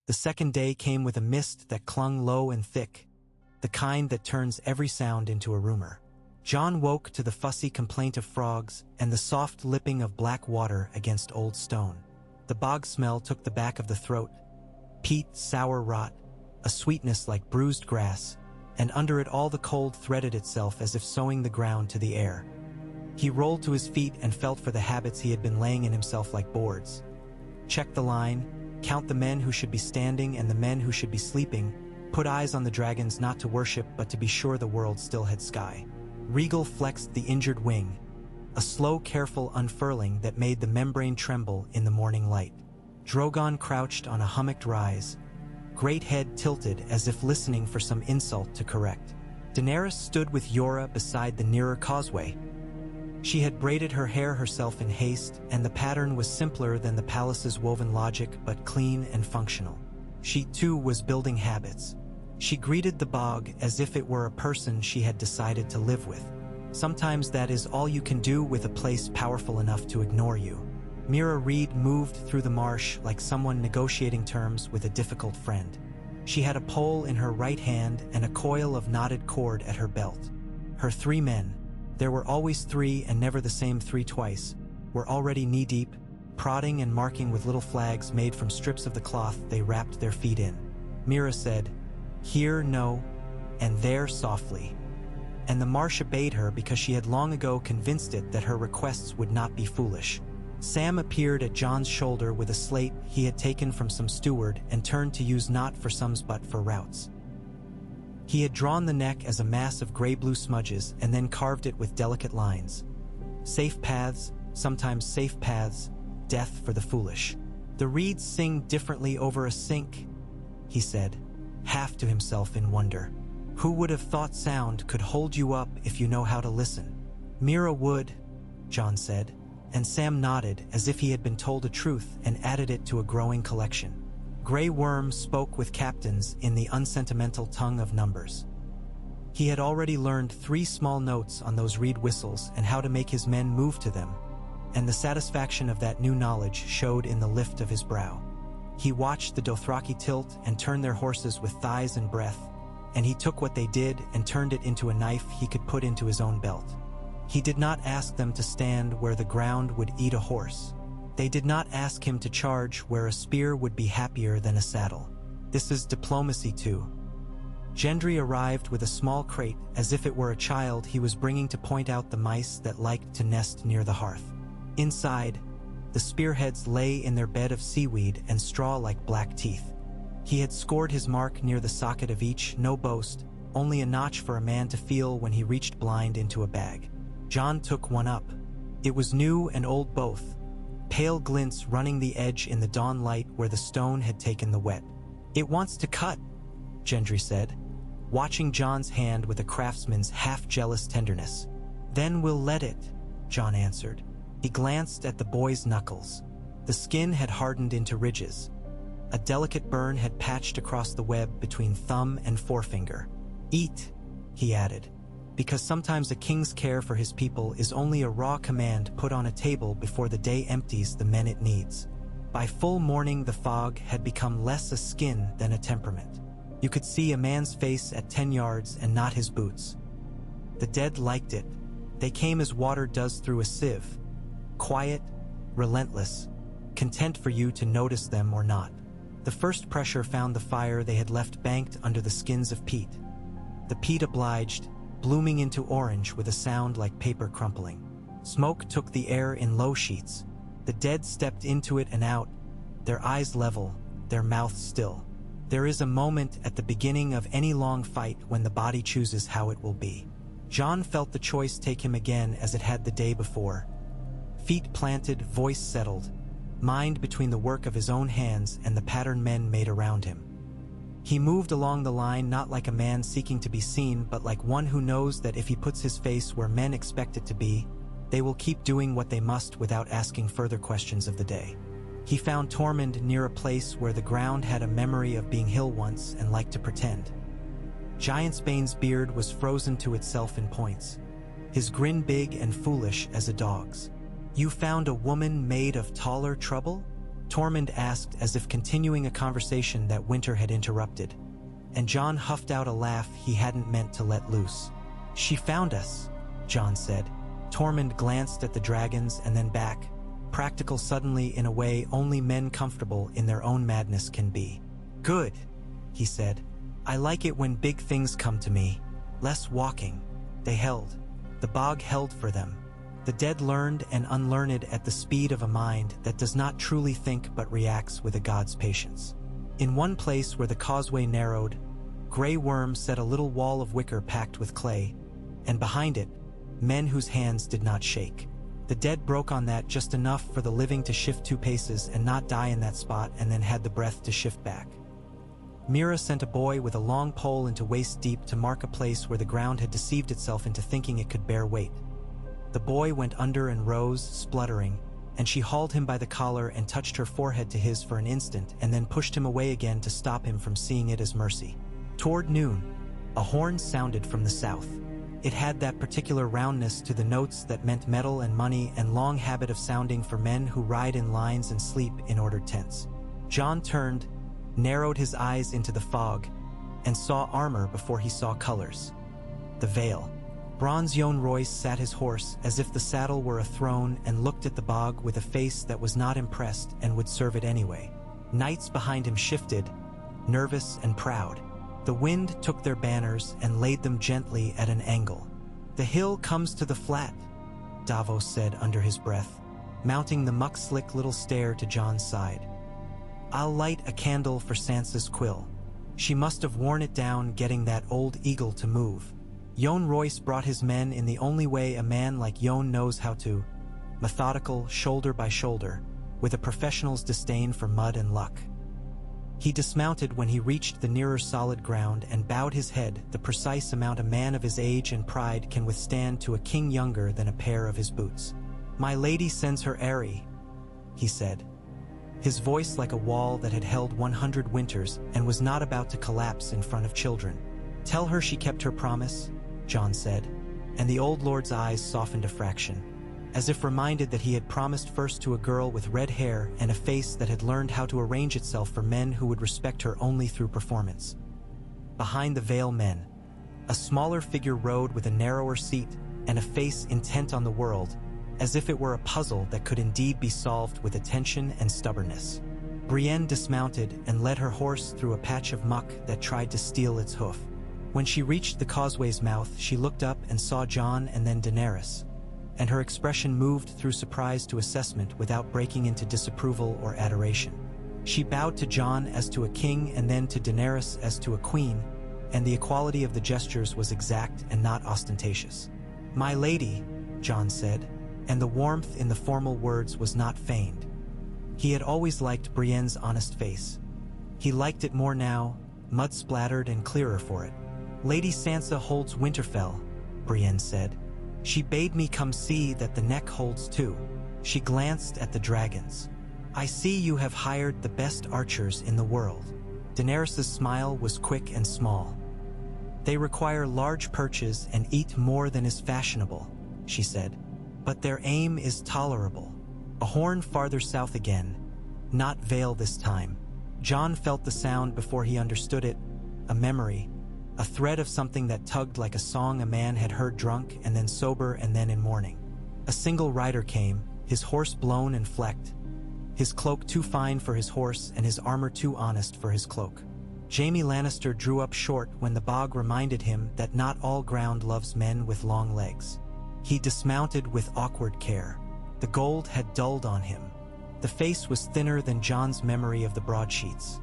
The second day came with a mist that clung low and thick, the kind that turns every sound into a rumor. Jon woke to the fussy complaint of frogs and the soft lipping of black water against old stone. The bog smell took the back of the throat, peat, sour rot, a sweetness like bruised grass, and under it all the cold threaded itself as if sewing the ground to the air. He rolled to his feet and felt for the habits he had been laying in himself like boards. Check the line, count the men who should be standing and the men who should be sleeping, put eyes on the dragons not to worship but to be sure the world still had sky. Regal flexed the injured wing, a slow, careful unfurling that made the membrane tremble in the morning light. Drogon crouched on a hummocked rise, great head tilted as if listening for some insult to correct. Daenerys stood with Yora beside the nearer causeway. She had braided her hair herself in haste, and the pattern was simpler than the palace's woven logic, but clean and functional. She, too, was building habits. She greeted the bog as if it were a person she had decided to live with. Sometimes that is all you can do with a place powerful enough to ignore you. Mira Reed moved through the marsh like someone negotiating terms with a difficult friend. She had a pole in her right hand and a coil of knotted cord at her belt. Her 3 men, there were always 3 and never the same 3 twice, were already knee-deep, prodding and marking with little flags made from strips of the cloth they wrapped their feet in. Mira said, "Here, no, and there softly." And the marsh obeyed her because she had long ago convinced it that her requests would not be foolish. Sam appeared at Jon's shoulder with a slate he had taken from some steward and turned to use not for sums but for routes. He had drawn the neck as a mass of gray-blue smudges and then carved it with delicate lines. Safe paths, sometimes safe paths, death for the foolish. "The reeds sing differently over a sink," he said, half to himself in wonder. "Who would have thought sound could hold you up if you know how to listen?" "Mira would," Jon said, and Sam nodded as if he had been told a truth and added it to a growing collection. Grey Worm spoke with captains in the unsentimental tongue of numbers. He had already learned 3 small notes on those reed whistles and how to make his men move to them, and the satisfaction of that new knowledge showed in the lift of his brow. He watched the Dothraki tilt and turn their horses with thighs and breath, and he took what they did and turned it into a knife he could put into his own belt. He did not ask them to stand where the ground would eat a horse. They did not ask him to charge where a spear would be happier than a saddle. This is diplomacy too. Gendry arrived with a small crate as if it were a child he was bringing to point out the mice that liked to nest near the hearth. Inside, the spearheads lay in their bed of seaweed and straw like black teeth. He had scored his mark near the socket of each, no boast, only a notch for a man to feel when he reached blind into a bag. Jon took one up. It was new and old both, pale glints running the edge in the dawn light where the stone had taken the wet. "It wants to cut," Gendry said, watching Jon's hand with a craftsman's half-jealous tenderness. "Then we'll let it," Jon answered. He glanced at the boy's knuckles. The skin had hardened into ridges. A delicate burn had patched across the web between thumb and forefinger. "Eat," he added, because sometimes a king's care for his people is only a raw command put on a table before the day empties the men it needs. By full morning, the fog had become less a skin than a temperament. You could see a man's face at 10 yards and not his boots. The dead liked it. They came as water does through a sieve, quiet, relentless, content for you to notice them or not. The first pressure found the fire they had left banked under the skins of peat. The peat obliged, blooming into orange with a sound like paper crumpling. Smoke took the air in low sheets. The dead stepped into it and out, their eyes level, their mouths still. There is a moment at the beginning of any long fight when the body chooses how it will be. Jon felt the choice take him again as it had the day before. Feet planted, voice settled, mind between the work of his own hands and the pattern men made around him. He moved along the line not like a man seeking to be seen, but like one who knows that if he puts his face where men expect it to be, they will keep doing what they must without asking further questions of the day. He found Tormund near a place where the ground had a memory of being hill once and liked to pretend. Giantsbane's beard was frozen to itself in points, his grin big and foolish as a dog's. "You found a woman made of taller trouble?" Tormund asked, as if continuing a conversation that winter had interrupted. And Jon huffed out a laugh he hadn't meant to let loose. "She found us," Jon said. Tormund glanced at the dragons and then back, practical suddenly in a way only men comfortable in their own madness can be. "Good," he said. "I like it when big things come to me. Less walking." They held. The bog held for them. The dead learned and unlearned at the speed of a mind that does not truly think but reacts with a god's patience. In one place where the causeway narrowed, gray worms set a little wall of wicker packed with clay, and behind it, men whose hands did not shake. The dead broke on that just enough for the living to shift 2 paces and not die in that spot, and then had the breath to shift back. Mira sent a boy with a long pole into waist deep to mark a place where the ground had deceived itself into thinking it could bear weight. The boy went under and rose, spluttering, and she hauled him by the collar and touched her forehead to his for an instant and then pushed him away again to stop him from seeing it as mercy. Toward noon, a horn sounded from the south. It had that particular roundness to the notes that meant metal and money and long habit of sounding for men who ride in lines and sleep in ordered tents. Jon turned, narrowed his eyes into the fog, and saw armor before he saw colors. The Vale. Bronze Jon Royce sat his horse as if the saddle were a throne and looked at the bog with a face that was not impressed and would serve it anyway. Knights behind him shifted, nervous and proud. The wind took their banners and laid them gently at an angle. "The hill comes to the flat," Davos said under his breath, mounting the muck-slick little stair to Jon's side. "I'll light a candle for Sansa's quill. She must have worn it down getting that old eagle to move." Jon Royce brought his men in the only way a man like Jon knows how to, methodical, shoulder by shoulder, with a professional's disdain for mud and luck. He dismounted when he reached the nearer solid ground and bowed his head, the precise amount a man of his age and pride can withstand to a king younger than a pair of his boots. "My lady sends her Aerie," he said, his voice like a wall that had held 100 winters and was not about to collapse in front of children. "Tell her she kept her promise," Jon said, and the old lord's eyes softened a fraction, as if reminded that he had promised first to a girl with red hair and a face that had learned how to arrange itself for men who would respect her only through performance. Behind the Vale men, a smaller figure rode with a narrower seat and a face intent on the world, as if it were a puzzle that could indeed be solved with attention and stubbornness. Brienne dismounted and led her horse through a patch of muck that tried to steal its hoof. When she reached the causeway's mouth, she looked up and saw Jon and then Daenerys, and her expression moved through surprise to assessment without breaking into disapproval or adoration. She bowed to Jon as to a king and then to Daenerys as to a queen, and the equality of the gestures was exact and not ostentatious. "My lady," Jon said, and the warmth in the formal words was not feigned. He had always liked Brienne's honest face. He liked it more now, mud-splattered and clearer for it. "Lady Sansa holds Winterfell," Brienne said. "She bade me come see that the neck holds too." She glanced at the dragons. "I see you have hired the best archers in the world." Daenerys' smile was quick and small. "They require large perches and eat more than is fashionable," she said. "But their aim is tolerable." A horn farther south again, not Vale this time. Jon felt the sound before he understood it, a memory, a thread of something that tugged like a song a man had heard drunk and then sober and then in mourning. A single rider came, his horse blown and flecked, his cloak too fine for his horse and his armor too honest for his cloak. Jaime Lannister drew up short when the bog reminded him that not all ground loves men with long legs. He dismounted with awkward care. The gold had dulled on him. The face was thinner than Jon's memory of the broadsheets.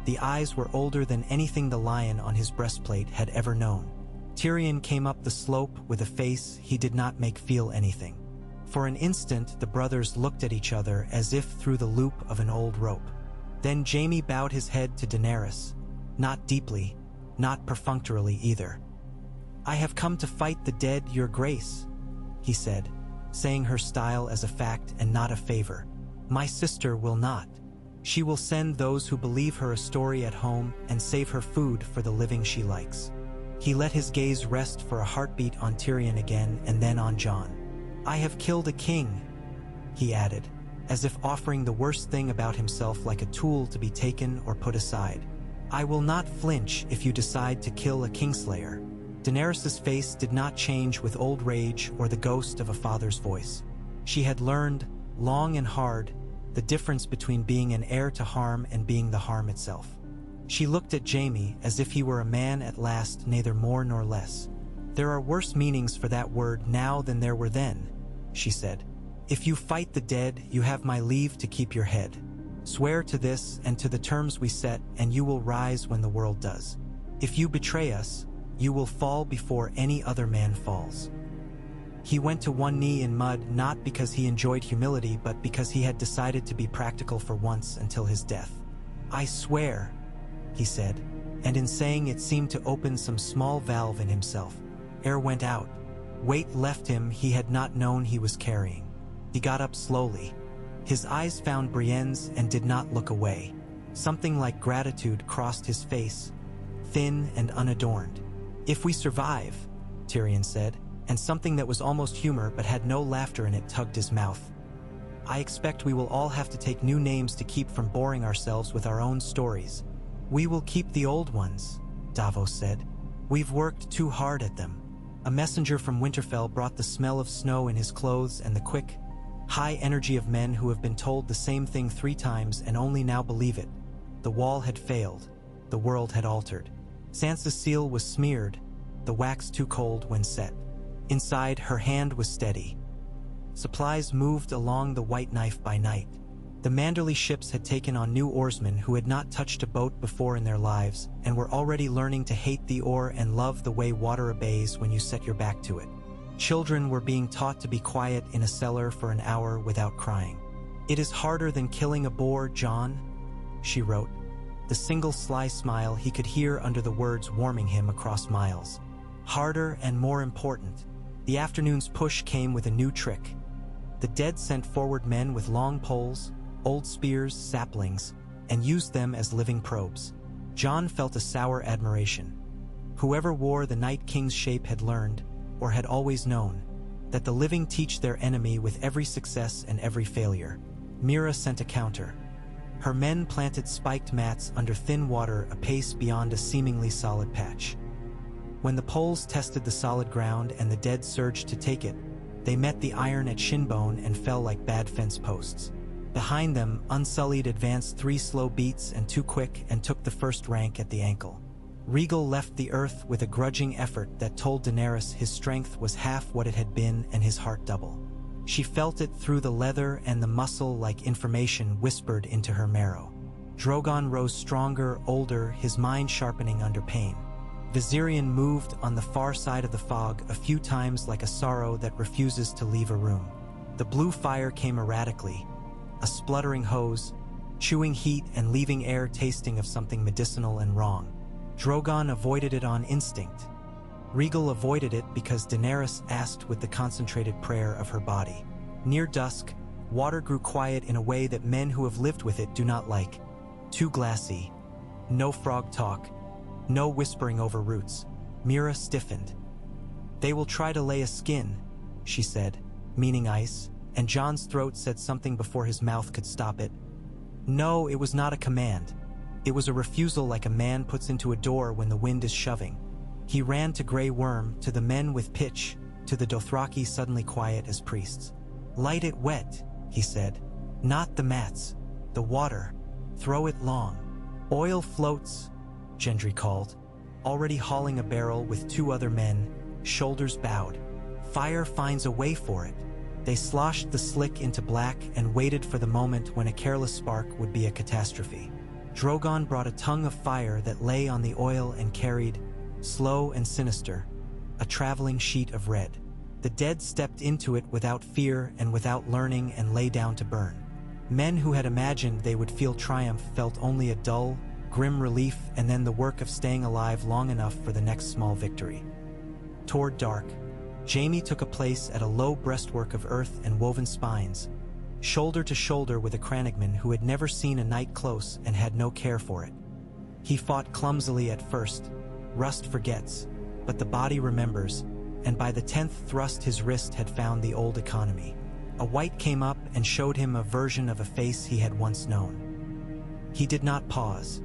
The eyes were older than anything the lion on his breastplate had ever known. Tyrion came up the slope with a face he did not make feel anything. For an instant, the brothers looked at each other as if through the loop of an old rope. Then Jaime bowed his head to Daenerys, not deeply, not perfunctorily either. "I have come to fight the dead, your grace," he said, saying her style as a fact and not a favor. "My sister will not. She will send those who believe her a story at home and save her food for the living she likes." He let his gaze rest for a heartbeat on Tyrion again and then on Jon. "I have killed a king," he added, as if offering the worst thing about himself like a tool to be taken or put aside. "I will not flinch if you decide to kill a Kingslayer." Daenerys' face did not change with old rage or the ghost of a father's voice. She had learned, long and hard, the difference between being an heir to harm and being the harm itself. She looked at Jaime as if he were a man at last, neither more nor less. "There are worse meanings for that word now than there were then," she said. "If you fight the dead, you have my leave to keep your head. Swear to this and to the terms we set, and you will rise when the world does. If you betray us, you will fall before any other man falls." He went to one knee in mud, not because he enjoyed humility, but because he had decided to be practical for once until his death. "I swear," he said, and in saying it seemed to open some small valve in himself. Air went out. Weight left him he had not known he was carrying. He got up slowly. His eyes found Brienne's and did not look away. Something like gratitude crossed his face, thin and unadorned. "If we survive," Tyrion said, and something that was almost humor but had no laughter in it tugged his mouth. "I expect we will all have to take new names to keep from boring ourselves with our own stories." "We will keep the old ones," Davos said. "We've worked too hard at them." A messenger from Winterfell brought the smell of snow in his clothes and the quick, high energy of men who have been told the same thing 3 times and only now believe it. The wall had failed. The world had altered. Sansa's seal was smeared, the wax too cold when set. Inside, her hand was steady. Supplies moved along the White Knife by night. The Manderley ships had taken on new oarsmen who had not touched a boat before in their lives and were already learning to hate the oar and love the way water obeys when you set your back to it. Children were being taught to be quiet in a cellar for an hour without crying. "It is harder than killing a boar, Jon," she wrote. The single sly smile he could hear under the words warming him across miles. Harder and more important. The afternoon's push came with a new trick. The dead sent forward men with long poles, old spears, saplings, and used them as living probes. Jon felt a sour admiration. Whoever wore the Night King's shape had learned, or had always known, that the living teach their enemy with every success and every failure. Mira sent a counter. Her men planted spiked mats under thin water a pace beyond a seemingly solid patch. When the poles tested the solid ground and the dead surged to take it, they met the iron at shinbone and fell like bad fence posts. Behind them, Unsullied advanced 3 slow beats and 2 quick and took the first rank at the ankle. Rhaegal left the earth with a grudging effort that told Daenerys his strength was half what it had been and his heart double. She felt it through the leather and the muscle like information whispered into her marrow. Drogon rose stronger, older, his mind sharpening under pain. Viserion moved on the far side of the fog a few times like a sorrow that refuses to leave a room. The blue fire came erratically, a spluttering hose, chewing heat and leaving air tasting of something medicinal and wrong. Drogon avoided it on instinct. Rhaegal avoided it because Daenerys asked with the concentrated prayer of her body. Near dusk, water grew quiet in a way that men who have lived with it do not like. Too glassy. No frog talk. No whispering over roots. Mira stiffened. "They will try to lay a skin," she said, meaning ice, and Jon's throat said something before his mouth could stop it. No, it was not a command. It was a refusal like a man puts into a door when the wind is shoving. He ran to Grey Worm, to the men with pitch, to the Dothraki suddenly quiet as priests. "Light it wet," he said. "Not the mats. The water. Throw it long." "Oil floats," Gendry called, already hauling a barrel with 2 other men, shoulders bowed. "Fire finds a way for it." They sloshed the slick into black and waited for the moment when a careless spark would be a catastrophe. Drogon brought a tongue of fire that lay on the oil and carried, slow and sinister, a traveling sheet of red. The dead stepped into it without fear and without learning and lay down to burn. Men who had imagined they would feel triumph felt only a dull, grim relief and then the work of staying alive long enough for the next small victory. Toward dark, Jaime took a place at a low breastwork of earth and woven spines, shoulder to shoulder with a Crannogman who had never seen a knight close and had no care for it. He fought clumsily at first. Rust forgets, but the body remembers, and by the 10th thrust his wrist had found the old economy. A wight came up and showed him a version of a face he had once known. He did not pause.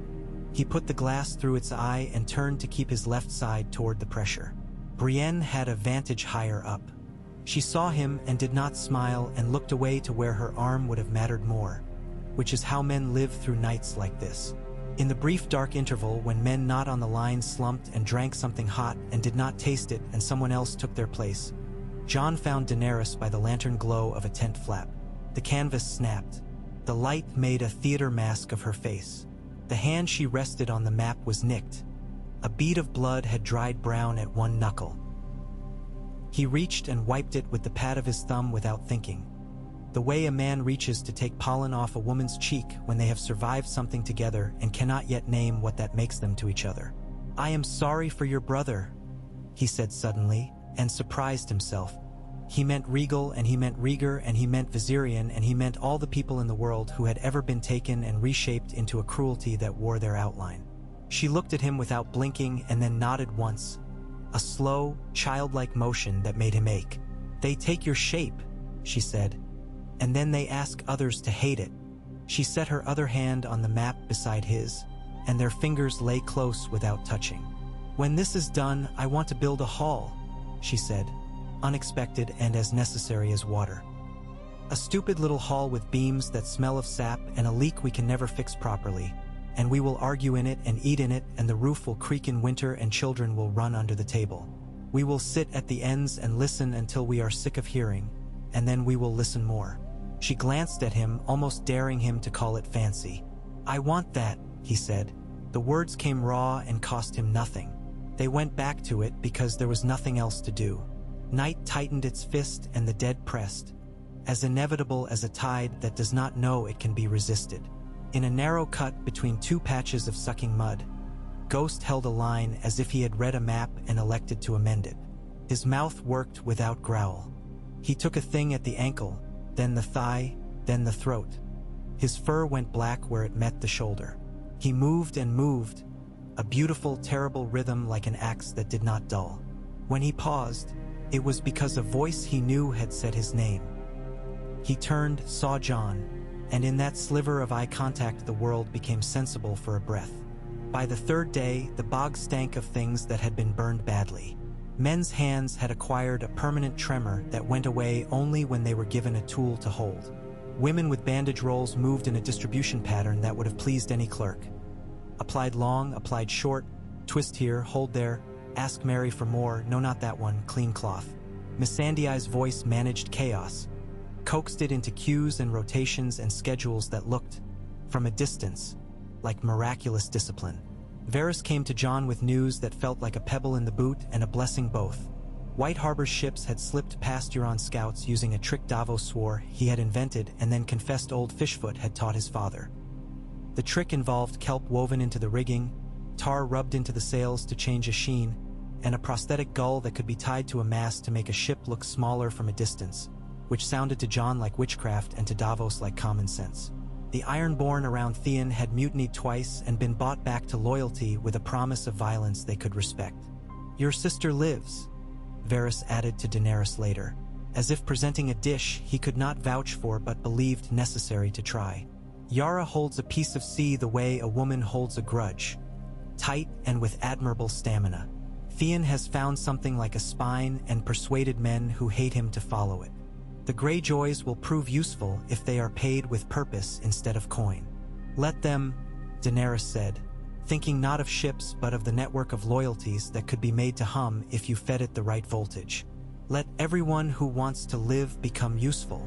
He put the glass through its eye and turned to keep his left side toward the pressure. Brienne had a vantage higher up. She saw him and did not smile and looked away to where her arm would have mattered more, which is how men live through nights like this. In the brief dark interval when men not on the line slumped and drank something hot and did not taste it and someone else took their place, Jon found Daenerys by the lantern glow of a tent flap. The canvas snapped. The light made a theater mask of her face. The hand she rested on the map was nicked. A bead of blood had dried brown at one knuckle. He reached and wiped it with the pad of his thumb without thinking. The way a man reaches to take pollen off a woman's cheek when they have survived something together and cannot yet name what that makes them to each other. "I am sorry for your brother," he said suddenly, and surprised himself. He meant Regal, and he meant Rhaegar, and he meant Viserion, and he meant all the people in the world who had ever been taken and reshaped into a cruelty that wore their outline. She looked at him without blinking and then nodded once, a slow, childlike motion that made him ache. "They take your shape," she said, "and then they ask others to hate it." She set her other hand on the map beside his, and their fingers lay close without touching. "When this is done, I want to build a hall," she said, unexpected and as necessary as water. "A stupid little hall with beams that smell of sap and a leak we can never fix properly, and we will argue in it and eat in it, and the roof will creak in winter and children will run under the table. We will sit at the ends and listen until we are sick of hearing, and then we will listen more." She glanced at him, almost daring him to call it fancy. "I want that," he said. The words came raw and cost him nothing. They went back to it because there was nothing else to do. Night tightened its fist and the dead pressed, as inevitable as a tide that does not know it can be resisted. In a narrow cut between two patches of sucking mud, Ghost held a line as if he had read a map and elected to amend it. His mouth worked without growl. He took a thing at the ankle, then the thigh, then the throat. His fur went black where it met the shoulder. He moved and moved, a beautiful, terrible rhythm like an axe that did not dull. When he paused, it was because a voice he knew had said his name. He turned, saw Jon, and in that sliver of eye contact the world became sensible for a breath. By the third day, the bog stank of things that had been burned badly. Men's hands had acquired a permanent tremor that went away only when they were given a tool to hold. Women with bandage rolls moved in a distribution pattern that would have pleased any clerk. Applied long, applied short, twist here, hold there, ask Mary for more, no not that one, clean cloth. Miss Sandye's voice managed chaos, coaxed it into cues and rotations and schedules that looked, from a distance, like miraculous discipline. Varys came to Jon with news that felt like a pebble in the boot and a blessing both. White Harbor's ships had slipped past Euron scouts using a trick Davos swore he had invented and then confessed old Fishfoot had taught his father. The trick involved kelp woven into the rigging, tar rubbed into the sails to change a sheen, and a prosthetic gull that could be tied to a mast to make a ship look smaller from a distance, which sounded to Jon like witchcraft and to Davos like common sense. The Ironborn around Theon had mutinied twice and been bought back to loyalty with a promise of violence they could respect. "Your sister lives," Varys added to Daenerys later, as if presenting a dish he could not vouch for but believed necessary to try. "Yara holds a piece of sea the way a woman holds a grudge, tight and with admirable stamina. Theon has found something like a spine and persuaded men who hate him to follow it. The Greyjoys will prove useful if they are paid with purpose instead of coin." "Let them," Daenerys said, thinking not of ships but of the network of loyalties that could be made to hum if you fed it the right voltage. "Let everyone who wants to live become useful."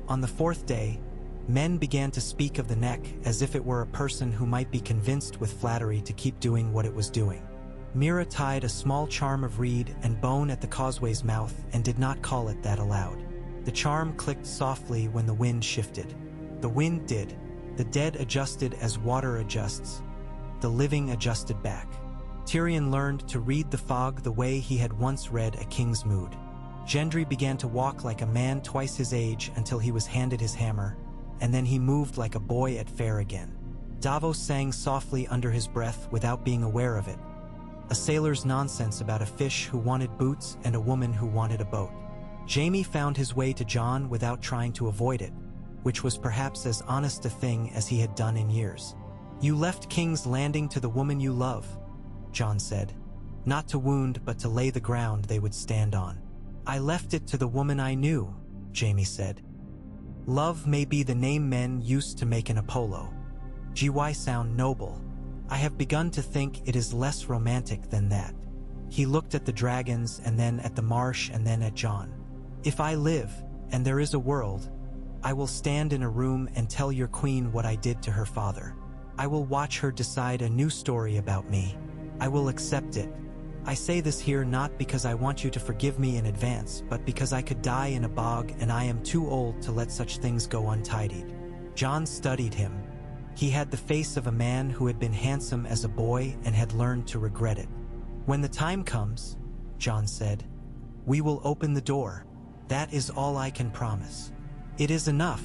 On the fourth day, men began to speak of the neck as if it were a person who might be convinced with flattery to keep doing what it was doing. Mira tied a small charm of reed and bone at the causeway's mouth and did not call it that aloud. The charm clicked softly when the wind shifted. The wind did. The dead adjusted as water adjusts. The living adjusted back. Tyrion learned to read the fog the way he had once read a king's mood. Gendry began to walk like a man twice his age until he was handed his hammer, and then he moved like a boy at fair again. Davos sang softly under his breath without being aware of it. A sailor's nonsense about a fish who wanted boots and a woman who wanted a boat. Jaime found his way to Jon without trying to avoid it, which was perhaps as honest a thing as he had done in years. "You left King's Landing to the woman you love," Jon said. "Not to wound, but to lay the ground they would stand on." "I left it to the woman I knew," Jaime said. "Love may be the name men used to make an Apollo. Gy sound noble. I have begun to think it is less romantic than that." He looked at the dragons and then at the marsh and then at Jon. "If I live, and there is a world, I will stand in a room and tell your queen what I did to her father. I will watch her decide a new story about me. I will accept it. I say this here not because I want you to forgive me in advance, but because I could die in a bog and I am too old to let such things go untidied." Jon studied him. He had the face of a man who had been handsome as a boy and had learned to regret it. "When the time comes," Jon said, "we will open the door. That is all I can promise." "It is enough,"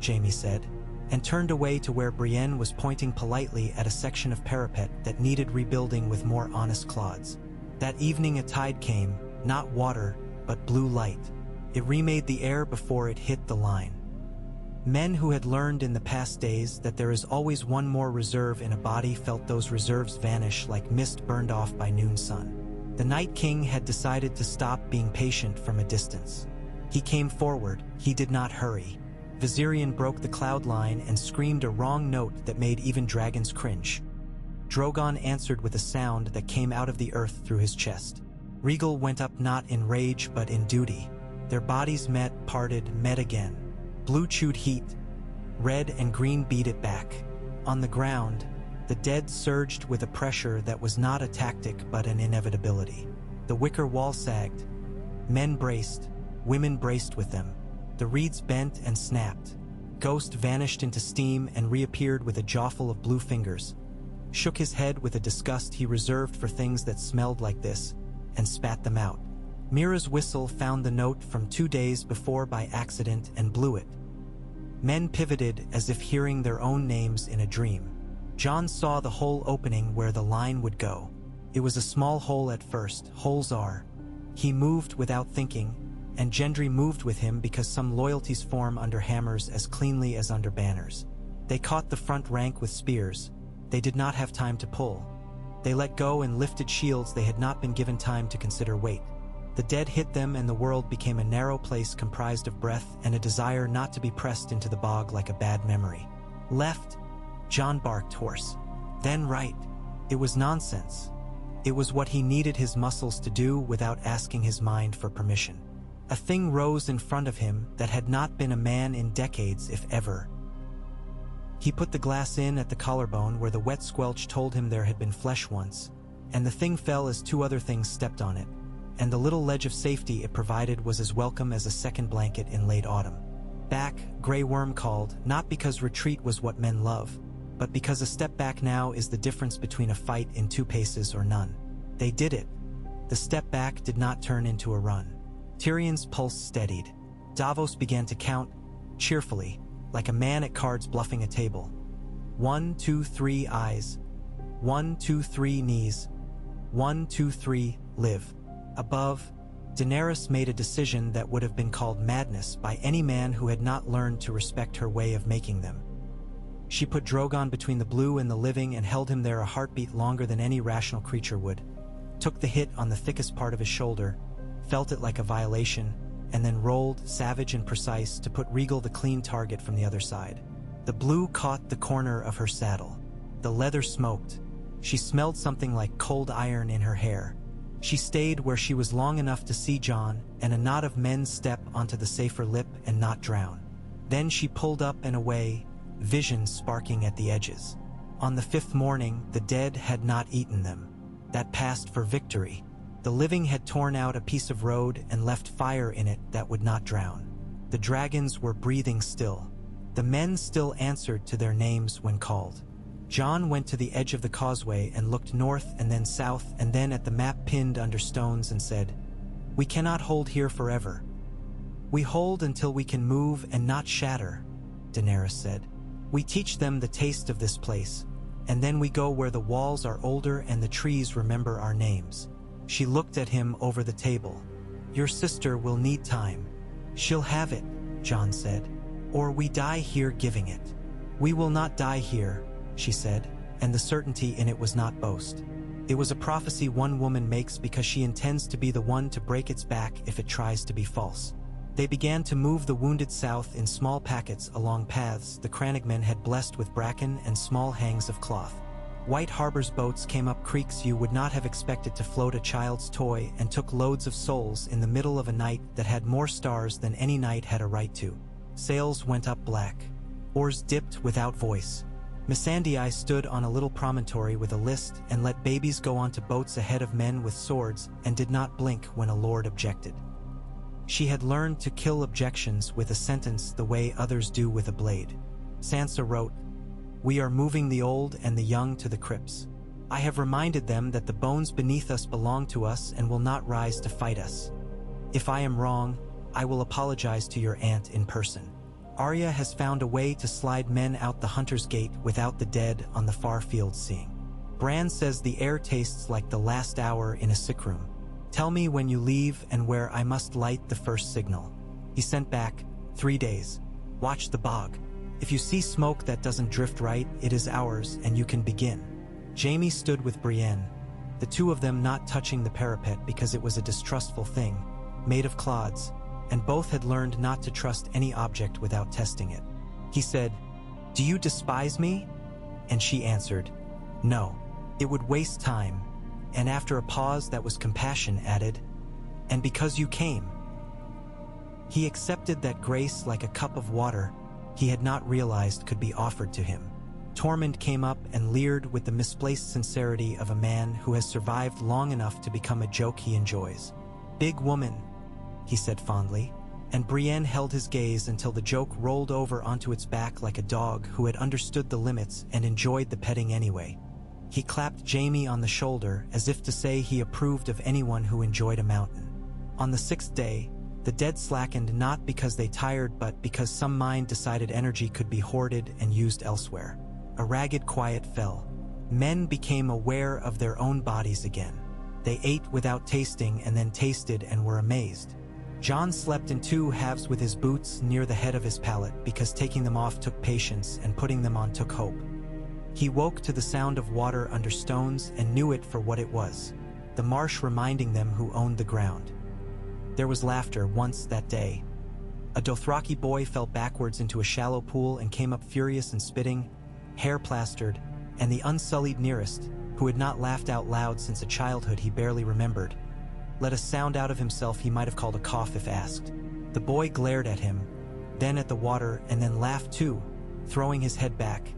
Jaime said, and turned away to where Brienne was pointing politely at a section of parapet that needed rebuilding with more honest clods. That evening a tide came, not water, but blue light. It remade the air before it hit the line. Men who had learned in the past days that there is always one more reserve in a body felt those reserves vanish like mist burned off by noon sun. The Night King had decided to stop being patient from a distance. He came forward, he did not hurry. Viserion broke the cloud line and screamed a wrong note that made even dragons cringe. Drogon answered with a sound that came out of the earth through his chest. Rhaegal went up not in rage but in duty. Their bodies met, parted, met again. Blue chewed heat. Red and green beat it back. On the ground, the dead surged with a pressure that was not a tactic but an inevitability. The wicker wall sagged. Men braced. Women braced with them. The reeds bent and snapped. Ghost vanished into steam and reappeared with a jawful of blue fingers. Shook his head with a disgust he reserved for things that smelled like this, and spat them out. Mira's whistle found the note from 2 days before by accident and blew it. Men pivoted as if hearing their own names in a dream. Jon saw the hole opening where the line would go. It was a small hole at first, holes are. He moved without thinking, and Gendry moved with him because some loyalties form under hammers as cleanly as under banners. They caught the front rank with spears. They did not have time to pull. They let go and lifted shields they had not been given time to consider weight. The dead hit them and the world became a narrow place comprised of breath and a desire not to be pressed into the bog like a bad memory. Left, Jon barked hoarse. Then right. It was nonsense. It was what he needed his muscles to do without asking his mind for permission. A thing rose in front of him that had not been a man in decades, if ever. He put the glass in at the collarbone where the wet squelch told him there had been flesh once, and the thing fell as 2 other things stepped on it, and the little ledge of safety it provided was as welcome as a second blanket in late autumn. "Back," Grey Worm called, not because retreat was what men love, but because a step back now is the difference between a fight in 2 paces or none. They did it. The step back did not turn into a run. Tyrion's pulse steadied. Davos began to count, cheerfully, like a man at cards bluffing a table. 1, 2, 3 eyes. 1, 2, 3 knees. 1, 2, 3 live. Above, Daenerys made a decision that would have been called madness by any man who had not learned to respect her way of making them. She put Drogon between the blue and the living and held him there a heartbeat longer than any rational creature would. Took the hit on the thickest part of his shoulder, felt it like a violation, and then rolled, savage and precise, to put Rhaegal the clean target from the other side. The blue caught the corner of her saddle. The leather smoked. She smelled something like cold iron in her hair. She stayed where she was long enough to see Jon and a knot of men step onto the safer lip and not drown. Then she pulled up and away, vision sparking at the edges. On the 5th morning, the dead had not eaten them. That passed for victory. The living had torn out a piece of road and left fire in it that would not drown. The dragons were breathing still. The men still answered to their names when called. Jon went to the edge of the causeway and looked north and then south and then at the map pinned under stones and said, "We cannot hold here forever. We hold until we can move and not shatter," Daenerys said. "We teach them the taste of this place, and then we go where the walls are older and the trees remember our names." She looked at him over the table. Your sister will need time. She'll have it, Jon said. Or we die here giving it. We will not die here, she said, and the certainty in it was not boast. It was a prophecy one woman makes because she intends to be the one to break its back if it tries to be false. They began to move the wounded south in small packets along paths the crannogmen had blessed with bracken and small hangs of cloth. White Harbor's boats came up creeks you would not have expected to float a child's toy and took loads of souls in the middle of a night that had more stars than any night had a right to. Sails went up black. Oars dipped without voice. Missandei stood on a little promontory with a list and let babies go onto boats ahead of men with swords and did not blink when a lord objected. She had learned to kill objections with a sentence the way others do with a blade. Sansa wrote, "We are moving the old and the young to the crypts. I have reminded them that the bones beneath us belong to us and will not rise to fight us. If I am wrong, I will apologize to your aunt in person. Arya has found a way to slide men out the Hunter's Gate without the dead on the far fields seeing. Bran says the air tastes like the last hour in a sick room. Tell me when you leave and where I must light the first signal." He sent back, 3 days. Watch the bog. If you see smoke that doesn't drift right, it is ours and you can begin. Jaime stood with Brienne, the two of them not touching the parapet because it was a distrustful thing, made of clods, and both had learned not to trust any object without testing it. He said, "Do you despise me?" And she answered, "No. It would waste time." And after a pause that was compassion added, "And because you came." He accepted that grace like a cup of water he had not realized could be offered to him. Tormund came up and leered with the misplaced sincerity of a man who has survived long enough to become a joke he enjoys. "Big woman," he said fondly, and Brienne held his gaze until the joke rolled over onto its back like a dog who had understood the limits and enjoyed the petting anyway. He clapped Jaime on the shoulder as if to say he approved of anyone who enjoyed a mountain. On the 6th day, the dead slackened not because they tired but because some mind decided energy could be hoarded and used elsewhere. A ragged quiet fell. Men became aware of their own bodies again. They ate without tasting and then tasted and were amazed. Jon slept in 2 halves with his boots near the head of his pallet because taking them off took patience and putting them on took hope. He woke to the sound of water under stones and knew it for what it was, the marsh reminding them who owned the ground. There was laughter once that day. A Dothraki boy fell backwards into a shallow pool and came up furious and spitting, hair plastered, and the unsullied nearest, who had not laughed out loud since a childhood he barely remembered, let a sound out of himself he might have called a cough if asked. The boy glared at him, then at the water, and then laughed too, throwing his head back,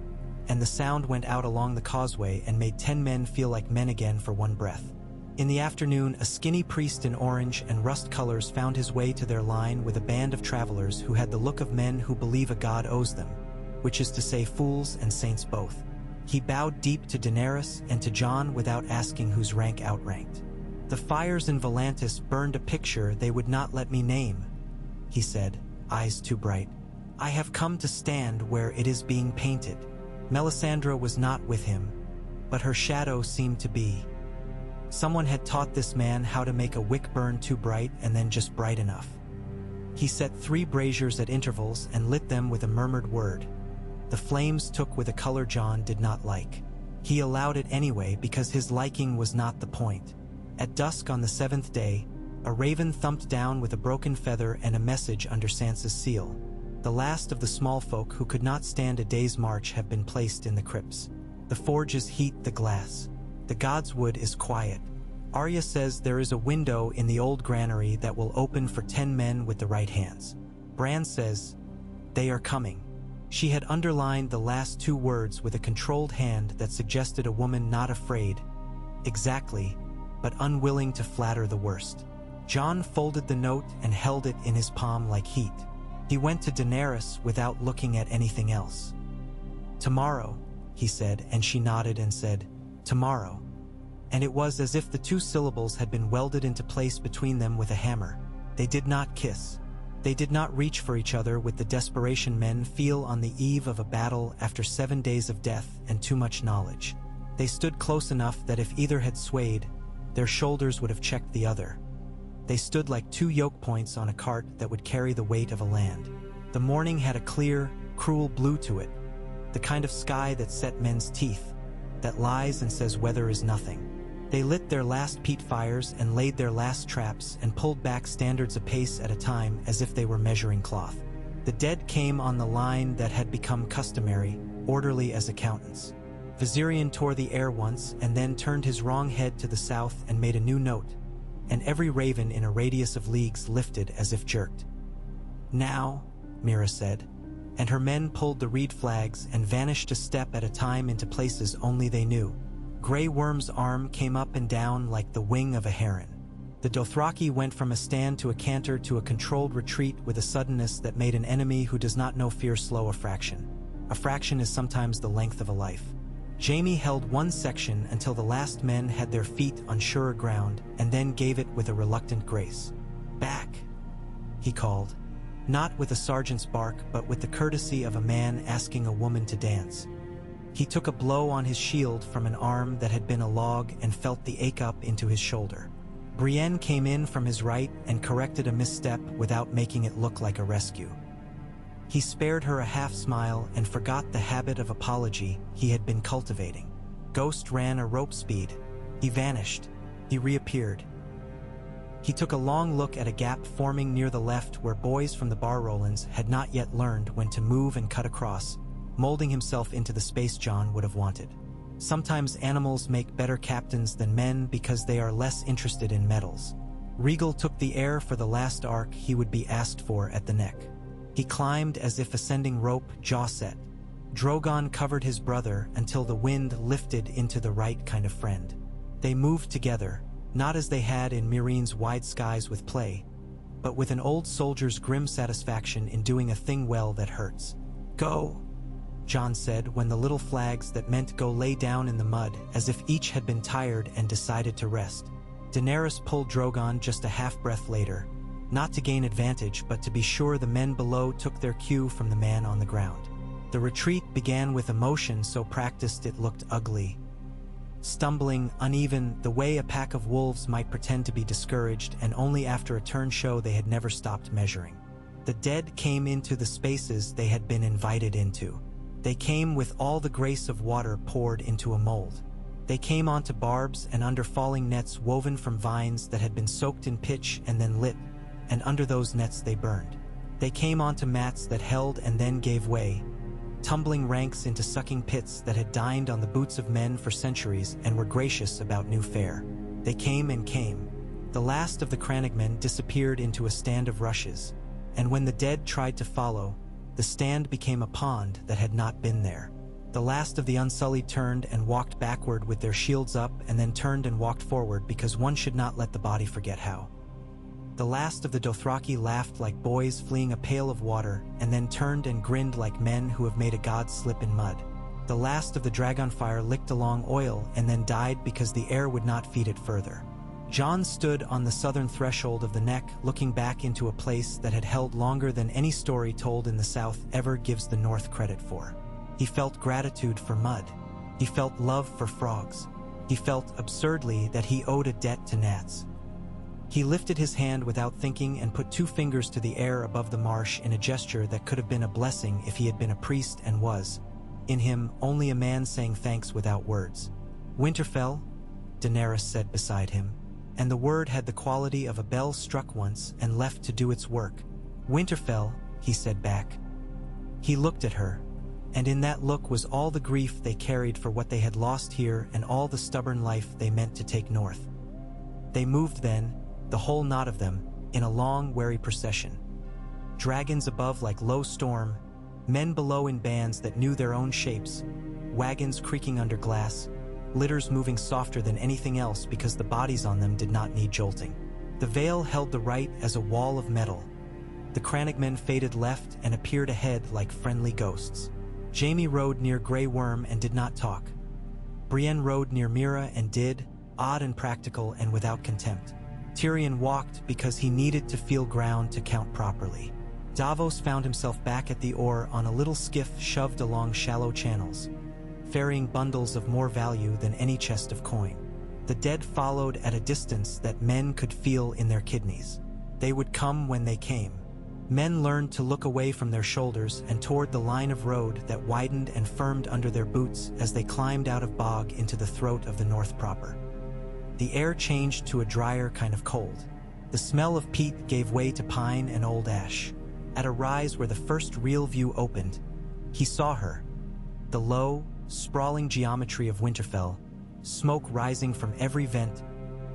and the sound went out along the causeway and made 10 men feel like men again for one breath. In the afternoon, a skinny priest in orange and rust colors found his way to their line with a band of travelers who had the look of men who believe a god owes them, which is to say fools and saints both. He bowed deep to Daenerys and to Jon without asking whose rank outranked. "The fires in Volantis burned a picture they would not let me name," he said, eyes too bright. "I have come to stand where it is being painted." Melisandre was not with him, but her shadow seemed to be. Someone had taught this man how to make a wick burn too bright and then just bright enough. He set 3 braziers at intervals and lit them with a murmured word. The flames took with a color Jon did not like. He allowed it anyway because his liking was not the point. At dusk on the 7th day, a raven thumped down with a broken feather and a message under Sansa's seal. The last of the small folk who could not stand a day's march have been placed in the crypts. The forges heat the glass. The god's wood is quiet. Arya says there is a window in the old granary that will open for 10 men with the right hands. Bran says, "They are coming." She had underlined the last 2 words with a controlled hand that suggested a woman not afraid, exactly, but unwilling to flatter the worst. Jon folded the note and held it in his palm like heat. He went to Daenerys without looking at anything else. "Tomorrow," he said, and she nodded and said, "Tomorrow." And it was as if the 2 syllables had been welded into place between them with a hammer. They did not kiss. They did not reach for each other with the desperation men feel on the eve of a battle after 7 days of death and too much knowledge. They stood close enough that if either had swayed, their shoulders would have checked the other. They stood like two yoke points on a cart that would carry the weight of a land. The morning had a clear, cruel blue to it, the kind of sky that set men's teeth, that lies and says weather is nothing. They lit their last peat fires and laid their last traps and pulled back standards a pace at a time as if they were measuring cloth. The dead came on the line that had become customary, orderly as accountants. Viserion tore the air once and then turned his wrong head to the south and made a new note, and every raven in a radius of leagues lifted as if jerked. "Now," Mira said, and her men pulled the reed flags and vanished a step at a time into places only they knew. Grey Worm's arm came up and down like the wing of a heron. The Dothraki went from a stand to a canter to a controlled retreat with a suddenness that made an enemy who does not know fear slow a fraction. A fraction is sometimes the length of a life. Jaime held one section until the last men had their feet on surer ground and then gave it with a reluctant grace. "Back," he called, not with a sergeant's bark but with the courtesy of a man asking a woman to dance. He took a blow on his shield from an arm that had been a log and felt the ache up into his shoulder. Brienne came in from his right and corrected a misstep without making it look like a rescue. He spared her a half-smile and forgot the habit of apology he had been cultivating. Ghost ran a rope speed. He vanished. He reappeared. He took a long look at a gap forming near the left where boys from the Bar-Rollins had not yet learned when to move and cut across, molding himself into the space Jon would have wanted. Sometimes animals make better captains than men because they are less interested in medals. Rhaegal took the air for the last arc he would be asked for at the neck. He climbed as if ascending rope, jaw set. Drogon covered his brother until the wind lifted into the right kind of friend. They moved together, not as they had in Meereen's wide skies with play, but with an old soldier's grim satisfaction in doing a thing well that hurts. "Go," Jon said when the little flags that meant go lay down in the mud as if each had been tired and decided to rest. Daenerys pulled Drogon just a half-breath later, not to gain advantage but to be sure the men below took their cue from the man on the ground. The retreat began with a motion so practiced it looked ugly. Stumbling, uneven, the way a pack of wolves might pretend to be discouraged, and only after a turn show they had never stopped measuring. The dead came into the spaces they had been invited into. They came with all the grace of water poured into a mold. They came onto barbs and under falling nets woven from vines that had been soaked in pitch and then lit, and under those nets they burned. They came onto mats that held and then gave way, tumbling ranks into sucking pits that had dined on the boots of men for centuries and were gracious about new fare. They came and came. The last of the crannogmen disappeared into a stand of rushes, and when the dead tried to follow, the stand became a pond that had not been there. The last of the Unsullied turned and walked backward with their shields up and then turned and walked forward because one should not let the body forget how. The last of the Dothraki laughed like boys fleeing a pail of water and then turned and grinned like men who have made a god slip in mud. The last of the Dragonfire licked along oil and then died because the air would not feed it further. Jon stood on the southern threshold of the neck, looking back into a place that had held longer than any story told in the South ever gives the North credit for. He felt gratitude for mud. He felt love for frogs. He felt absurdly that he owed a debt to gnats. He lifted his hand without thinking and put 2 fingers to the air above the marsh in a gesture that could have been a blessing if he had been a priest and was, in him, only a man saying thanks without words. "Winterfell," Daenerys said beside him, and the word had the quality of a bell struck once and left to do its work. "Winterfell," he said back. He looked at her, and in that look was all the grief they carried for what they had lost here and all the stubborn life they meant to take north. They moved then, the whole knot of them, in a long, wary procession. Dragons above like low storm, men below in bands that knew their own shapes, wagons creaking under glass, litters moving softer than anything else because the bodies on them did not need jolting. The Vale held the right as a wall of metal. The crannogmen faded left and appeared ahead like friendly ghosts. Jaime rode near Grey Worm and did not talk. Brienne rode near Mira and did, odd and practical and without contempt. Tyrion walked because he needed to feel ground to count properly. Davos found himself back at the oar on a little skiff shoved along shallow channels, ferrying bundles of more value than any chest of coin. The dead followed at a distance that men could feel in their kidneys. They would come when they came. Men learned to look away from their shoulders and toward the line of road that widened and firmed under their boots as they climbed out of bog into the throat of the north proper. The air changed to a drier kind of cold. The smell of peat gave way to pine and old ash. At a rise where the first real view opened, he saw her. The low, sprawling geometry of Winterfell, smoke rising from every vent,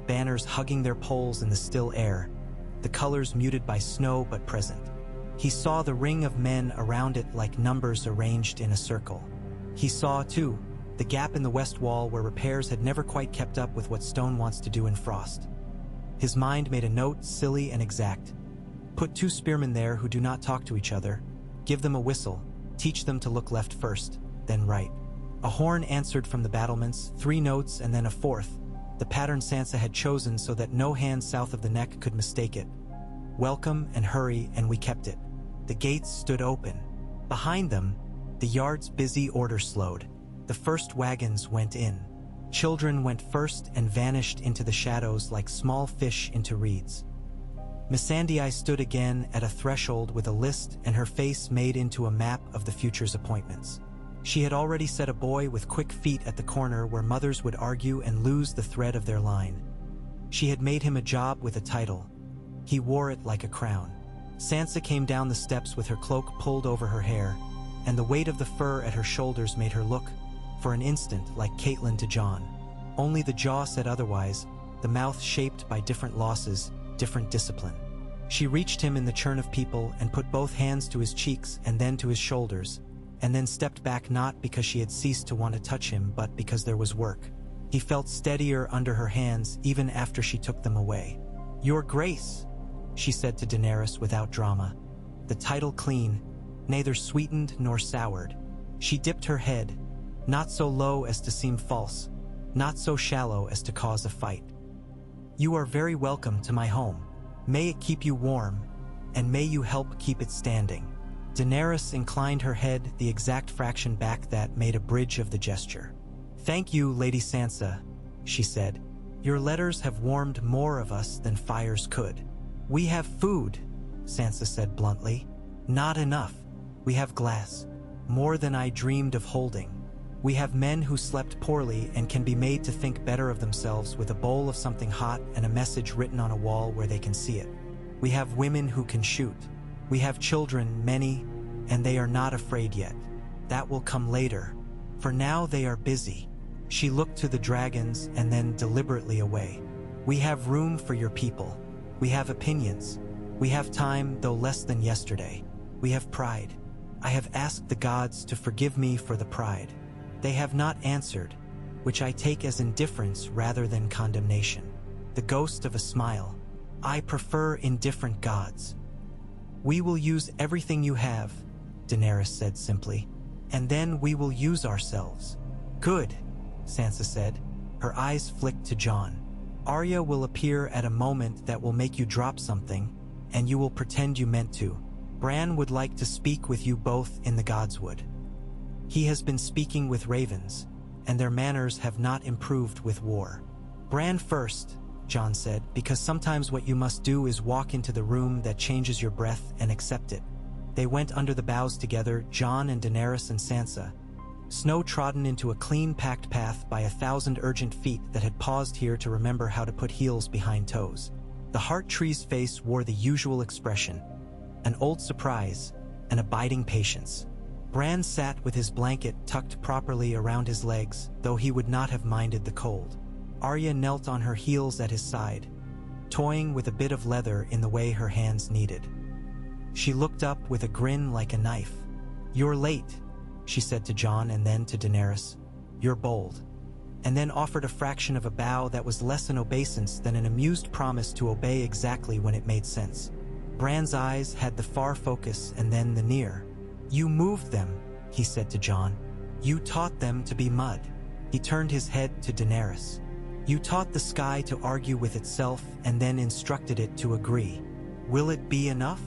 banners hugging their poles in the still air, the colors muted by snow but present. He saw the ring of men around it like numbers arranged in a circle. He saw, too, the gap in the west wall where repairs had never quite kept up with what stone wants to do in frost. His mind made a note, silly and exact. Put 2 spearmen there who do not talk to each other. Give them a whistle. Teach them to look left first, then right. A horn answered from the battlements, 3 notes and then a 4th, the pattern Sansa had chosen so that no hand south of the neck could mistake it. Welcome and hurry, and we kept it. The gates stood open. Behind them, the yard's busy order slowed. The first wagons went in. Children went first and vanished into the shadows like small fish into reeds. Missandei stood again at a threshold with a list and her face made into a map of the future's appointments. She had already set a boy with quick feet at the corner where mothers would argue and lose the thread of their line. She had made him a job with a title. He wore it like a crown. Sansa came down the steps with her cloak pulled over her hair, and the weight of the fur at her shoulders made her look, for an instant, like Catelyn to Jon. Only the jaw said otherwise, the mouth shaped by different losses, different discipline. She reached him in the churn of people and put both hands to his cheeks and then to his shoulders, and then stepped back not because she had ceased to want to touch him but because there was work. He felt steadier under her hands even after she took them away. "Your Grace," she said to Daenerys without drama, the title clean, neither sweetened nor soured. She dipped her head, not so low as to seem false, not so shallow as to cause a fight. "You are very welcome to my home. May it keep you warm, and may you help keep it standing." Daenerys inclined her head the exact fraction back that made a bridge of the gesture. "Thank you, Lady Sansa," she said. "Your letters have warmed more of us than fires could." "We have food," Sansa said bluntly. "Not enough. We have glass. More than I dreamed of holding. We have men who slept poorly and can be made to think better of themselves with a bowl of something hot and a message written on a wall where they can see it. We have women who can shoot. We have children, many, and they are not afraid yet. That will come later. For now they are busy." She looked to the dragons and then deliberately away. "We have room for your people. We have opinions. We have time, though less than yesterday. We have pride. I have asked the gods to forgive me for the pride. They have not answered, which I take as indifference rather than condemnation. The ghost of a smile. I prefer indifferent gods." "We will use everything you have," Daenerys said simply, "and then we will use ourselves." "Good," Sansa said. Her eyes flicked to Jon. "Arya will appear at a moment that will make you drop something, and you will pretend you meant to. Bran would like to speak with you both in the Godswood. He has been speaking with ravens, and their manners have not improved with war." "Bran first," Jon said, "because sometimes what you must do is walk into the room that changes your breath and accept it." They went under the boughs together, Jon and Daenerys and Sansa. Snow trodden into a clean-packed path by 1,000 urgent feet that had paused here to remember how to put heels behind toes. The heart tree's face wore the usual expression, an old surprise, an abiding patience. Bran sat with his blanket tucked properly around his legs, though he would not have minded the cold. Arya knelt on her heels at his side, toying with a bit of leather in the way her hands needed. She looked up with a grin like a knife. "You're late," she said to Jon and then to Daenerys. "You're bold," and then offered a fraction of a bow that was less an obeisance than an amused promise to obey exactly when it made sense. Bran's eyes had the far focus and then the near. "You moved them," he said to Jon. "You taught them to be mud." He turned his head to Daenerys. "You taught the sky to argue with itself and then instructed it to agree. Will it be enough?"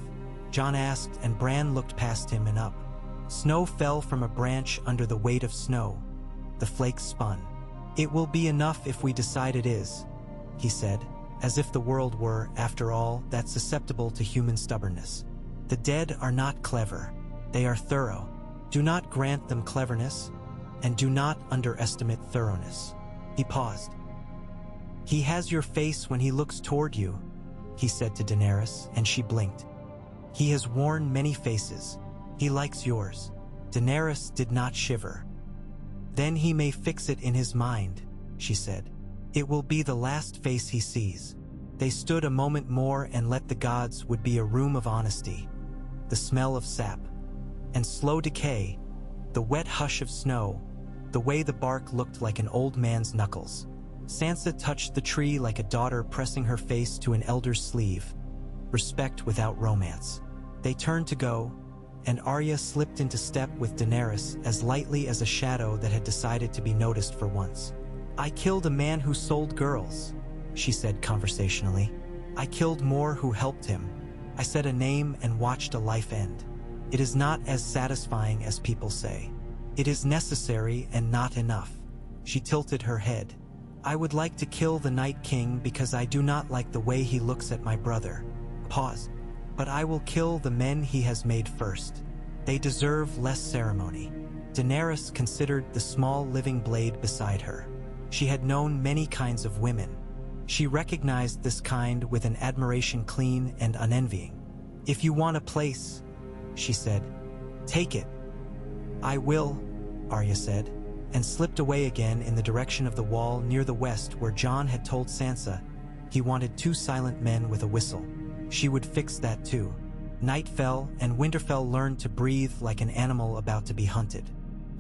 Jon asked, and Bran looked past him and up. Snow fell from a branch under the weight of snow. The flakes spun. "It will be enough if we decide it is," he said, as if the world were, after all, that susceptible to human stubbornness. "The dead are not clever. They are thorough. Do not grant them cleverness, and do not underestimate thoroughness." He paused. "He has your face when he looks toward you," he said to Daenerys, and she blinked. "He has worn many faces. He likes yours." Daenerys did not shiver. "Then he may fix it in his mind," she said. "It will be the last face he sees." They stood a moment more and let the gods would be a room of honesty, the smell of sap, and slow decay, the wet hush of snow, the way the bark looked like an old man's knuckles. Sansa touched the tree like a daughter pressing her face to an elder's sleeve. Respect without romance. They turned to go, and Arya slipped into step with Daenerys as lightly as a shadow that had decided to be noticed for once. "I killed a man who sold girls," she said conversationally. "I killed more who helped him. I said a name and watched a life end. It is not as satisfying as people say. It is necessary and not enough." She tilted her head. "I would like to kill the Night King because I do not like the way he looks at my brother." Pause. "But I will kill the men he has made first. They deserve less ceremony." Daenerys considered the small living blade beside her. She had known many kinds of women. She recognized this kind with an admiration clean and unenvying. "If you want a place," she said, "take it." "I will," Arya said, and slipped away again in the direction of the wall near the west where Jon had told Sansa he wanted 2 silent men with a whistle. She would fix that too. Night fell, and Winterfell learned to breathe like an animal about to be hunted.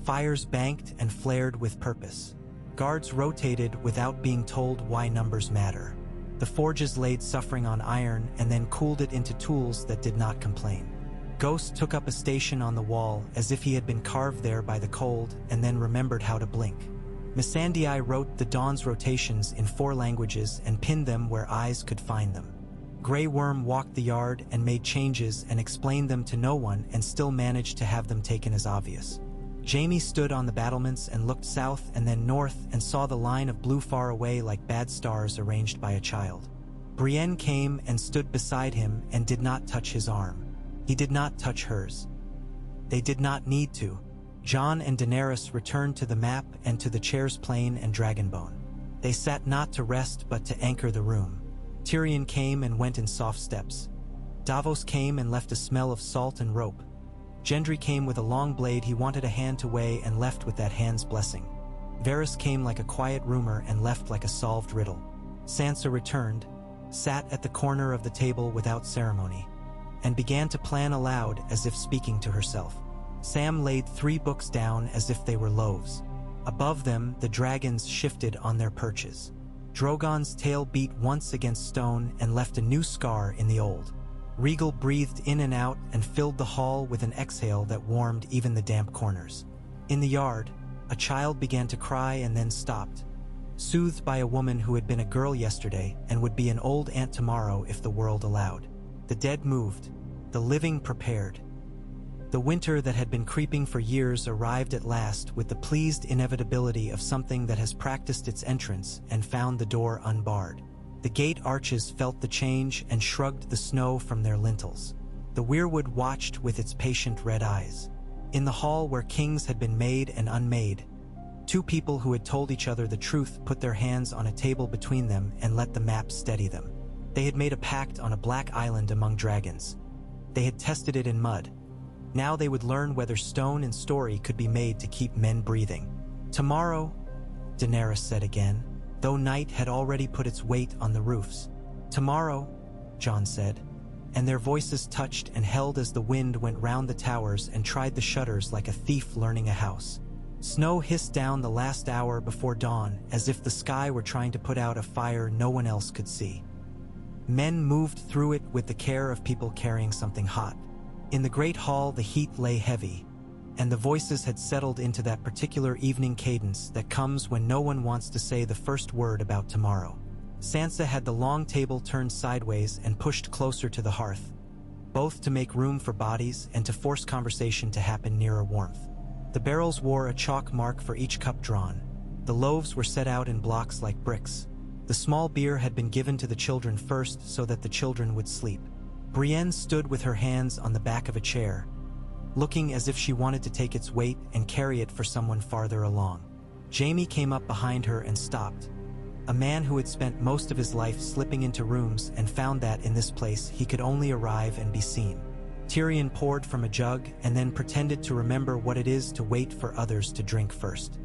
Fires banked and flared with purpose. Guards rotated without being told why numbers matter. The forges laid suffering on iron and then cooled it into tools that did not complain. Ghost took up a station on the wall as if he had been carved there by the cold and then remembered how to blink. Missandei wrote the Dawn's rotations in 4 languages and pinned them where eyes could find them. Grey Worm walked the yard and made changes and explained them to no one and still managed to have them taken as obvious. Jaime stood on the battlements and looked south and then north and saw the line of blue far away like bad stars arranged by a child. Brienne came and stood beside him and did not touch his arm. He did not touch hers. They did not need to. Jon and Daenerys returned to the map and to the Chair's Plane and Dragonbone. They sat not to rest but to anchor the room. Tyrion came and went in soft steps. Davos came and left a smell of salt and rope. Gendry came with a long blade he wanted a hand to weigh and left with that hand's blessing. Varys came like a quiet rumor and left like a solved riddle. Sansa returned, sat at the corner of the table without ceremony, and began to plan aloud as if speaking to herself. Sam laid 3 books down as if they were loaves. Above them, the dragons shifted on their perches. Drogon's tail beat once against stone and left a new scar in the old. Rhaegal breathed in and out and filled the hall with an exhale that warmed even the damp corners. In the yard, a child began to cry and then stopped, soothed by a woman who had been a girl yesterday and would be an old aunt tomorrow if the world allowed. The dead moved, the living prepared. The winter that had been creeping for years arrived at last with the pleased inevitability of something that has practiced its entrance and found the door unbarred. The gate arches felt the change and shrugged the snow from their lintels. The weirwood watched with its patient red eyes. In the hall where kings had been made and unmade, 2 people who had told each other the truth put their hands on a table between them and let the map steady them. They had made a pact on a black island among dragons. They had tested it in mud. Now they would learn whether stone and story could be made to keep men breathing. "Tomorrow," Daenerys said again, though night had already put its weight on the roofs. "Tomorrow," Jon said, and their voices touched and held as the wind went round the towers and tried the shutters like a thief learning a house. Snow hissed down the last hour before dawn as if the sky were trying to put out a fire no one else could see. Men moved through it with the care of people carrying something hot. In the great hall the heat lay heavy, and the voices had settled into that particular evening cadence that comes when no one wants to say the first word about tomorrow. Sansa had the long table turned sideways and pushed closer to the hearth, both to make room for bodies and to force conversation to happen nearer warmth. The barrels wore a chalk mark for each cup drawn, The loaves were set out in blocks like bricks. The small beer had been given to the children first so that the children would sleep. Brienne stood with her hands on the back of a chair, looking as if she wanted to take its weight and carry it for someone farther along. Jaime came up behind her and stopped. A man who had spent most of his life slipping into rooms and found that in this place he could only arrive and be seen. Tyrion poured from a jug and then pretended to remember what it is to wait for others to drink first.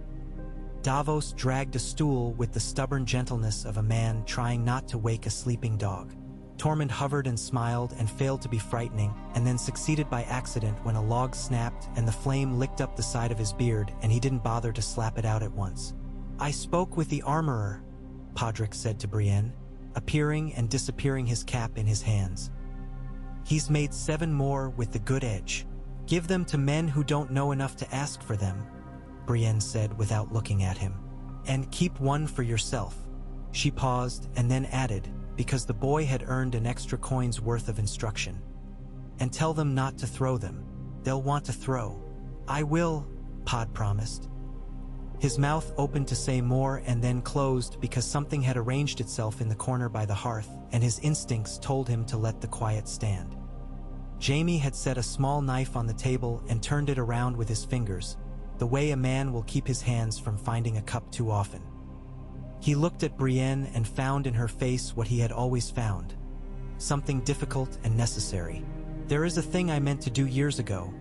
Davos dragged a stool with the stubborn gentleness of a man trying not to wake a sleeping dog. Tormund hovered and smiled and failed to be frightening, and then succeeded by accident when a log snapped and the flame licked up the side of his beard, and he didn't bother to slap it out at once. "I spoke with the armorer," Podrick said to Brienne, appearing and disappearing, his cap in his hands. "He's made 7 more with the good edge. Give them to men who don't know enough to ask for them," Brienne said without looking at him. "And keep 1 for yourself." She paused and then added, because the boy had earned an extra coin's worth of instruction. "And tell them not to throw them. They'll want to throw." "I will," Pod promised. His mouth opened to say more and then closed because something had arranged itself in the corner by the hearth, and his instincts told him to let the quiet stand. Jaime had set a small knife on the table and turned it around with his fingers, the way a man will keep his hands from finding a cup too often. He looked at Brienne and found in her face what he had always found, something difficult and necessary. "There is a thing I meant to do years ago,"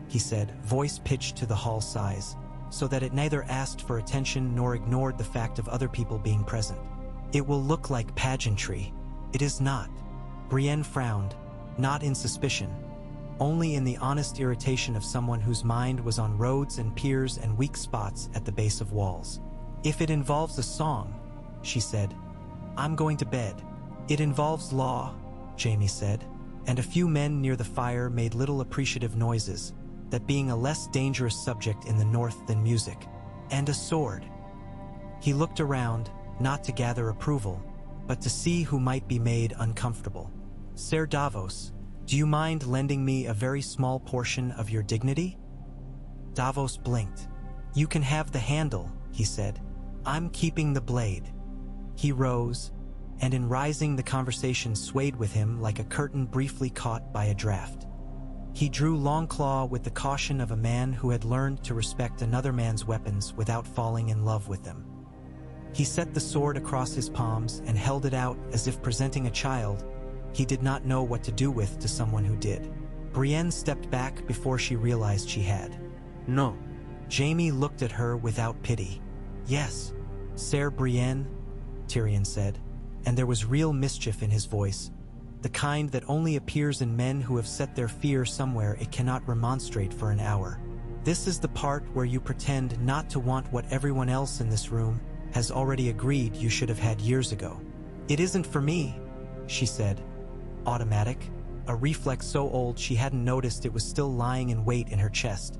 he said, voice pitched to the hall size, so that it neither asked for attention nor ignored the fact of other people being present. "It will look like pageantry. It is not." Brienne frowned, not in suspicion, only in the honest irritation of someone whose mind was on roads and piers and weak spots at the base of walls. "If it involves a song," she said, "I'm going to bed." "It involves law," Jaime said, and a few men near the fire made little appreciative noises, that being a less dangerous subject in the north than music. "And a sword." He looked around, not to gather approval, but to see who might be made uncomfortable. "Ser Davos, do you mind lending me a very small portion of your dignity?" Davos blinked. "You can have the handle," he said. "I'm keeping the blade." He rose, and in rising the conversation swayed with him like a curtain briefly caught by a draft. He drew Longclaw with the caution of a man who had learned to respect another man's weapons without falling in love with them. He set the sword across his palms and held it out as if presenting a child he did not know what to do with to someone who did. Brienne stepped back before she realized she had. "No." Jaime looked at her without pity. "Yes, Ser Brienne," Tyrion said, and there was real mischief in his voice, the kind that only appears in men who have set their fear somewhere it cannot remonstrate for an hour. "This is the part where you pretend not to want what everyone else in this room has already agreed you should have had years ago." "It isn't for me," she said, automatic, a reflex so old she hadn't noticed it was still lying in wait in her chest.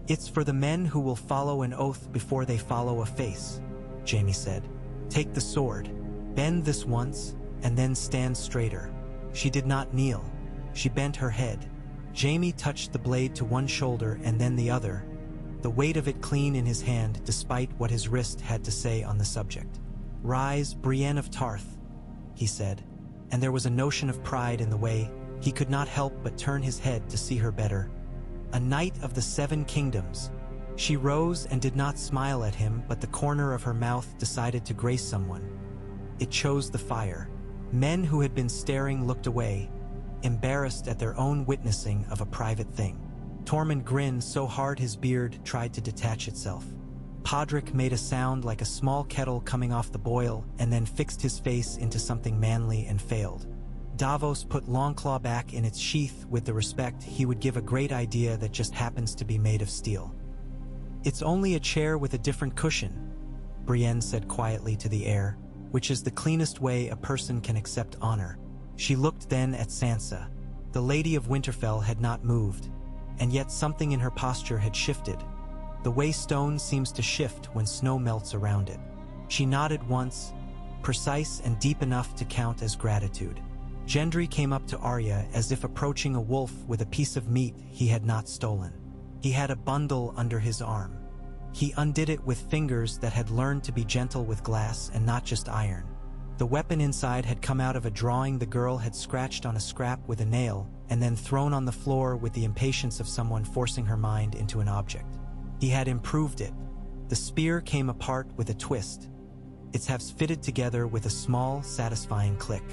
"It's for the men who will follow an oath before they follow a face," Jaime said. "Take the sword, bend this once, and then stand straighter." She did not kneel. She bent her head. Jaime touched the blade to one shoulder and then the other, the weight of it clean in his hand despite what his wrist had to say on the subject. "Rise, Brienne of Tarth," he said, and there was a notion of pride in the way he could not help but turn his head to see her better. "A knight of the 7 kingdoms." She rose and did not smile at him, but the corner of her mouth decided to grace someone. It chose the fire. Men who had been staring looked away, embarrassed at their own witnessing of a private thing. Tormund grinned so hard his beard tried to detach itself. Podrick made a sound like a small kettle coming off the boil and then fixed his face into something manly and failed. Davos put Longclaw back in its sheath with the respect he would give a great idea that just happens to be made of steel. "It's only a chair with a different cushion," Brienne said quietly to the air, which is the cleanest way a person can accept honor. She looked then at Sansa. The Lady of Winterfell had not moved, and yet something in her posture had shifted, the way stone seems to shift when snow melts around it. She nodded once, precise and deep enough to count as gratitude. Gendry came up to Arya as if approaching a wolf with a piece of meat he had not stolen. He had a bundle under his arm. He undid it with fingers that had learned to be gentle with glass and not just iron. The weapon inside had come out of a drawing the girl had scratched on a scrap with a nail and then thrown on the floor with the impatience of someone forcing her mind into an object. He had improved it. The spear came apart with a twist, its halves fitted together with a small, satisfying click.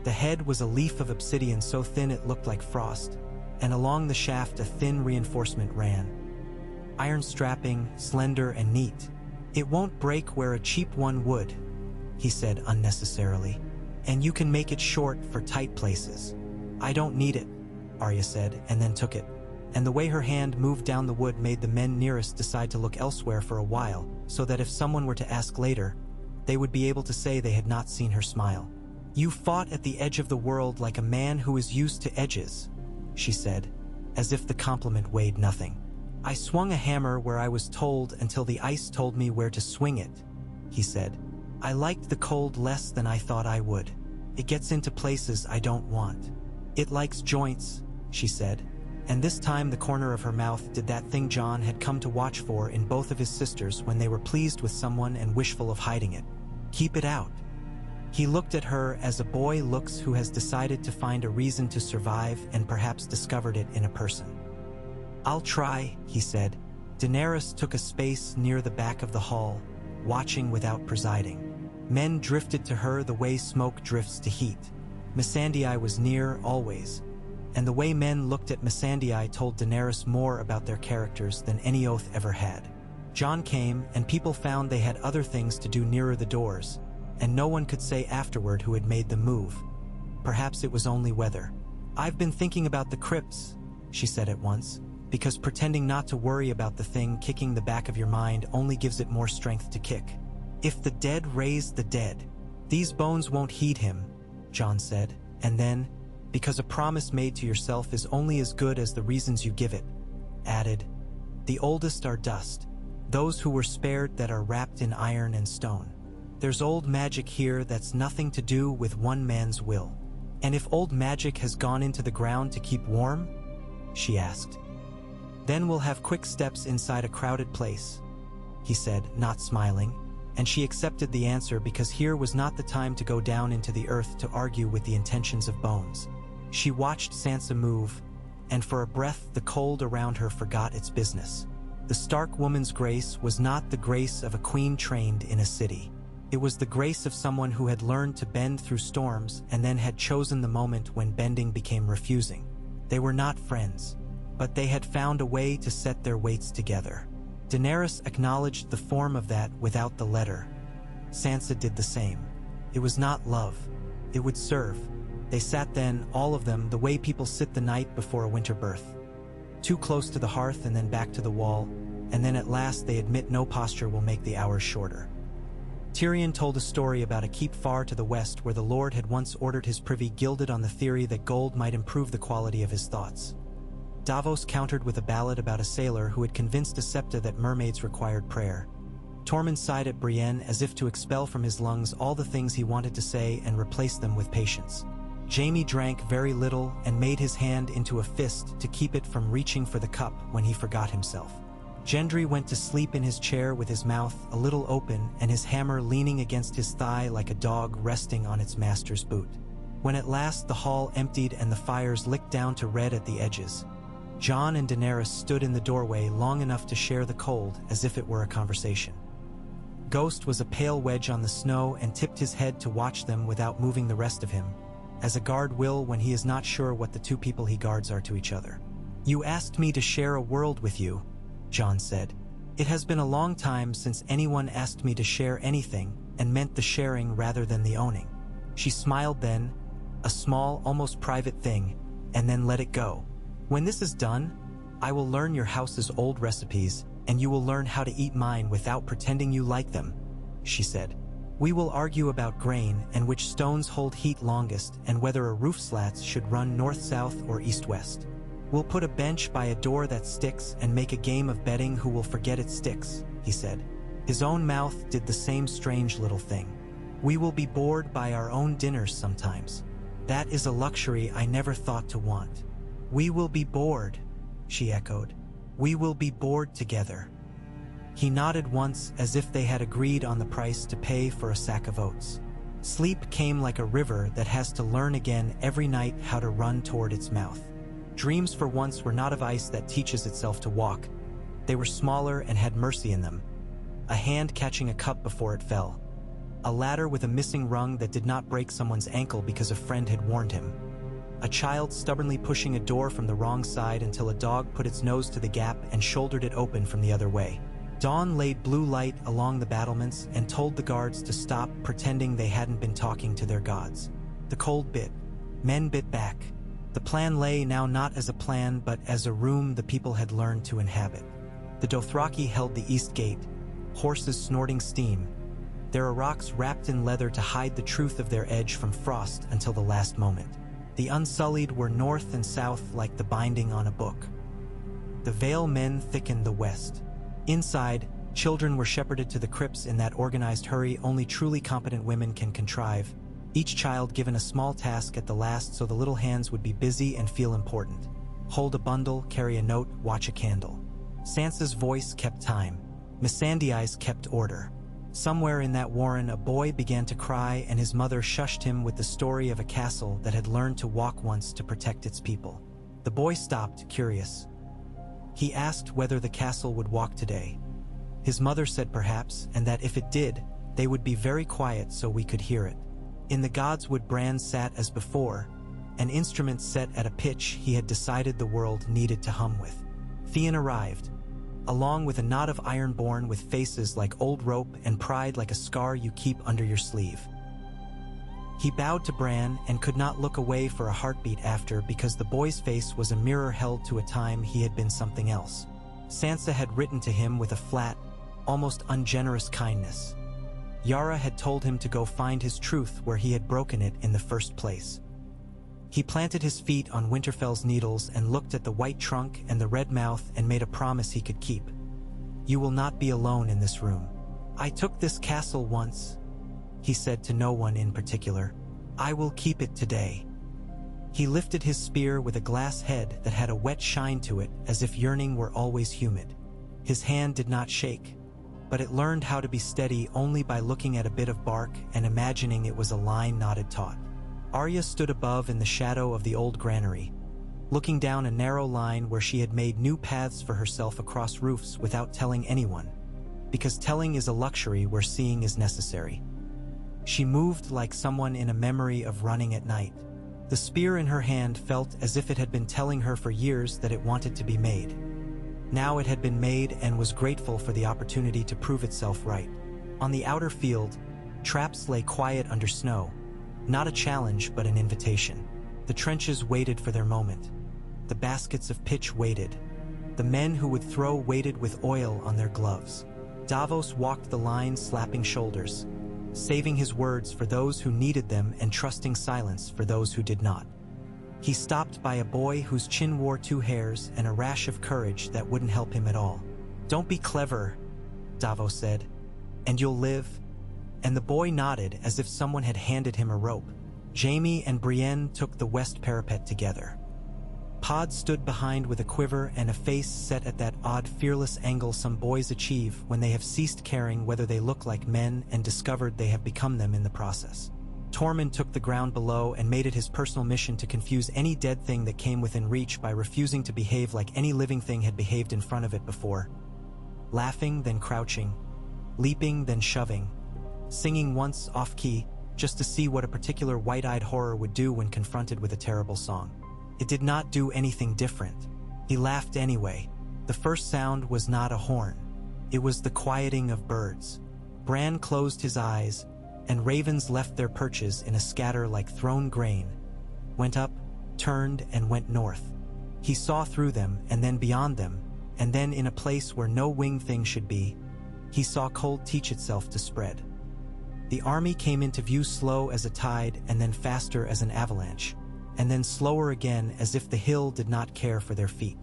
The head was a leaf of obsidian so thin it looked like frost, and along the shaft a thin reinforcement ran. Iron strapping, slender and neat. "It won't break where a cheap one would," he said unnecessarily. "And you can make it short for tight places." "I don't need it," Arya said, and then took it. And the way her hand moved down the wood made the men nearest decide to look elsewhere for a while, so that if someone were to ask later, they would be able to say they had not seen her smile. "You fought at the edge of the world like a man who is used to edges," she said, as if the compliment weighed nothing. "I swung a hammer where I was told until the ice told me where to swing it," he said. "I liked the cold less than I thought I would. It gets into places I don't want. It likes joints," she said, and this time the corner of her mouth did that thing Jon had come to watch for in both of his sisters when they were pleased with someone and wishful of hiding it. "Keep it out." He looked at her as a boy looks who has decided to find a reason to survive and perhaps discovered it in a person. "I'll try," he said. Daenerys took a space near the back of the hall, watching without presiding. Men drifted to her the way smoke drifts to heat. Missandei was near, always, and the way men looked at Missandei told Daenerys more about their characters than any oath ever had. Jon came, and people found they had other things to do nearer the doors, and no one could say afterward who had made them move. Perhaps it was only weather. "I've been thinking about the crypts," she said at once, because pretending not to worry about the thing kicking the back of your mind only gives it more strength to kick. "If the dead raise the dead, these bones won't heed him," Jon said, and then, "because a promise made to yourself is only as good as the reasons you give it," added, "The oldest are dust, those who were spared that are wrapped in iron and stone. There's old magic here that's nothing to do with one man's will." "And if old magic has gone into the ground to keep warm?" she asked. "Then we'll have quick steps inside a crowded place," he said, not smiling, and she accepted the answer because here was not the time to go down into the earth to argue with the intentions of bones. She watched Sansa move, and for a breath the cold around her forgot its business. The Stark woman's grace was not the grace of a queen trained in a city. It was the grace of someone who had learned to bend through storms and then had chosen the moment when bending became refusing. They were not friends, but they had found a way to set their weights together. Daenerys acknowledged the form of that without the letter. Sansa did the same. It was not love. It would serve. They sat then, all of them, the way people sit the night before a winter birth. Too close to the hearth and then back to the wall, and then at last they admit no posture will make the hours shorter. Tyrion told a story about a keep far to the west where the Lord had once ordered his privy gilded on the theory that gold might improve the quality of his thoughts. Davos countered with a ballad about a sailor who had convinced a septa that mermaids required prayer. Tormund sighed at Brienne as if to expel from his lungs all the things he wanted to say and replace them with patience. Jaime drank very little and made his hand into a fist to keep it from reaching for the cup when he forgot himself. Gendry went to sleep in his chair with his mouth a little open and his hammer leaning against his thigh like a dog resting on its master's boot. When at last the hall emptied and the fires licked down to red at the edges, Jon and Daenerys stood in the doorway long enough to share the cold as if it were a conversation. Ghost was a pale wedge on the snow and tipped his head to watch them without moving the rest of him, as a guard will when he is not sure what the two people he guards are to each other. "You asked me to share a world with you," Jon said. "It has been a long time since anyone asked me to share anything and meant the sharing rather than the owning." She smiled then, a small, almost private thing, and then let it go. "When this is done, I will learn your house's old recipes, and you will learn how to eat mine without pretending you like them," she said. "We will argue about grain and which stones hold heat longest and whether a roof slats should run north-south or east-west. We'll put a bench by a door that sticks and make a game of betting who will forget it sticks," he said. His own mouth did the same strange little thing. "We will be bored by our own dinners sometimes. That is a luxury I never thought to want." "We will be bored," she echoed. "We will be bored together." He nodded once as if they had agreed on the price to pay for a sack of oats. Sleep came like a river that has to learn again every night how to run toward its mouth. Dreams for once were not of ice that teaches itself to walk. They were smaller and had mercy in them. A hand catching a cup before it fell. A ladder with a missing rung that did not break someone's ankle because a friend had warned him. A child stubbornly pushing a door from the wrong side until a dog put its nose to the gap and shouldered it open from the other way. Dawn laid blue light along the battlements and told the guards to stop pretending they hadn't been talking to their gods. The cold bit. Men bit back. The plan lay now not as a plan but as a room the people had learned to inhabit. The Dothraki held the east gate, horses snorting steam, their aurochs wrapped in leather to hide the truth of their edge from frost until the last moment. The Unsullied were north and south like the binding on a book. The Vale men thickened the west. Inside, children were shepherded to the crypts in that organized hurry only truly competent women can contrive, each child given a small task at the last so the little hands would be busy and feel important. Hold a bundle, carry a note, watch a candle. Sansa's voice kept time. Missandei's kept order. Somewhere in that warren a boy began to cry and his mother shushed him with the story of a castle that had learned to walk once to protect its people. The boy stopped, curious. He asked whether the castle would walk today. His mother said perhaps, and that if it did, they would be very quiet so we could hear it. In the Godswood Bran sat as before, an instrument set at a pitch he had decided the world needed to hum with. Theon arrived, along with a knot of Ironborn with faces like old rope and pride like a scar you keep under your sleeve. He bowed to Bran and could not look away for a heartbeat after because the boy's face was a mirror held to a time he had been something else. Sansa had written to him with a flat, almost ungenerous kindness. Yara had told him to go find his truth where he had broken it in the first place. He planted his feet on Winterfell's needles and looked at the white trunk and the red mouth and made a promise he could keep. "You will not be alone in this room. I took this castle once," he said to no one in particular. "I will keep it today." He lifted his spear with a glass head that had a wet shine to it as if yearning were always humid. His hand did not shake, but it learned how to be steady only by looking at a bit of bark and imagining it was a line knotted taut. Arya stood above in the shadow of the old granary, looking down a narrow line where she had made new paths for herself across roofs without telling anyone, because telling is a luxury where seeing is necessary. She moved like someone in a memory of running at night. The spear in her hand felt as if it had been telling her for years that it wanted to be made. Now it had been made and was grateful for the opportunity to prove itself right. On the outer field, traps lay quiet under snow, not a challenge but an invitation. The trenches waited for their moment. The baskets of pitch waited. The men who would throw waited with oil on their gloves. Davos walked the line slapping shoulders, saving his words for those who needed them and trusting silence for those who did not. He stopped by a boy whose chin wore 2 hairs and a rash of courage that wouldn't help him at all. "Don't be clever," Davos said, "and you'll live." And the boy nodded as if someone had handed him a rope. Jaime and Brienne took the west parapet together. Pod stood behind with a quiver and a face set at that odd, fearless angle some boys achieve when they have ceased caring whether they look like men and discovered they have become them in the process. Tormund took the ground below and made it his personal mission to confuse any dead thing that came within reach by refusing to behave like any living thing had behaved in front of it before. Laughing, then crouching, leaping, then shoving, singing once off-key, just to see what a particular white-eyed horror would do when confronted with a terrible song. It did not do anything different. He laughed anyway. The first sound was not a horn. It was the quieting of birds. Bran closed his eyes, and ravens left their perches in a scatter like thrown grain, went up, turned, and went north. He saw through them, and then beyond them, and then in a place where no winged thing should be, he saw cold teach itself to spread. The army came into view slow as a tide, and then faster as an avalanche, and then slower again as if the hill did not care for their feet.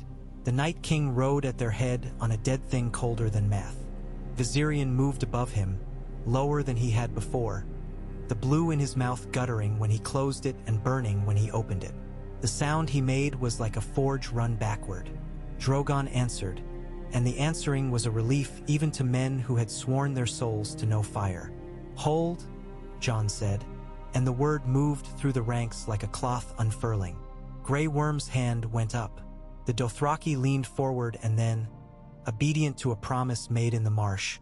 The Night King rode at their head on a dead thing colder than math. Viserion moved above him, lower than he had before, the blue in his mouth guttering when he closed it and burning when he opened it. The sound he made was like a forge run backward. Drogon answered, and the answering was a relief even to men who had sworn their souls to no fire. "Hold," Jon said, and the word moved through the ranks like a cloth unfurling. Grey Worm's hand went up. The Dothraki leaned forward and then, obedient to a promise made in the marsh,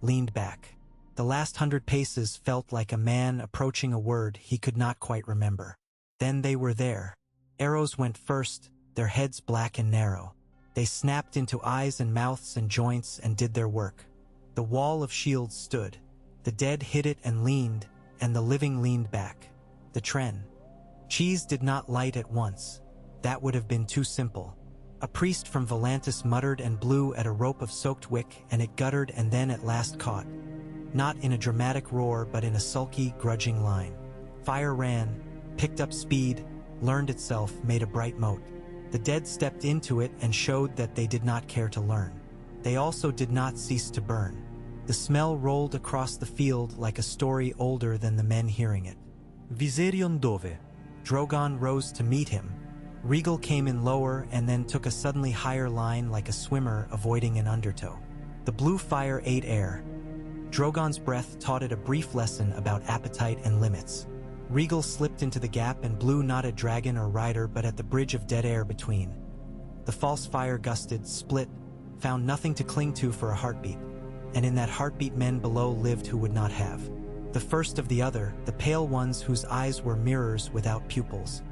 leaned back. The last 100 paces felt like a man approaching a word he could not quite remember. Then they were there. Arrows went first, their heads black and narrow. They snapped into eyes and mouths and joints and did their work. The wall of shields stood. The dead hit it and leaned, and the living leaned back. The tren. Cheese did not light at once. That would have been too simple. A priest from Volantis muttered and blew at a rope of soaked wick, and it guttered and then at last caught. Not in a dramatic roar, but in a sulky, grudging line. Fire ran, picked up speed, learned itself, made a bright mote. The dead stepped into it and showed that they did not care to learn. They also did not cease to burn. The smell rolled across the field like a story older than the men hearing it. "Viserion dove?" Drogon rose to meet him. Rhaegal came in lower and then took a suddenly higher line like a swimmer avoiding an undertow. The blue fire ate air. Drogon's breath taught it a brief lesson about appetite and limits. Rhaegal slipped into the gap and blew not at dragon or rider but at the bridge of dead air between. The false fire gusted, split, found nothing to cling to for a heartbeat. And in that heartbeat men below lived who would not have. The first of the other, the pale ones whose eyes were mirrors without pupils,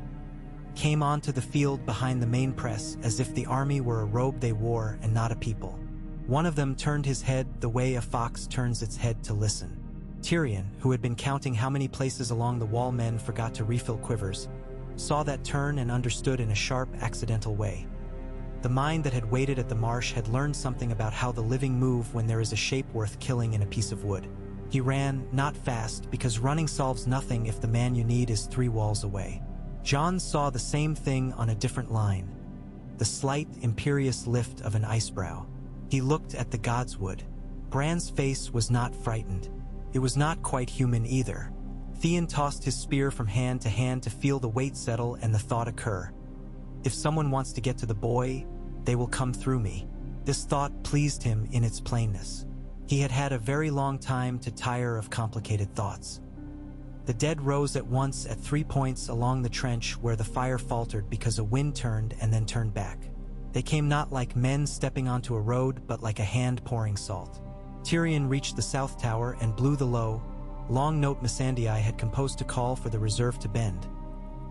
came onto the field behind the main press as if the army were a robe they wore and not a people. One of them turned his head the way a fox turns its head to listen. Tyrion, who had been counting how many places along the wall men forgot to refill quivers, saw that turn and understood in a sharp, accidental way. The mind that had waited at the marsh had learned something about how the living move when there is a shape worth killing in a piece of wood. He ran, not fast, because running solves nothing if the man you need is 3 walls away. Jon saw the same thing on a different line. The slight, imperious lift of an icebrow. He looked at the godswood. Bran's face was not frightened. It was not quite human either. Theon tossed his spear from hand to feel the weight settle and the thought occur. If someone wants to get to the boy, they will come through me. This thought pleased him in its plainness. He had had a very long time to tire of complicated thoughts. The dead rose at once at 3 points along the trench where the fire faltered because a wind turned and then turned back. They came not like men stepping onto a road, but like a hand pouring salt. Tyrion reached the south tower and blew the low, long note Missandei had composed to call for the reserve to bend.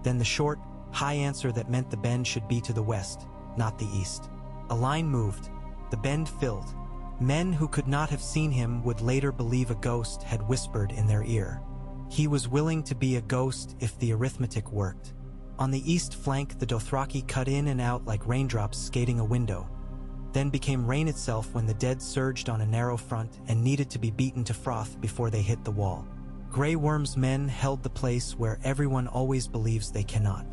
Then the short, high answer that meant the bend should be to the west, not the east. A line moved. The bend filled. Men who could not have seen him would later believe a ghost had whispered in their ear. He was willing to be a ghost if the arithmetic worked. On the east flank, the Dothraki cut in and out like raindrops skating a window, then became rain itself when the dead surged on a narrow front and needed to be beaten to froth before they hit the wall. Grey Worm's men held the place where everyone always believes they cannot.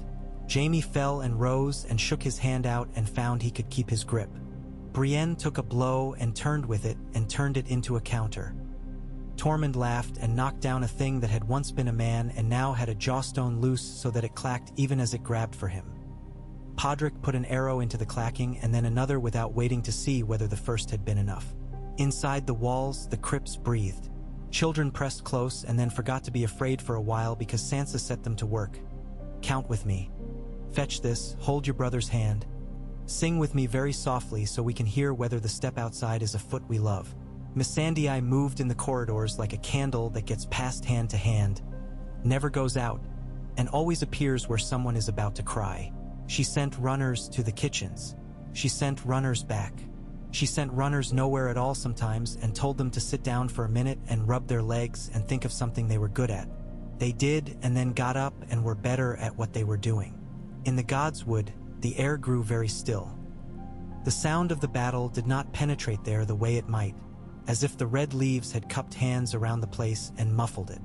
Jaime fell and rose and shook his hand out and found he could keep his grip. Brienne took a blow and turned with it and turned it into a counter. Tormund laughed and knocked down a thing that had once been a man and now had a jawstone loose so that it clacked even as it grabbed for him. Podrick put an arrow into the clacking and then another without waiting to see whether the first had been enough. Inside the walls, the crypts breathed. Children pressed close and then forgot to be afraid for a while because Sansa set them to work. Count with me. Fetch this, hold your brother's hand. Sing with me very softly so we can hear whether the step outside is a foot we love. Missandei moved in the corridors like a candle that gets passed hand to hand, never goes out, and always appears where someone is about to cry. She sent runners to the kitchens. She sent runners back. She sent runners nowhere at all sometimes and told them to sit down for a minute and rub their legs and think of something they were good at. They did and then got up and were better at what they were doing. In the godswood, the air grew very still. The sound of the battle did not penetrate there the way it might, as if the red leaves had cupped hands around the place and muffled it.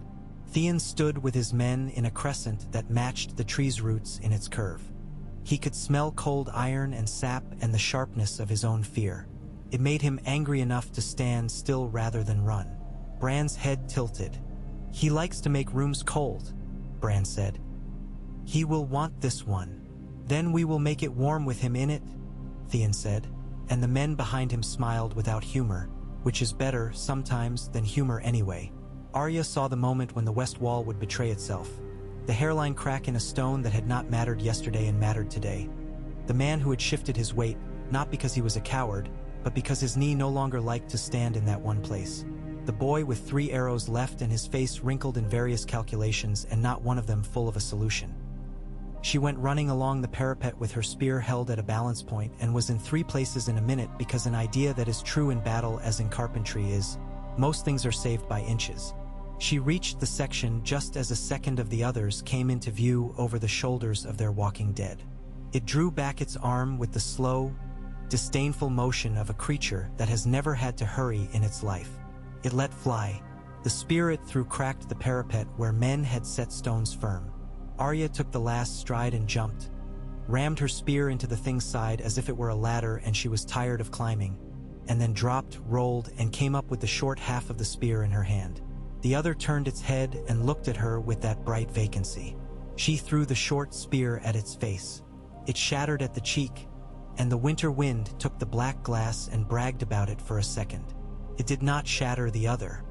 Theon stood with his men in a crescent that matched the tree's roots in its curve. He could smell cold iron and sap and the sharpness of his own fear. It made him angry enough to stand still rather than run. Bran's head tilted. "He likes to make rooms cold," Bran said. "He will want this one. Then we will make it warm with him in it," Theon said. and the men behind him smiled without humor, which is better, sometimes, than humor anyway. Arya saw the moment when the west wall would betray itself. The hairline crack in a stone that had not mattered yesterday and mattered today. The man who had shifted his weight, not because he was a coward, but because his knee no longer liked to stand in that one place. The boy with 3 arrows left and his face wrinkled in various calculations and not one of them full of a solution. She went running along the parapet with her spear held at a balance point and was in 3 places in a minute, because an idea that is true in battle as in carpentry is, most things are saved by inches. She reached the section just as a second of the others came into view over the shoulders of their walking dead. It drew back its arm with the slow, disdainful motion of a creature that has never had to hurry in its life. It let fly. The spear it threw cracked the parapet where men had set stones firm. Arya took the last stride and jumped, rammed her spear into the thing's side as if it were a ladder and she was tired of climbing, and then dropped, rolled, and came up with the short half of the spear in her hand. The other turned its head and looked at her with that bright vacancy. She threw the short spear at its face. It shattered at the cheek, and the winter wind took the black glass and bragged about it for a second. It did not shatter the other.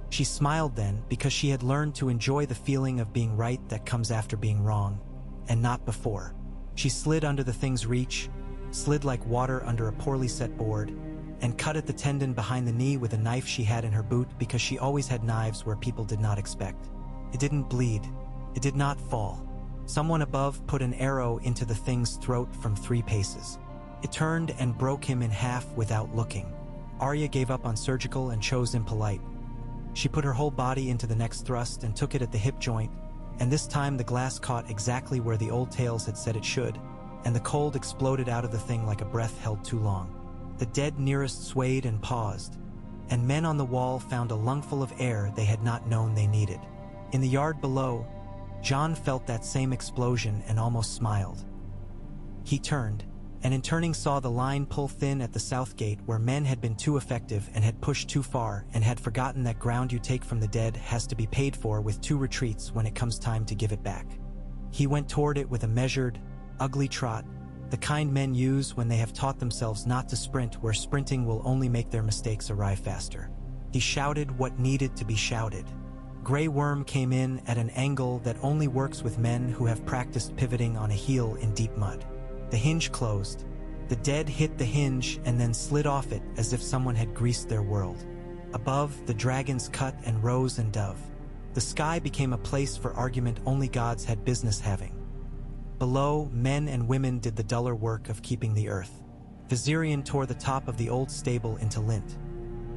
She smiled then, because she had learned to enjoy the feeling of being right that comes after being wrong, and not before. She slid under the thing's reach, slid like water under a poorly set board, and cut at the tendon behind the knee with a knife she had in her boot, because she always had knives where people did not expect. It didn't bleed. It did not fall. Someone above put an arrow into the thing's throat from 3 paces. It turned and broke him in half without looking. Arya gave up on surgical and chose impolite. She put her whole body into the next thrust and took it at the hip joint, and this time the glass caught exactly where the old tales had said it should, and the cold exploded out of the thing like a breath held too long. The dead nearest swayed and paused, and men on the wall found a lungful of air they had not known they needed. In the yard below, Jon felt that same explosion and almost smiled. He turned, and in turning saw the line pull thin at the south gate, where men had been too effective and had pushed too far and had forgotten that ground you take from the dead has to be paid for with 2 retreats when it comes time to give it back. He went toward it with a measured, ugly trot, the kind men use when they have taught themselves not to sprint where sprinting will only make their mistakes arrive faster. He shouted what needed to be shouted. Grey Worm came in at an angle that only works with men who have practiced pivoting on a heel in deep mud. The hinge closed. The dead hit the hinge and then slid off it as if someone had greased their world. Above, the dragons cut and rose and dove. The sky became a place for argument only gods had business having. Below, men and women did the duller work of keeping the earth. Viserion tore the top of the old stable into lint.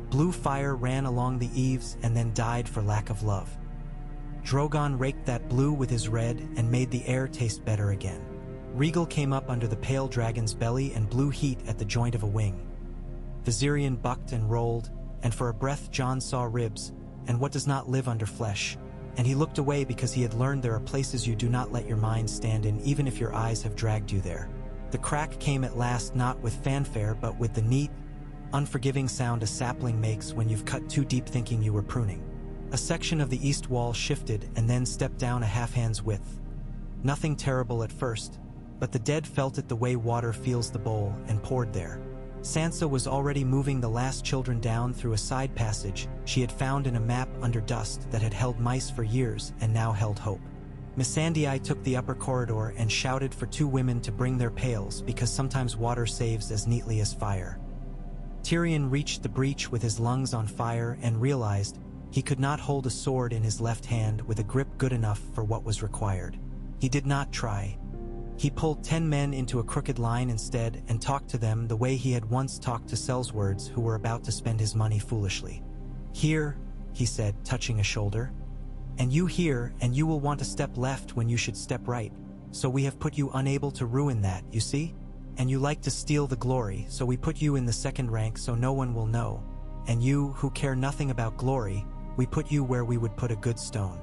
Blue fire ran along the eaves and then died for lack of love. Drogon raked that blue with his red and made the air taste better again. Regal came up under the pale dragon's belly and blew heat at the joint of a wing. Viserion bucked and rolled, and for a breath Jon saw ribs, and what does not live under flesh, and he looked away because he had learned there are places you do not let your mind stand in even if your eyes have dragged you there. The crack came at last, not with fanfare but with the neat, unforgiving sound a sapling makes when you've cut too deep thinking you were pruning. A section of the east wall shifted and then stepped down a half-hand's width. Nothing terrible at first, but the dead felt it the way water feels the bowl and poured there. Sansa was already moving the last children down through a side passage she had found in a map under dust that had held mice for years and now held hope. Missandei took the upper corridor and shouted for 2 women to bring their pails because sometimes water saves as neatly as fire. Tyrion reached the breach with his lungs on fire and realized he could not hold a sword in his left hand with a grip good enough for what was required. He did not try. He pulled 10 men into a crooked line instead and talked to them the way he had once talked to Sellswords who were about to spend his money foolishly. "Here," he said, touching a shoulder. "And you here, and you will want to step left when you should step right. So we have put you unable to ruin that, you see? And you like to steal the glory, so we put you in the second rank so no one will know. And you, who care nothing about glory, we put you where we would put a good stone."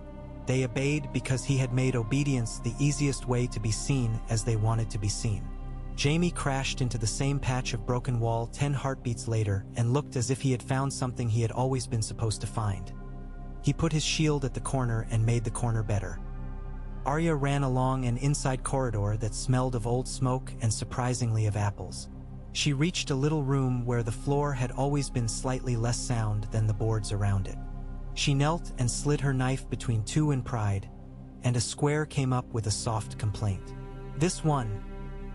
They obeyed because he had made obedience the easiest way to be seen as they wanted to be seen. Jaime crashed into the same patch of broken wall 10 heartbeats later and looked as if he had found something he had always been supposed to find. He put his shield at the corner and made the corner better. Arya ran along an inside corridor that smelled of old smoke and surprisingly of apples. She reached a little room where the floor had always been slightly less sound than the boards around it. She knelt and slid her knife between two in pride, and a square came up with a soft complaint. "This one,"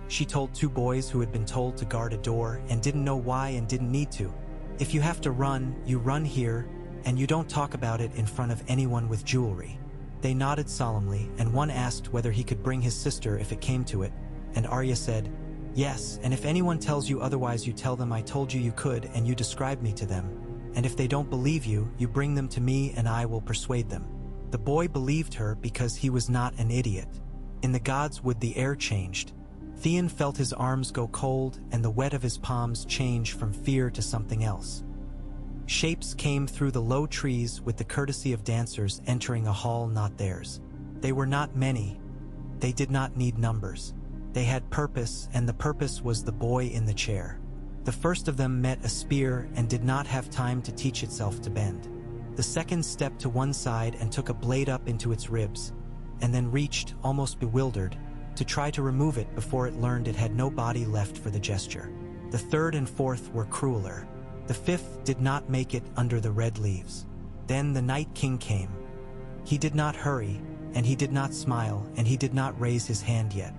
she told two boys who had been told to guard a door and didn't know why and didn't need to. "If you have to run, you run here, and you don't talk about it in front of anyone with jewelry." They nodded solemnly, and one asked whether he could bring his sister if it came to it, and Arya said, "Yes, and if anyone tells you otherwise, you tell them I told you you could and you described me to them. And if they don't believe you, you bring them to me and I will persuade them." The boy believed her because he was not an idiot. In the Godswood the air changed. Theon felt his arms go cold and the wet of his palms change from fear to something else. Shapes came through the low trees with the courtesy of dancers entering a hall not theirs. They were not many. They did not need numbers. They had purpose, and the purpose was the boy in the chair. The first of them met a spear and did not have time to teach itself to bend. The second stepped to one side and took a blade up into its ribs, and then reached, almost bewildered, to try to remove it before it learned it had no body left for the gesture. The third and fourth were crueler. The fifth did not make it under the red leaves. Then the Night King came. He did not hurry, and he did not smile, and he did not raise his hand yet.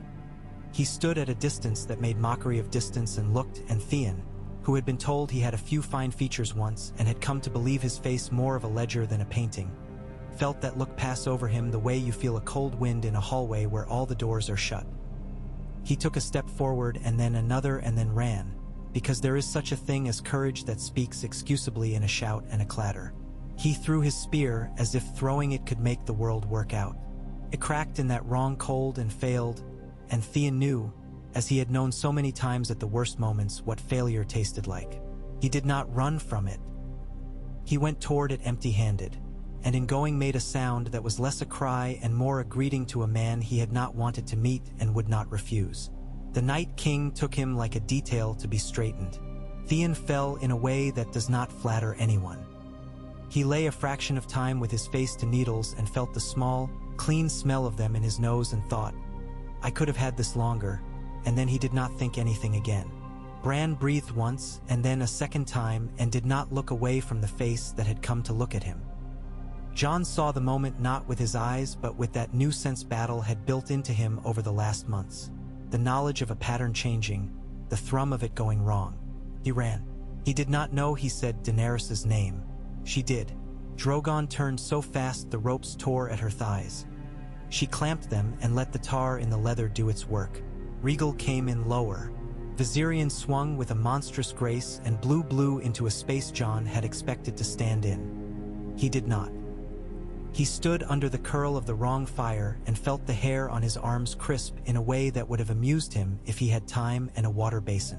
He stood at a distance that made mockery of distance and looked, and Theon, who had been told he had a few fine features once and had come to believe his face more of a ledger than a painting, felt that look pass over him the way you feel a cold wind in a hallway where all the doors are shut. He took a step forward and then another and then ran, because there is such a thing as courage that speaks excusably in a shout and a clatter. He threw his spear as if throwing it could make the world work out. It cracked in that wrong cold and failed, and Theon knew, as he had known so many times at the worst moments, what failure tasted like. He did not run from it. He went toward it empty-handed, and in going made a sound that was less a cry and more a greeting to a man he had not wanted to meet and would not refuse. The Night King took him like a detail to be straightened. Theon fell in a way that does not flatter anyone. He lay a fraction of time with his face to needles and felt the small, clean smell of them in his nose and thought, "I could have had this longer," and then he did not think anything again. Bran breathed once and then a second time and did not look away from the face that had come to look at him. Jon saw the moment not with his eyes but with that new sense battle had built into him over the last months. The knowledge of a pattern changing, the thrum of it going wrong. He ran. He did not know he said Daenerys' name. She did. Drogon turned so fast the ropes tore at her thighs. She clamped them and let the tar in the leather do its work. Rhaegal came in lower. Viserion swung with a monstrous grace and blew into a space Jon had expected to stand in. He did not. He stood under the curl of the wrong fire and felt the hair on his arms crisp in a way that would have amused him if he had time and a water basin.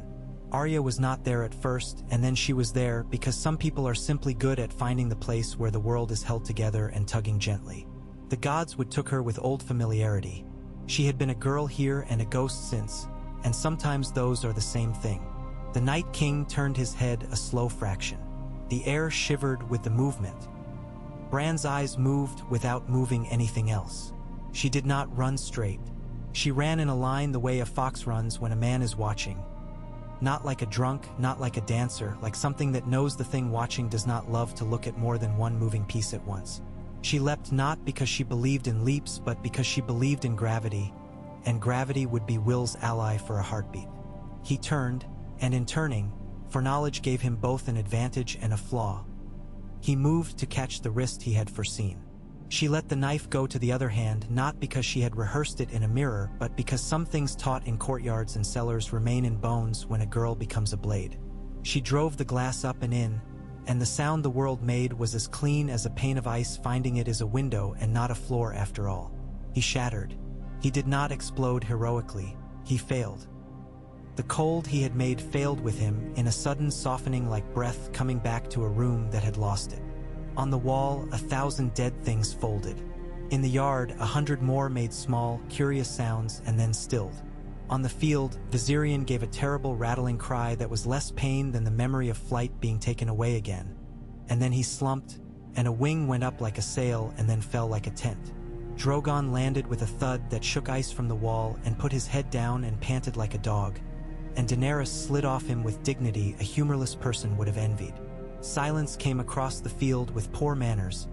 Arya was not there at first, and then she was there because some people are simply good at finding the place where the world is held together and tugging gently. The Godswood took her with old familiarity. She had been a girl here and a ghost since, and sometimes those are the same thing. The Night King turned his head a slow fraction. The air shivered with the movement. Bran's eyes moved without moving anything else. She did not run straight. She ran in a line the way a fox runs when a man is watching. Not like a drunk, not like a dancer, like something that knows the thing watching does not love to look at more than one moving piece at once. She leapt not because she believed in leaps, but because she believed in gravity, and gravity would be Will's ally for a heartbeat. He turned, and in turning, foreknowledge gave him both an advantage and a flaw. He moved to catch the wrist he had foreseen. She let the knife go to the other hand, not because she had rehearsed it in a mirror, but because some things taught in courtyards and cellars remain in bones when a girl becomes a blade. She drove the glass up and in, and the sound the world made was as clean as a pane of ice finding it is a window and not a floor after all. He shattered. He did not explode heroically. He failed. The cold he had made failed with him in a sudden softening like breath coming back to a room that had lost it. On the wall, 1,000 dead things folded. In the yard, 100 more made small, curious sounds and then stilled. On the field, Viserion gave a terrible rattling cry that was less pain than the memory of flight being taken away again. And then he slumped, and a wing went up like a sail and then fell like a tent. Drogon landed with a thud that shook ice from the wall and put his head down and panted like a dog. and Daenerys slid off him with dignity a humorless person would have envied. Silence came across the field with poor manners,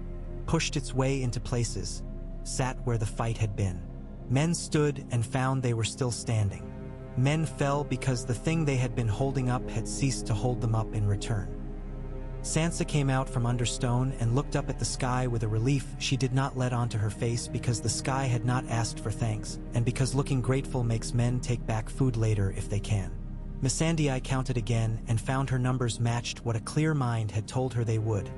pushed its way into places, sat where the fight had been. Men stood and found they were still standing. Men fell because the thing they had been holding up had ceased to hold them up in return. Sansa came out from under stone and looked up at the sky with a relief she did not let onto her face, because the sky had not asked for thanks, and because looking grateful makes men take back food later if they can. Missandei counted again and found her numbers matched what a clear mind had told her they would,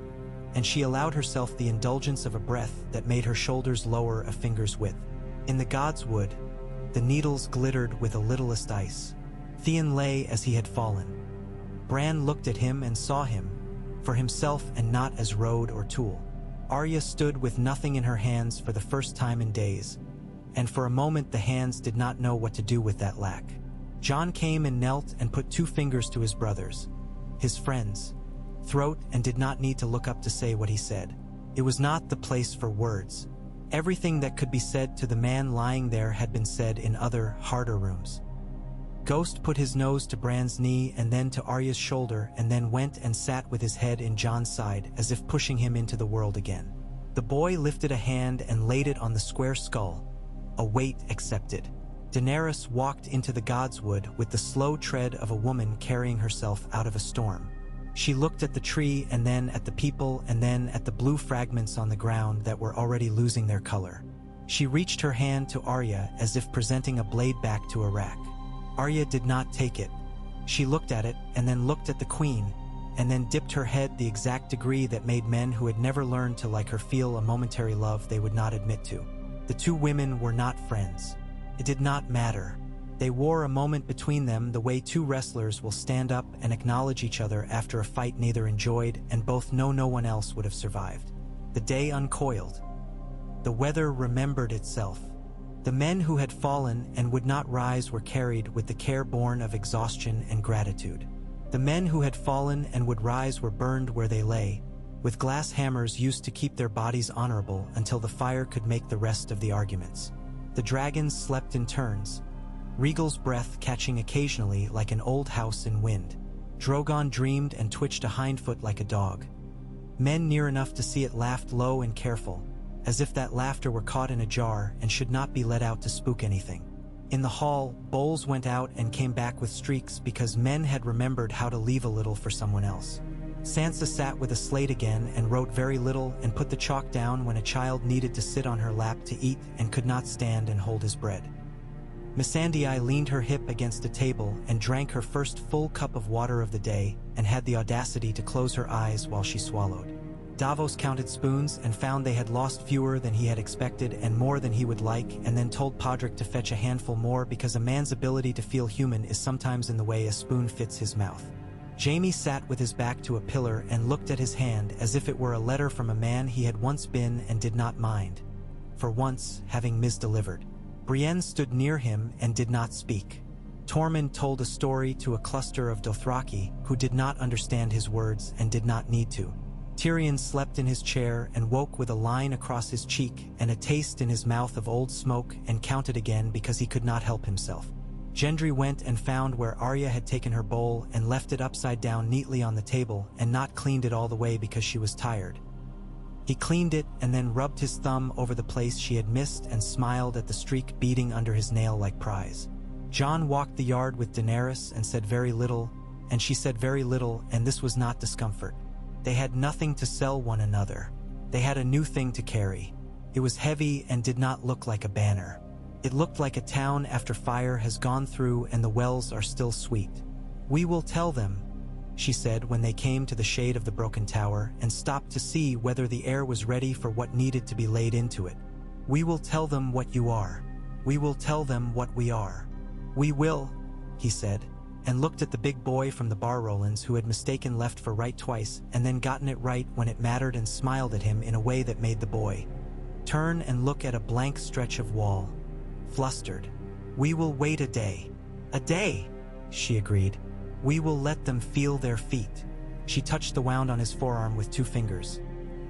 and she allowed herself the indulgence of a breath that made her shoulders lower a finger's width. In the god's wood, the needles glittered with the littlest ice. Theon lay as he had fallen. Bran looked at him and saw him, for himself and not as road or tool. Arya stood with nothing in her hands for the first time in days, and for a moment the hands did not know what to do with that lack. Jon came and knelt and put 2 fingers to his brothers, his friends' throat, and did not need to look up to say what he said. It was not the place for words. Everything that could be said to the man lying there had been said in other, harder rooms. Ghost put his nose to Bran's knee and then to Arya's shoulder, and then went and sat with his head in Jon's side as if pushing him into the world again. The boy lifted a hand and laid it on the square skull, a weight accepted. Daenerys walked into the god's wood with the slow tread of a woman carrying herself out of a storm. She looked at the tree and then at the people and then at the blue fragments on the ground that were already losing their color. She reached her hand to Arya as if presenting a blade back to a rack. Arya did not take it. She looked at it and then looked at the queen, and then dipped her head the exact degree that made men who had never learned to like her feel a momentary love they would not admit to. The 2 women were not friends. It did not matter. They wore a moment between them the way 2 wrestlers will stand up and acknowledge each other after a fight neither enjoyed and both know no one else would have survived. The day uncoiled. The weather remembered itself. The men who had fallen and would not rise were carried with the care born of exhaustion and gratitude. The men who had fallen and would rise were burned where they lay, with glass hammers used to keep their bodies honorable until the fire could make the rest of the arguments. The dragons slept in turns, Rhaegal's breath catching occasionally like an old house in wind. Drogon dreamed and twitched a hindfoot like a dog. Men near enough to see it laughed low and careful, as if that laughter were caught in a jar and should not be let out to spook anything. In the hall, bowls went out and came back with streaks because men had remembered how to leave a little for someone else. Sansa sat with a slate again and wrote very little and put the chalk down when a child needed to sit on her lap to eat and could not stand and hold his bread. Missandei leaned her hip against a table and drank her first full cup of water of the day and had the audacity to close her eyes while she swallowed. Davos counted spoons and found they had lost fewer than he had expected and more than he would like, and then told Podrick to fetch a handful more because a man's ability to feel human is sometimes in the way a spoon fits his mouth. Jaime sat with his back to a pillar and looked at his hand as if it were a letter from a man he had once been and did not mind, for once, having misdelivered. Brienne stood near him and did not speak. Tormund told a story to a cluster of Dothraki who did not understand his words and did not need to. Tyrion slept in his chair and woke with a line across his cheek and a taste in his mouth of old smoke and counted again because he could not help himself. Gendry went and found where Arya had taken her bowl and left it upside down neatly on the table and not cleaned it all the way because she was tired. He cleaned it and then rubbed his thumb over the place she had missed and smiled at the streak beating under his nail like prize. Jon walked the yard with Daenerys and said very little, and she said very little, and this was not discomfort. They had nothing to sell one another. They had a new thing to carry. It was heavy and did not look like a banner. It looked like a town after fire has gone through and the wells are still sweet. "We will tell them," she said when they came to the shade of the broken tower and stopped to see whether the air was ready for what needed to be laid into it. "We will tell them what you are. We will tell them what we are." "We will," he said, and looked at the big boy from the Bar Rollins who had mistaken left for right twice and then gotten it right when it mattered and smiled at him in a way that made the boy turn and look at a blank stretch of wall. Flustered. "We will wait a day." "A day," she agreed. "We will let them feel their feet." She touched the wound on his forearm with 2 fingers.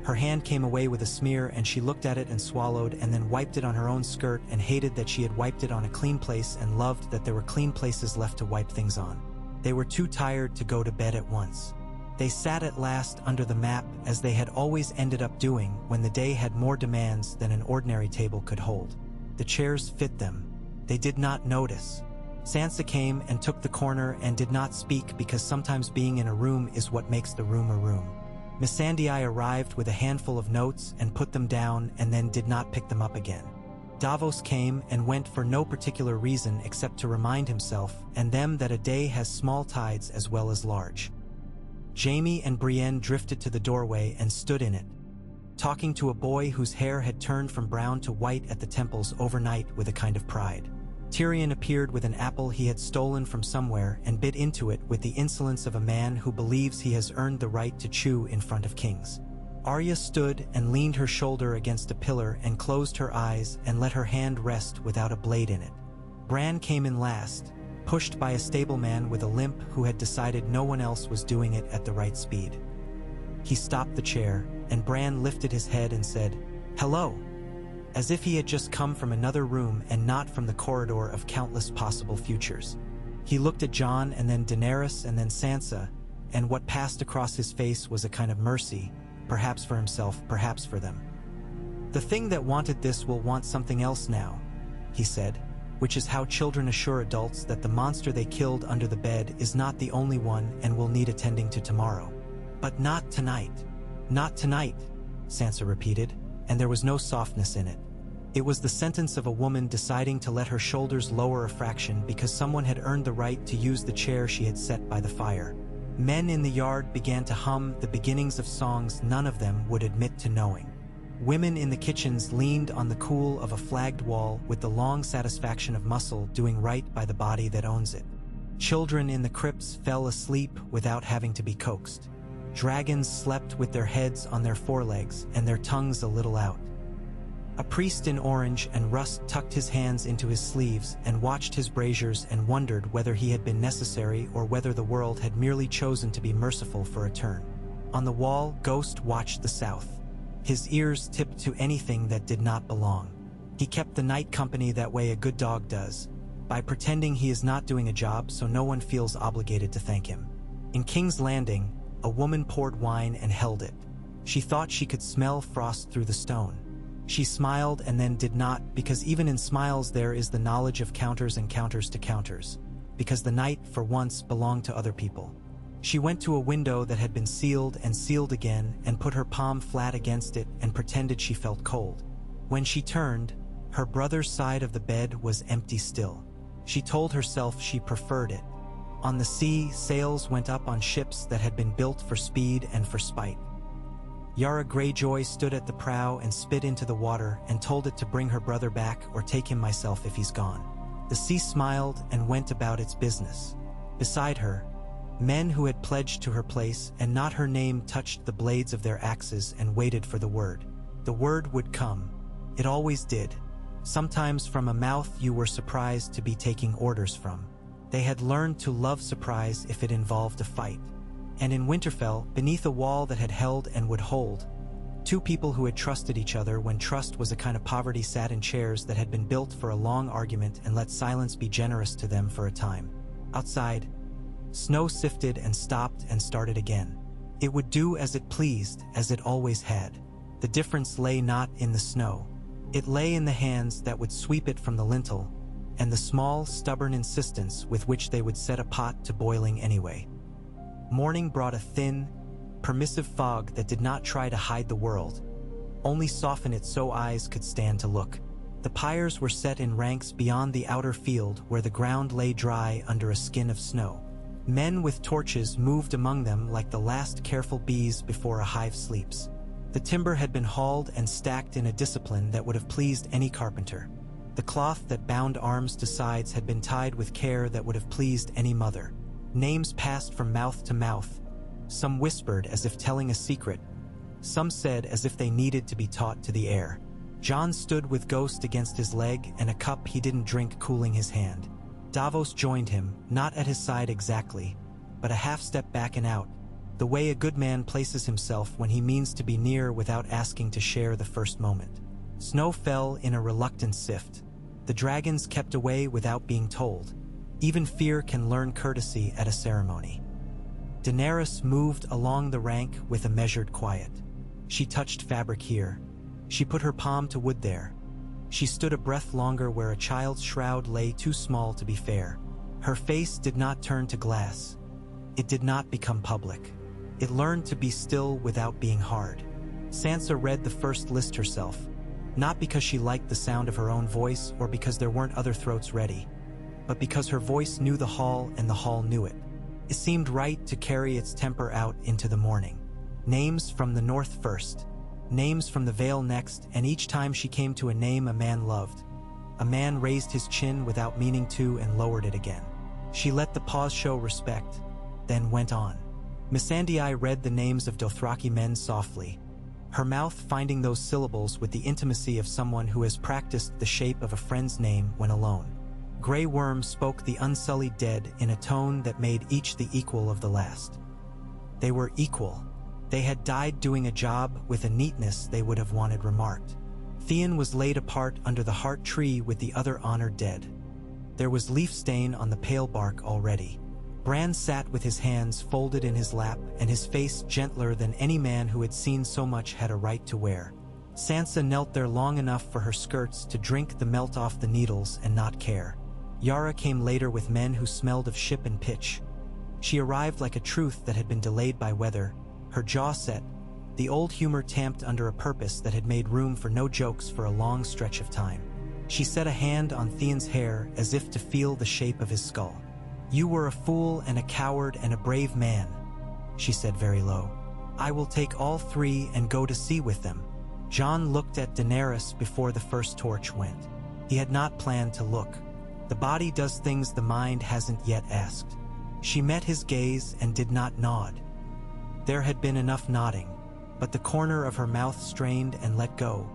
Her hand came away with a smear and she looked at it and swallowed and then wiped it on her own skirt and hated that she had wiped it on a clean place and loved that there were clean places left to wipe things on. They were too tired to go to bed at once. They sat at last under the map as they had always ended up doing when the day had more demands than an ordinary table could hold. The chairs fit them. They did not notice. Sansa came and took the corner and did not speak because sometimes being in a room is what makes the room a room. Missandei arrived with a handful of notes and put them down and then did not pick them up again. Davos came and went for no particular reason except to remind himself and them that a day has small tides as well as large. Jaime and Brienne drifted to the doorway and stood in it, talking to a boy whose hair had turned from brown to white at the temples overnight with a kind of pride. Tyrion appeared with an apple he had stolen from somewhere and bit into it with the insolence of a man who believes he has earned the right to chew in front of kings. Arya stood and leaned her shoulder against a pillar and closed her eyes and let her hand rest without a blade in it. Bran came in last, pushed by a stableman with a limp who had decided no one else was doing it at the right speed. He stopped the chair, and Bran lifted his head and said, "Hello," as if he had just come from another room and not from the corridor of countless possible futures. He looked at Jon and then Daenerys and then Sansa, and what passed across his face was a kind of mercy, perhaps for himself, perhaps for them. "The thing that wanted this will want something else now," he said, which is how children assure adults that the monster they killed under the bed is not the only one and will need attending to tomorrow. "But not tonight. Not tonight," Sansa repeated, and there was no softness in it. It was the sentence of a woman deciding to let her shoulders lower a fraction because someone had earned the right to use the chair she had set by the fire. Men in the yard began to hum the beginnings of songs none of them would admit to knowing. Women in the kitchens leaned on the cool of a flagged wall with the long satisfaction of muscle doing right by the body that owns it. Children in the crypts fell asleep without having to be coaxed. Dragons slept with their heads on their forelegs and their tongues a little out. A priest in orange and rust tucked his hands into his sleeves and watched his braziers and wondered whether he had been necessary or whether the world had merely chosen to be merciful for a turn. On the wall, Ghost watched the south. His ears tipped to anything that did not belong. He kept the night company that way a good dog does, by pretending he is not doing a job so no one feels obligated to thank him. In King's Landing, a woman poured wine and held it. She thought she could smell frost through the stone. She smiled and then did not, because even in smiles there is the knowledge of counters and counters to counters, because the night, for once, belonged to other people. She went to a window that had been sealed and sealed again and put her palm flat against it and pretended she felt cold. When she turned, her brother's side of the bed was empty still. She told herself she preferred it. On the sea, sails went up on ships that had been built for speed and for spite. Yara Greyjoy stood at the prow and spit into the water and told it to bring her brother back or take him myself if he's gone. The sea smiled and went about its business. Beside her, men who had pledged to her place and not her name touched the blades of their axes and waited for the word. The word would come. It always did. Sometimes from a mouth you were surprised to be taking orders from. They had learned to love surprise if it involved a fight. And in Winterfell, beneath a wall that had held and would hold, two people who had trusted each other when trust was a kind of poverty sat in chairs that had been built for a long argument and let silence be generous to them for a time. Outside, snow sifted and stopped and started again. It would do as it pleased, as it always had. The difference lay not in the snow. It lay in the hands that would sweep it from the lintel, and the small, stubborn insistence with which they would set a pot to boiling anyway. Morning brought a thin, permissive fog that did not try to hide the world, only soften it so eyes could stand to look. The pyres were set in ranks beyond the outer field where the ground lay dry under a skin of snow. Men with torches moved among them like the last careful bees before a hive sleeps. The timber had been hauled and stacked in a discipline that would have pleased any carpenter. The cloth that bound arms to sides had been tied with care that would have pleased any mother. Names passed from mouth to mouth. Some whispered as if telling a secret. Some said as if they needed to be taught to the air. Jon stood with Ghost against his leg and a cup he didn't drink cooling his hand. Davos joined him, not at his side exactly, but a half step back and out, the way a good man places himself when he means to be near without asking to share the first moment. Snow fell in a reluctant sift. The dragons kept away without being told. Even fear can learn courtesy at a ceremony. Daenerys moved along the rank with a measured quiet. She touched fabric here. She put her palm to wood there. She stood a breath longer where a child's shroud lay too small to be fair. Her face did not turn to glass. It did not become public. It learned to be still without being hard. Sansa read the first list herself, not because she liked the sound of her own voice or because there weren't other throats ready, but because her voice knew the hall and the hall knew it. It seemed right to carry its temper out into the morning. Names from the north first, names from the Vale next, and each time she came to a name a man loved, a man raised his chin without meaning to and lowered it again. She let the pause show respect, then went on. Missandei read the names of Dothraki men softly, her mouth finding those syllables with the intimacy of someone who has practiced the shape of a friend's name when alone. Grey Worm spoke the unsullied dead in a tone that made each the equal of the last. They were equal. They had died doing a job with a neatness they would have wanted remarked. Theon was laid apart under the heart tree with the other honored dead. There was leaf stain on the pale bark already. Bran sat with his hands folded in his lap and his face gentler than any man who had seen so much had a right to wear. Sansa knelt there long enough for her skirts to drink the melt off the needles and not care. Yara came later with men who smelled of ship and pitch. She arrived like a truth that had been delayed by weather, her jaw set, the old humor tamped under a purpose that had made room for no jokes for a long stretch of time. She set a hand on Theon's hair as if to feel the shape of his skull. "You were a fool and a coward and a brave man," she said very low. "I will take all three and go to sea with them." Jon looked at Daenerys before the first torch went. He had not planned to look. The body does things the mind hasn't yet asked. She met his gaze and did not nod. There had been enough nodding, but the corner of her mouth strained and let go,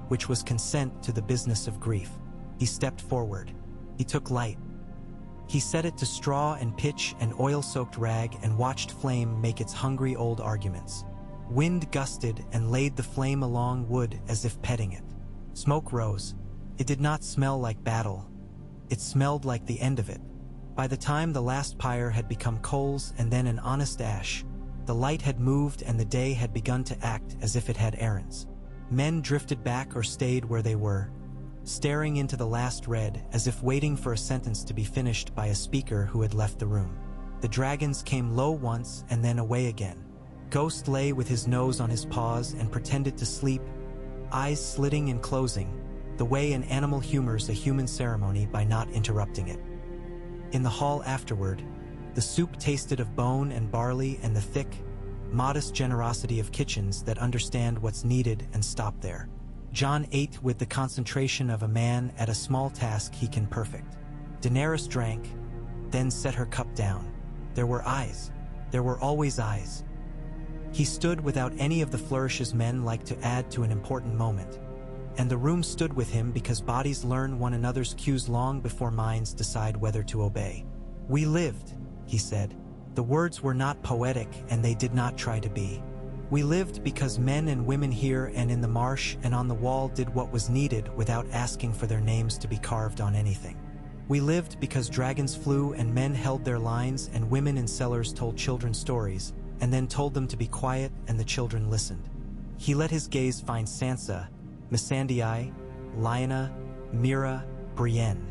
which was consent to the business of grief. He stepped forward. He took light. He set it to straw and pitch and oil-soaked rag and watched flame make its hungry old arguments. Wind gusted and laid the flame along wood as if petting it. Smoke rose. It did not smell like battle. It smelled like the end of it. By the time the last pyre had become coals and then an honest ash, the light had moved and the day had begun to act as if it had errands. Men drifted back or stayed where they were, staring into the last red as if waiting for a sentence to be finished by a speaker who had left the room. The dragons came low once and then away again. Ghost lay with his nose on his paws and pretended to sleep, eyes slitting and closing, the way an animal humors a human ceremony by not interrupting it. In the hall afterward, the soup tasted of bone and barley and the thick, modest generosity of kitchens that understand what's needed and stop there. Jon ate with the concentration of a man at a small task he can perfect. Daenerys drank, then set her cup down. There were eyes. There were always eyes. He stood without any of the flourishes men like to add to an important moment, and the room stood with him because bodies learn one another's cues long before minds decide whether to obey. "We lived," he said. The words were not poetic and they did not try to be. "We lived because men and women here and in the marsh and on the wall did what was needed without asking for their names to be carved on anything. We lived because dragons flew and men held their lines and women in cellars told children stories and then told them to be quiet and the children listened." He let his gaze find Sansa, Missandei, Lyanna, Mira, Brienne.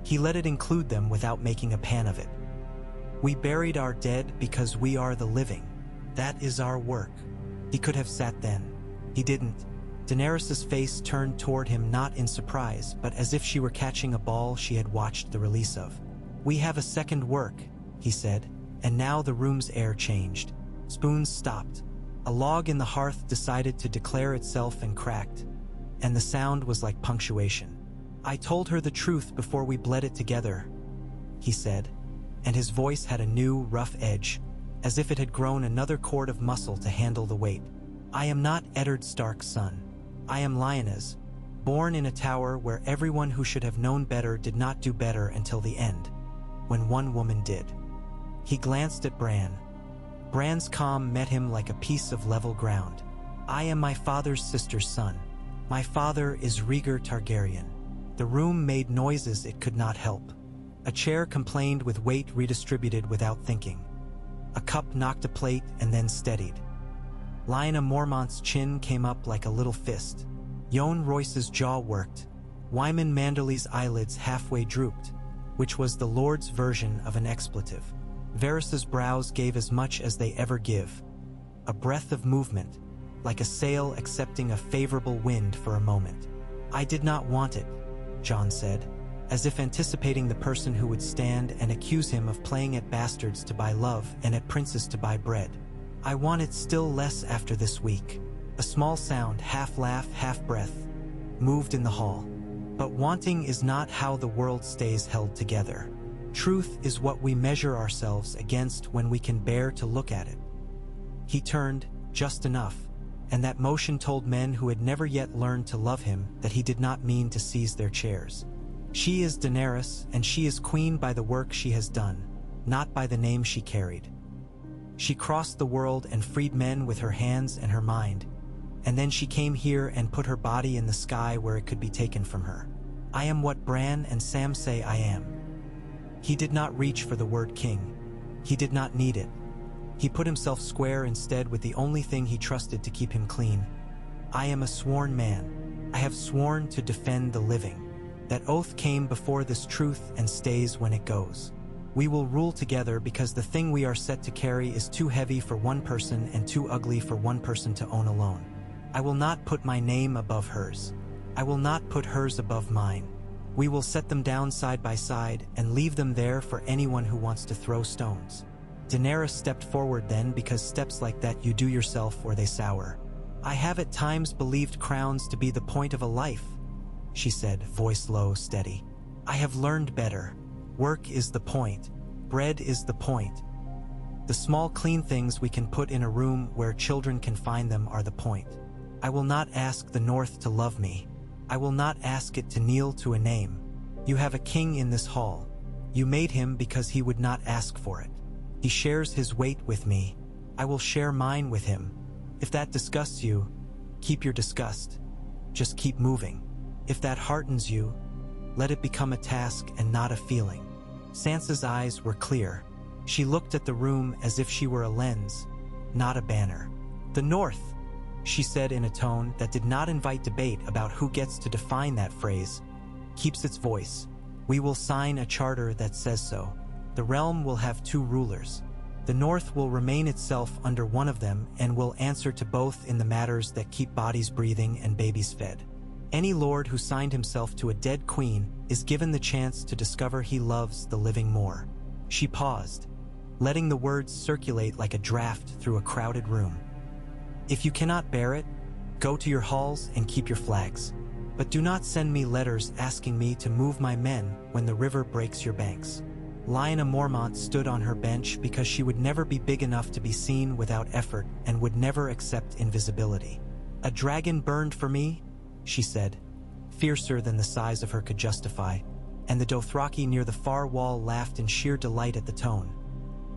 He let it include them without making a pan of it. "We buried our dead because we are the living. That is our work." He could have sat then. He didn't. Daenerys' face turned toward him not in surprise, but as if she were catching a ball she had watched the release of. "We have a second work," he said, and now the room's air changed. Spoons stopped. A log in the hearth decided to declare itself and cracked, and the sound was like punctuation. "I told her the truth before we bled it together," he said, and his voice had a new, rough edge, as if it had grown another cord of muscle to handle the weight. "I am not Eddard Stark's son. I am Lyanna's, born in a tower where everyone who should have known better did not do better until the end, when one woman did." He glanced at Bran. Bran's calm met him like a piece of level ground. I am my father's sister's son. My father is Rhaegar Targaryen. The room made noises it could not help. A chair complained with weight redistributed without thinking. A cup knocked a plate and then steadied. Lyanna Mormont's chin came up like a little fist. Yohn Royce's jaw worked. Wyman Manderly's eyelids halfway drooped, which was the Lord's version of an expletive. Varys's brows gave as much as they ever give. A breath of movement, like a sail accepting a favorable wind for a moment. I did not want it, Jon said, as if anticipating the person who would stand and accuse him of playing at bastards to buy love and at princes to buy bread. I want it still less after this week. A small sound, half laugh, half breath, moved in the hall. But wanting is not how the world stays held together. Truth is what we measure ourselves against when we can bear to look at it. He turned, just enough, and that motion told men who had never yet learned to love him that he did not mean to seize their chairs. She is Daenerys, and she is queen by the work she has done, not by the name she carried. She crossed the world and freed men with her hands and her mind, and then she came here and put her body in the sky where it could be taken from her. I am what Bran and Sam say I am. He did not reach for the word king. He did not need it. He put himself square instead with the only thing he trusted to keep him clean. I am a sworn man. I have sworn to defend the living. That oath came before this truth and stays when it goes. We will rule together because the thing we are set to carry is too heavy for one person and too ugly for one person to own alone. I will not put my name above hers. I will not put hers above mine. We will set them down side by side and leave them there for anyone who wants to throw stones. Daenerys stepped forward then, because steps like that you do yourself or they sour. I have at times believed crowns to be the point of a life, she said, voice low, steady. I have learned better. Work is the point. Bread is the point. The small clean things we can put in a room where children can find them are the point. I will not ask the North to love me. I will not ask it to kneel to a name. You have a king in this hall. You made him because he would not ask for it. He shares his weight with me. I will share mine with him. If that disgusts you, keep your disgust. Just keep moving. If that heartens you, let it become a task and not a feeling. Sansa's eyes were clear. She looked at the room as if she were a lens, not a banner. The North, she said in a tone that did not invite debate about who gets to define that phrase, keeps its voice. We will sign a charter that says so. The realm will have two rulers. The North will remain itself under one of them and will answer to both in the matters that keep bodies breathing and babies fed. Any lord who signed himself to a dead queen is given the chance to discover he loves the living more. She paused, letting the words circulate like a draft through a crowded room. If you cannot bear it, go to your halls and keep your flags. But do not send me letters asking me to move my men when the river breaks your banks. Lyanna Mormont stood on her bench because she would never be big enough to be seen without effort and would never accept invisibility. A dragon burned for me, she said, fiercer than the size of her could justify, and the Dothraki near the far wall laughed in sheer delight at the tone.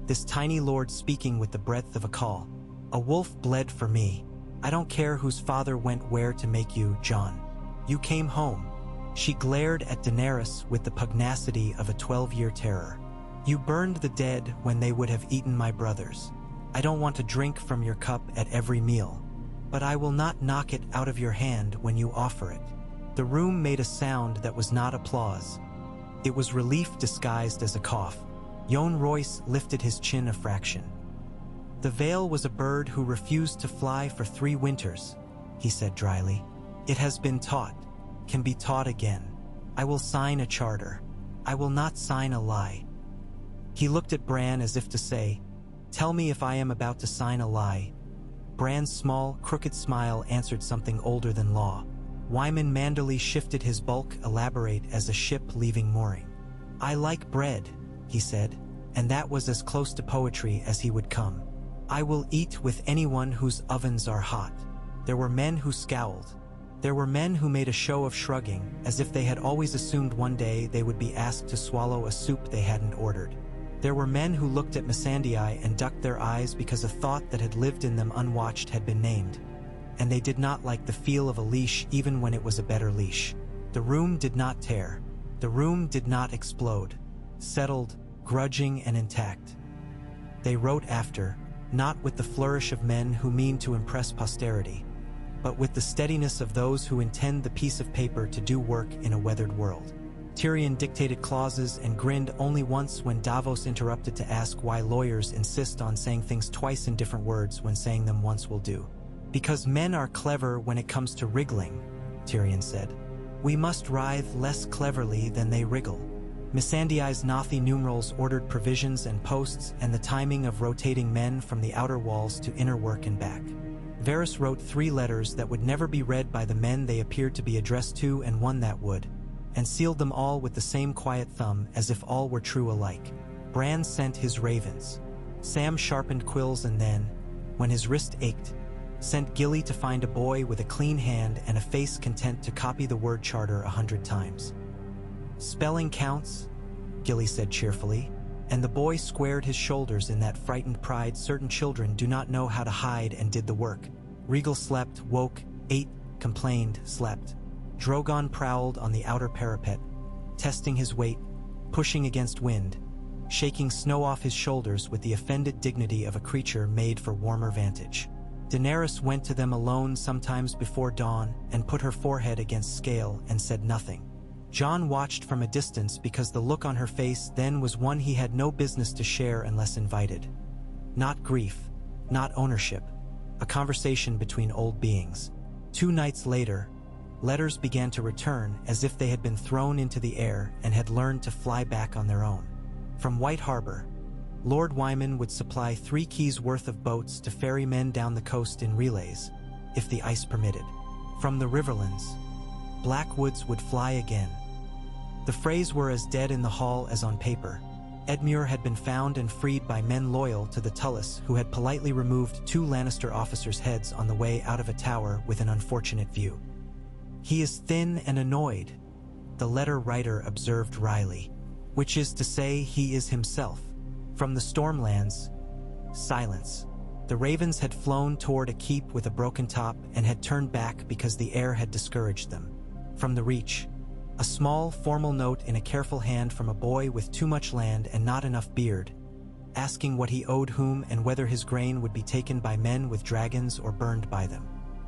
This tiny lord speaking with the breadth of a call. A wolf bled for me. I don't care whose father went where to make you, Jon. You came home. She glared at Daenerys with the pugnacity of a 12-year terror. You burned the dead when they would have eaten my brothers. I don't want to drink from your cup at every meal, but I will not knock it out of your hand when you offer it. The room made a sound that was not applause. It was relief disguised as a cough. Yohn Royce lifted his chin a fraction. The Vale was a bird who refused to fly for 3 winters, he said dryly. It has been taught, can be taught again. I will sign a charter. I will not sign a lie. He looked at Bran as if to say, tell me if I am about to sign a lie. Bran's small, crooked smile answered something older than law. Wyman Manderly shifted his bulk, elaborate as a ship leaving mooring. I like bread, he said, and that was as close to poetry as he would come. I will eat with anyone whose ovens are hot. There were men who scowled. There were men who made a show of shrugging, as if they had always assumed one day they would be asked to swallow a soup they hadn't ordered. There were men who looked at Missandei and ducked their eyes because a thought that had lived in them unwatched had been named, and they did not like the feel of a leash even when it was a better leash. The room did not tear. The room did not explode. Settled, grudging and intact. They wrote after, not with the flourish of men who mean to impress posterity, but with the steadiness of those who intend the piece of paper to do work in a weathered world. Tyrion dictated clauses and grinned only once when Davos interrupted to ask why lawyers insist on saying things twice in different words when saying them once will do. Because men are clever when it comes to wriggling, Tyrion said. We must writhe less cleverly than they wriggle. Missandei's Nathi numerals ordered provisions and posts and the timing of rotating men from the outer walls to inner work and back. Varys wrote 3 letters that would never be read by the men they appeared to be addressed to and one that would, and sealed them all with the same quiet thumb as if all were true alike. Bran sent his ravens. Sam sharpened quills and then, when his wrist ached, sent Gilly to find a boy with a clean hand and a face content to copy the word charter 100 times. Spelling counts, Gilly said cheerfully, and the boy squared his shoulders in that frightened pride certain children do not know how to hide and did the work. Rhaegal slept, woke, ate, complained, slept. Drogon prowled on the outer parapet, testing his weight, pushing against wind, shaking snow off his shoulders with the offended dignity of a creature made for warmer vantage. Daenerys went to them alone sometimes before dawn and put her forehead against scale and said nothing. Jon watched from a distance because the look on her face then was one he had no business to share unless invited. Not grief, not ownership, a conversation between old beings. 2 nights later, letters began to return as if they had been thrown into the air and had learned to fly back on their own. From White Harbor, Lord Wyman would supply 3 keys worth of boats to ferry men down the coast in relays, if the ice permitted. From the Riverlands, Blackwoods would fly again. The Freys were as dead in the hall as on paper. Edmure had been found and freed by men loyal to the Tullis who had politely removed 2 Lannister officers' heads on the way out of a tower with an unfortunate view. He is thin and annoyed, the letter writer observed wryly, which is to say he is himself. From the Stormlands, silence. The ravens had flown toward a keep with a broken top and had turned back because the air had discouraged them. From the Reach, a small, formal note in a careful hand from a boy with too much land and not enough beard, asking what he owed whom and whether his grain would be taken by men with dragons or burned by them.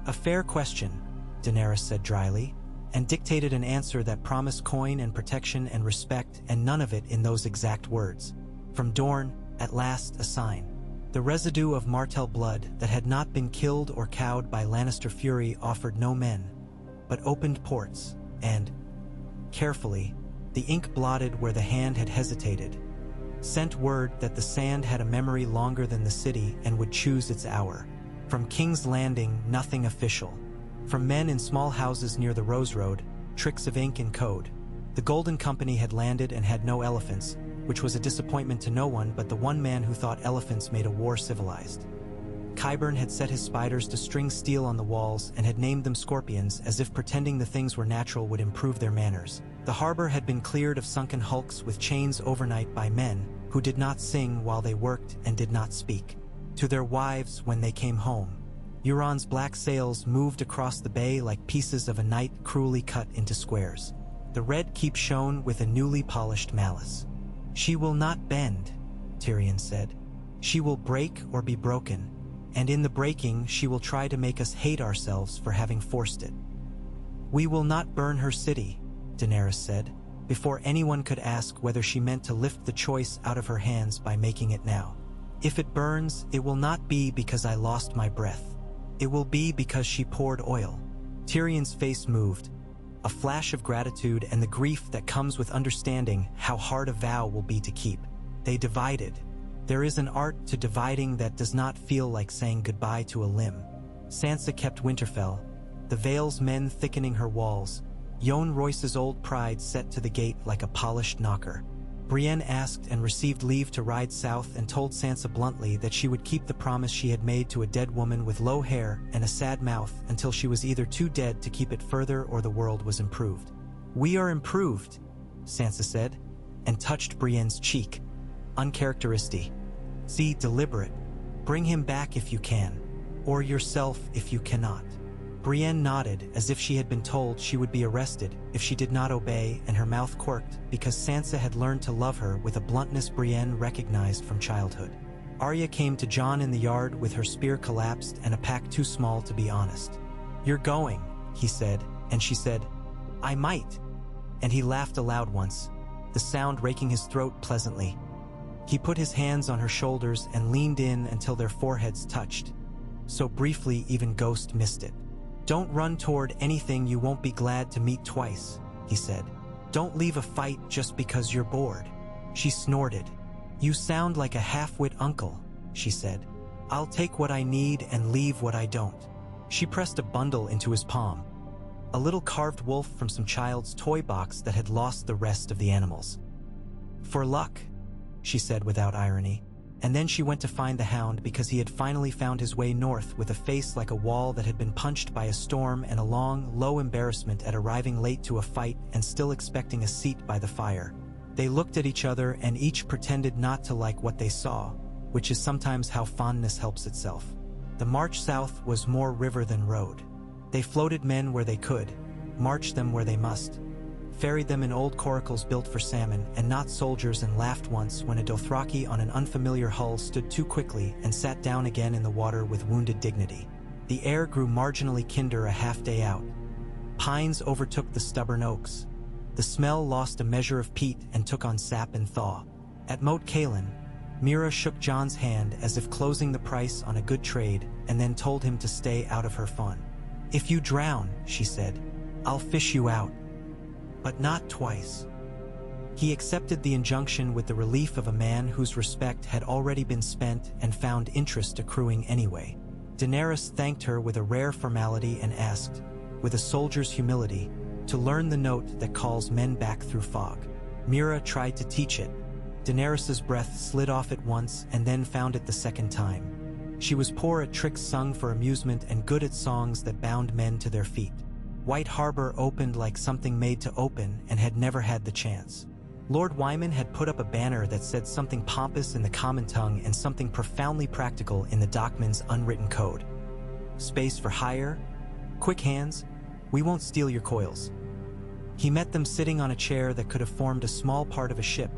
A fair question, Daenerys said dryly, and dictated an answer that promised coin and protection and respect, and none of it in those exact words. From Dorne, at last a sign. The residue of Martell blood that had not been killed or cowed by Lannister fury offered no men, but opened ports, and, carefully, the ink blotted where the hand had hesitated, sent word that the sand had a memory longer than the city and would choose its hour. From King's Landing, nothing official. From men in small houses near the Rose Road, tricks of ink and code. The Golden Company had landed and had no elephants, which was a disappointment to no one but the one man who thought elephants made a war civilized. Qyburn had set his spiders to string steel on the walls and had named them scorpions as if pretending the things were natural would improve their manners. The harbor had been cleared of sunken hulks with chains overnight by men who did not sing while they worked and did not speak. To their wives when they came home, Euron's black sails moved across the bay like pieces of a knight cruelly cut into squares. The red keep shone with a newly polished malice. She will not bend, Tyrion said. She will break or be broken, and in the breaking she will try to make us hate ourselves for having forced it. We will not burn her city, Daenerys said, before anyone could ask whether she meant to lift the choice out of her hands by making it now. If it burns, it will not be because I lost my breath. It will be because she poured oil. Tyrion's face moved, a flash of gratitude and the grief that comes with understanding how hard a vow will be to keep. They divided. There is an art to dividing that does not feel like saying goodbye to a limb. Sansa kept Winterfell, the Vale's men thickening her walls, Jon Royce's old pride set to the gate like a polished knocker. Brienne asked and received leave to ride south and told Sansa bluntly that she would keep the promise she had made to a dead woman with low hair and a sad mouth until she was either too dead to keep it further or the world was improved. We are improved, Sansa said, and touched Brienne's cheek. uncharacteristic. See, deliberate. Bring him back if you can. Or yourself if you cannot. Brienne nodded as if she had been told she would be arrested if she did not obey, and her mouth quirked because Sansa had learned to love her with a bluntness Brienne recognized from childhood. Arya came to Jon in the yard with her spear collapsed and a pack too small to be honest. "You're going," he said, and she said, "I might." And he laughed aloud once, the sound raking his throat pleasantly. He put his hands on her shoulders and leaned in until their foreheads touched. So briefly even Ghost missed it. "Don't run toward anything you won't be glad to meet twice," he said. "Don't leave a fight just because you're bored." She snorted. "You sound like a half-wit uncle," she said. "I'll take what I need and leave what I don't." She pressed a bundle into his palm. A little carved wolf from some child's toy box that had lost the rest of the animals. "For luck," she said without irony. And then she went to find the hound because he had finally found his way north with a face like a wall that had been punched by a storm and a long, low embarrassment at arriving late to a fight and still expecting a seat by the fire. They looked at each other and each pretended not to like what they saw, which is sometimes how fondness helps itself. The march south was more river than road. They floated men where they could, marched them where they must, ferried them in old coracles built for salmon and not soldiers, and laughed once when a Dothraki on an unfamiliar hull stood too quickly and sat down again in the water with wounded dignity. The air grew marginally kinder a half-day out. Pines overtook the stubborn oaks. The smell lost a measure of peat and took on sap and thaw. At Moat Cailin, Mira shook Jon's hand as if closing the price on a good trade and then told him to stay out of her fun. "If you drown," she said, "I'll fish you out. But not twice." He accepted the injunction with the relief of a man whose respect had already been spent and found interest accruing anyway. Daenerys thanked her with a rare formality and asked, with a soldier's humility, to learn the note that calls men back through fog. Mira tried to teach it. Daenerys's breath slid off it once and then found it the second time. She was poor at tricks sung for amusement and good at songs that bound men to their feet. White Harbor opened like something made to open and had never had the chance. Lord Wyman had put up a banner that said something pompous in the common tongue and something profoundly practical in the dockman's unwritten code. "Space for hire? Quick hands? We won't steal your coils." He met them sitting on a chair that could have formed a small part of a ship,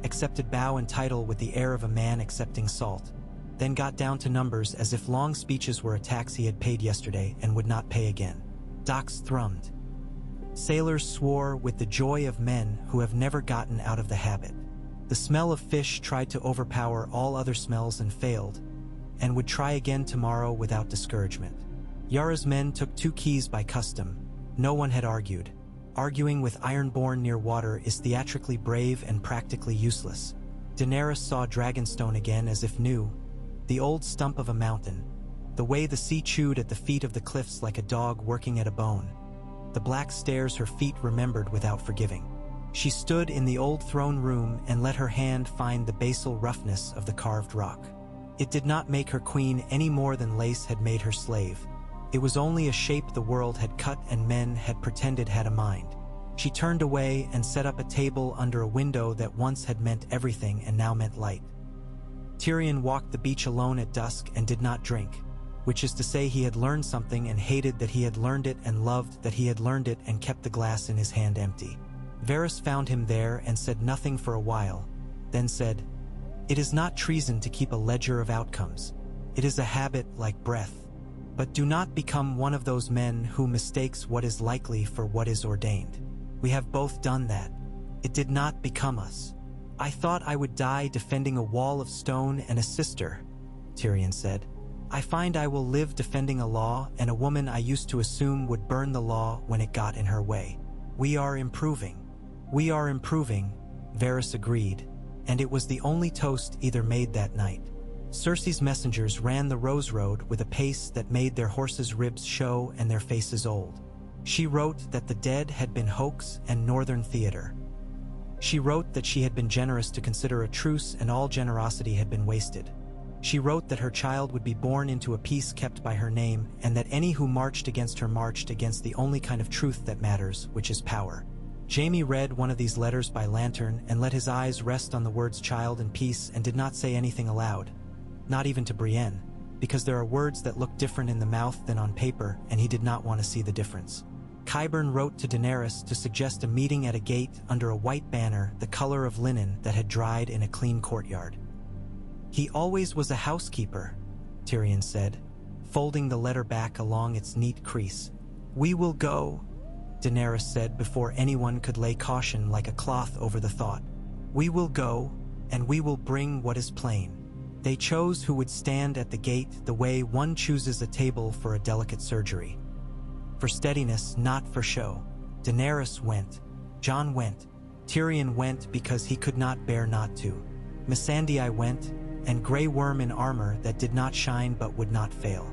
accepted bow and title with the air of a man accepting salt, then got down to numbers as if long speeches were a tax he had paid yesterday and would not pay again. Docks thrummed. Sailors swore with the joy of men who have never gotten out of the habit. The smell of fish tried to overpower all other smells and failed, and would try again tomorrow without discouragement. Yara's men took 2 keys by custom. No one had argued. Arguing with Ironborn near water is theatrically brave and practically useless. Daenerys saw Dragonstone again as if new, the old stump of a mountain, the way the sea chewed at the feet of the cliffs like a dog working at a bone, the black stairs her feet remembered without forgiving. She stood in the old throne room and let her hand find the basal roughness of the carved rock. It did not make her queen any more than lace had made her slave. It was only a shape the world had cut and men had pretended had a mind. She turned away and set up a table under a window that once had meant everything and now meant light. Tyrion walked the beach alone at dusk and did not drink, which is to say he had learned something and hated that he had learned it and loved that he had learned it and kept the glass in his hand empty. Varys found him there and said nothing for a while, then said, "It is not treason to keep a ledger of outcomes. It is a habit like breath. But do not become one of those men who mistakes what is likely for what is ordained. We have both done that. It did not become us. I thought I would die defending a wall of stone and a sister," Tyrion said. "I find I will live defending a law and a woman I used to assume would burn the law when it got in her way. We are improving." "We are improving," Varys agreed, and it was the only toast either made that night. Cersei's messengers ran the Rose Road with a pace that made their horses' ribs show and their faces old. She wrote that the dead had been hoax and northern theater. She wrote that she had been generous to consider a truce and all generosity had been wasted. She wrote that her child would be born into a peace kept by her name and that any who marched against her marched against the only kind of truth that matters, which is power. Jaime read one of these letters by lantern and let his eyes rest on the words child and peace and did not say anything aloud, not even to Brienne, because there are words that look different in the mouth than on paper, and he did not want to see the difference. Qyburn wrote to Daenerys to suggest a meeting at a gate under a white banner the color of linen that had dried in a clean courtyard. He always was a housekeeper, Tyrion said, folding the letter back along its neat crease. We will go, Daenerys said before anyone could lay caution like a cloth over the thought. We will go, and we will bring what is plain. They chose who would stand at the gate the way one chooses a table for a delicate surgery. For steadiness, not for show. Daenerys went. Jon went. Tyrion went because he could not bear not to. Missandei went, and Grey Worm in armor that did not shine but would not fail.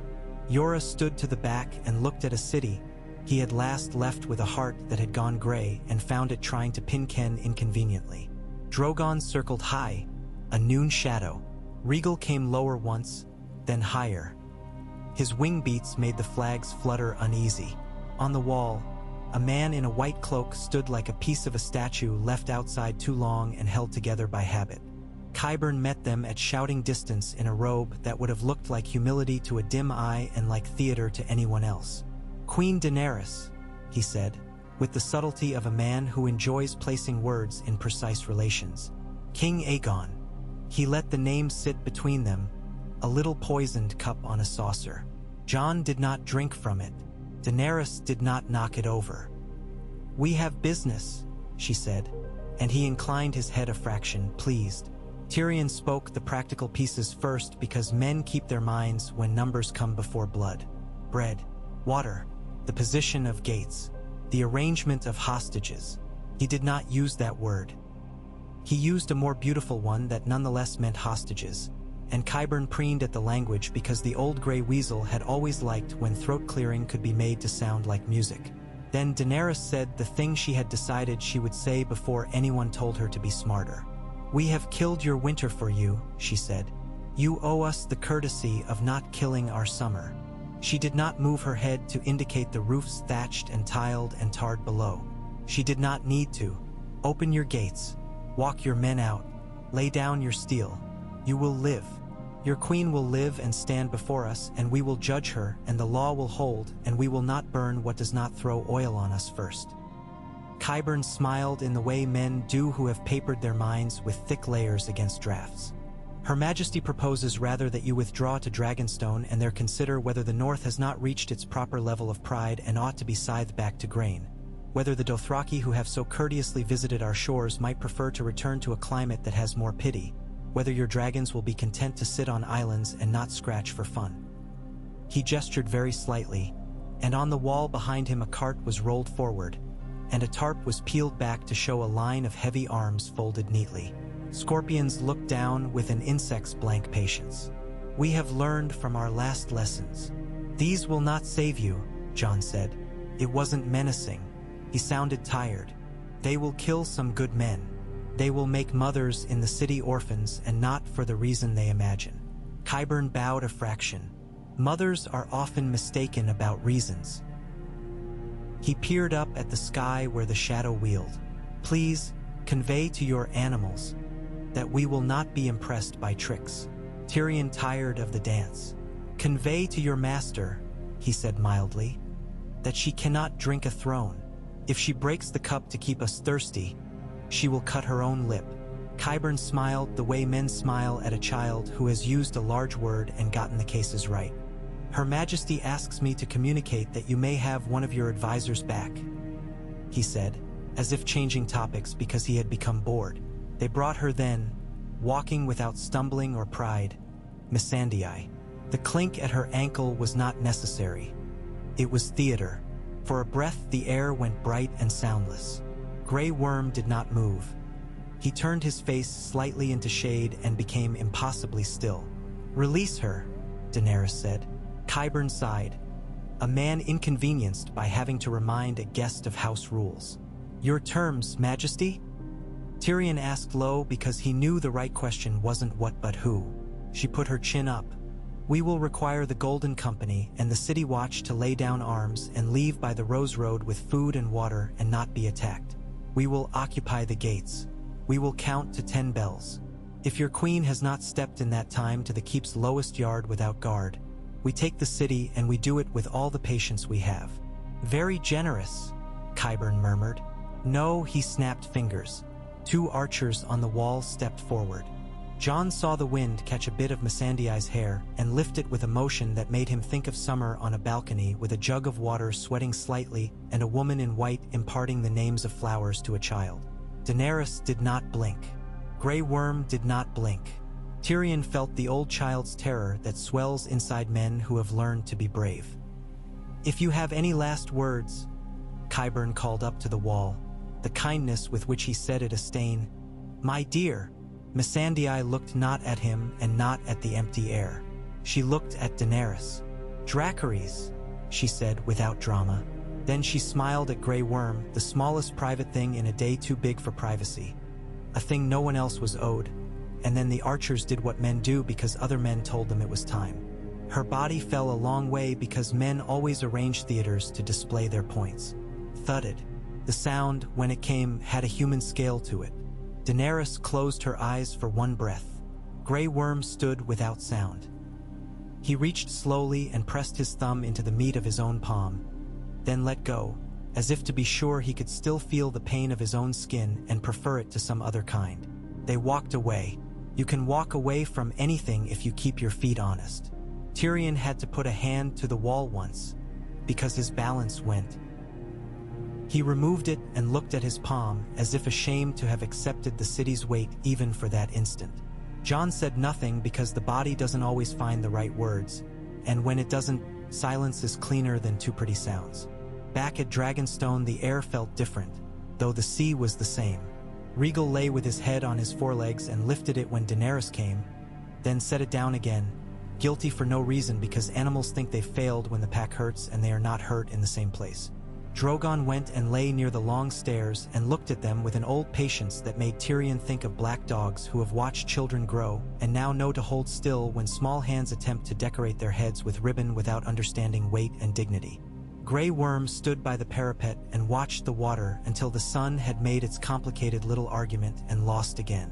Jorah stood to the back and looked at a city he had last left with a heart that had gone gray and found it trying to pin Ken inconveniently. Drogon circled high, a noon shadow. Rhaegal came lower once, then higher. His wing beats made the flags flutter uneasy. On the wall, a man in a white cloak stood like a piece of a statue left outside too long and held together by habit. Qyburn met them at shouting distance in a robe that would have looked like humility to a dim eye and like theater to anyone else. Queen Daenerys, he said, with the subtlety of a man who enjoys placing words in precise relations. King Aegon. He let the name sit between them, a little poisoned cup on a saucer. Jon did not drink from it. Daenerys did not knock it over. We have business, she said, and he inclined his head a fraction, pleased. Tyrion spoke the practical pieces first because men keep their minds when numbers come before blood. Bread, water, the position of gates, the arrangement of hostages. He did not use that word. He used a more beautiful one that nonetheless meant hostages, and Qyburn preened at the language because the old gray weasel had always liked when throat-clearing could be made to sound like music. Then Daenerys said the thing she had decided she would say before anyone told her to be smarter. We have killed your winter for you, she said. You owe us the courtesy of not killing our summer. She did not move her head to indicate the roofs thatched and tiled and tarred below. She did not need to. Open your gates. Walk your men out. Lay down your steel. You will live. Your queen will live and stand before us, and we will judge her, and the law will hold, and we will not burn what does not throw oil on us first. Qyburn smiled in the way men do who have papered their minds with thick layers against drafts. Her Majesty proposes rather that you withdraw to Dragonstone and there consider whether the North has not reached its proper level of pride and ought to be scythed back to grain, whether the Dothraki who have so courteously visited our shores might prefer to return to a climate that has more pity, whether your dragons will be content to sit on islands and not scratch for fun. He gestured very slightly, and on the wall behind him a cart was rolled forward, and a tarp was peeled back to show a line of heavy arms folded neatly. Scorpions looked down with an insect's blank patience. We have learned from our last lessons. These will not save you, Jon said. It wasn't menacing. He sounded tired. They will kill some good men. They will make mothers in the city orphans, and not for the reason they imagine. Qyburn bowed a fraction. Mothers are often mistaken about reasons. He peered up at the sky where the shadow wheeled. Please, convey to your animals that we will not be impressed by tricks. Tyrion tired of the dance. Convey to your master, he said mildly, that she cannot drink a throne. If she breaks the cup to keep us thirsty, she will cut her own lip. Qyburn smiled the way men smile at a child who has used a large word and gotten the cases right. Her Majesty asks me to communicate that you may have one of your advisors back, he said, as if changing topics because he had become bored. They brought her then, walking without stumbling or pride, Missandei. The clink at her ankle was not necessary. It was theater. For a breath the air went bright and soundless. Grey Worm did not move. He turned his face slightly into shade and became impossibly still. Release her, Daenerys said. Qyburn sighed, a man inconvenienced by having to remind a guest of house rules. Your terms, Majesty? Tyrion asked low because he knew the right question wasn't what but who. She put her chin up. We will require the Golden Company and the City Watch to lay down arms and leave by the Rose Road with food and water and not be attacked. We will occupy the gates. We will count to 10 bells. If your queen has not stepped in that time to the keep's lowest yard without guard, we take the city and we do it with all the patience we have." "Very generous," Qyburn murmured. "No," he snapped fingers. 2 archers on the wall stepped forward. Jon saw the wind catch a bit of Missandei's hair and lift it with a motion that made him think of summer on a balcony with a jug of water sweating slightly and a woman in white imparting the names of flowers to a child. Daenerys did not blink. Grey Worm did not blink. Tyrion felt the old child's terror that swells inside men who have learned to be brave. "If you have any last words," Qyburn called up to the wall, the kindness with which he said it a stain. "My dear." Missandei looked not at him and not at the empty air. She looked at Daenerys. "Dracarys," she said without drama. Then she smiled at Grey Worm, the smallest private thing in a day too big for privacy. A thing no one else was owed. And then the archers did what men do because other men told them it was time. Her body fell a long way because men always arranged theaters to display their points. Thudded. The sound, when it came, had a human scale to it. Daenerys closed her eyes for one breath. Grey Worm stood without sound. He reached slowly and pressed his thumb into the meat of his own palm, then let go, as if to be sure he could still feel the pain of his own skin and prefer it to some other kind. They walked away. You can walk away from anything if you keep your feet honest. Tyrion had to put a hand to the wall once, because his balance went. He removed it and looked at his palm, as if ashamed to have accepted the city's weight even for that instant. Jon said nothing because the body doesn't always find the right words, and when it doesn't, silence is cleaner than too pretty sounds. Back at Dragonstone, the air felt different, though the sea was the same. Rhaegal lay with his head on his forelegs and lifted it when Daenerys came, then set it down again, guilty for no reason because animals think they failed when the pack hurts and they are not hurt in the same place. Drogon went and lay near the long stairs and looked at them with an old patience that made Tyrion think of black dogs who have watched children grow and now know to hold still when small hands attempt to decorate their heads with ribbon without understanding weight and dignity. Grey Worm stood by the parapet and watched the water until the sun had made its complicated little argument and lost again.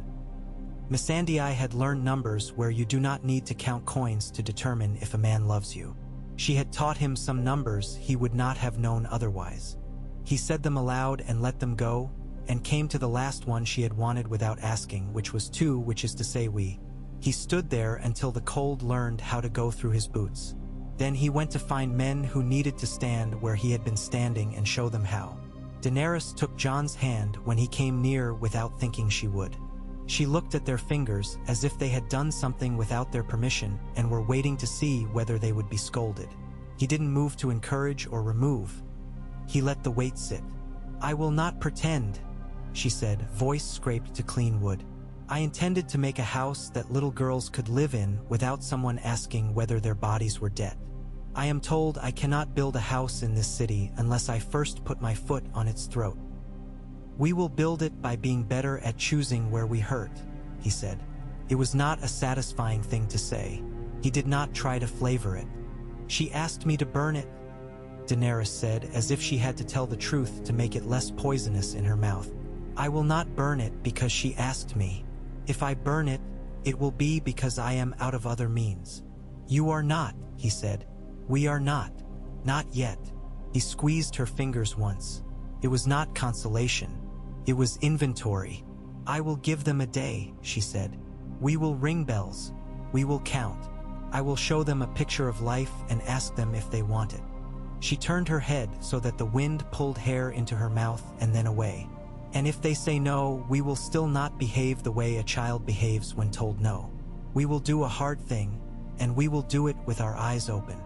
Missandei had learned numbers where you do not need to count coins to determine if a man loves you. She had taught him some numbers he would not have known otherwise. He said them aloud and let them go, and came to the last one she had wanted without asking, which was 2, which is to say we. He stood there until the cold learned how to go through his boots. Then he went to find men who needed to stand where he had been standing and show them how. Daenerys took Jon's hand when he came near without thinking she would. She looked at their fingers as if they had done something without their permission and were waiting to see whether they would be scolded. He didn't move to encourage or remove. He let the weight sit. "I will not pretend," she said, voice scraped to clean wood. "I intended to make a house that little girls could live in without someone asking whether their bodies were dead. I am told I cannot build a house in this city unless I first put my foot on its throat. We will build it by being better at choosing where we hurt," he said. It was not a satisfying thing to say. He did not try to flavor it. "She asked me to burn it," Daenerys said, as if she had to tell the truth to make it less poisonous in her mouth. "I will not burn it because she asked me. If I burn it, it will be because I am out of other means. You are not," he said. "We are not. Not yet." He squeezed her fingers once. It was not consolation. It was inventory. "I will give them a day," she said. "We will ring bells. We will count. I will show them a picture of life and ask them if they want it." She turned her head so that the wind pulled hair into her mouth and then away. "And if they say no, we will still not behave the way a child behaves when told no. We will do a hard thing, and we will do it with our eyes open."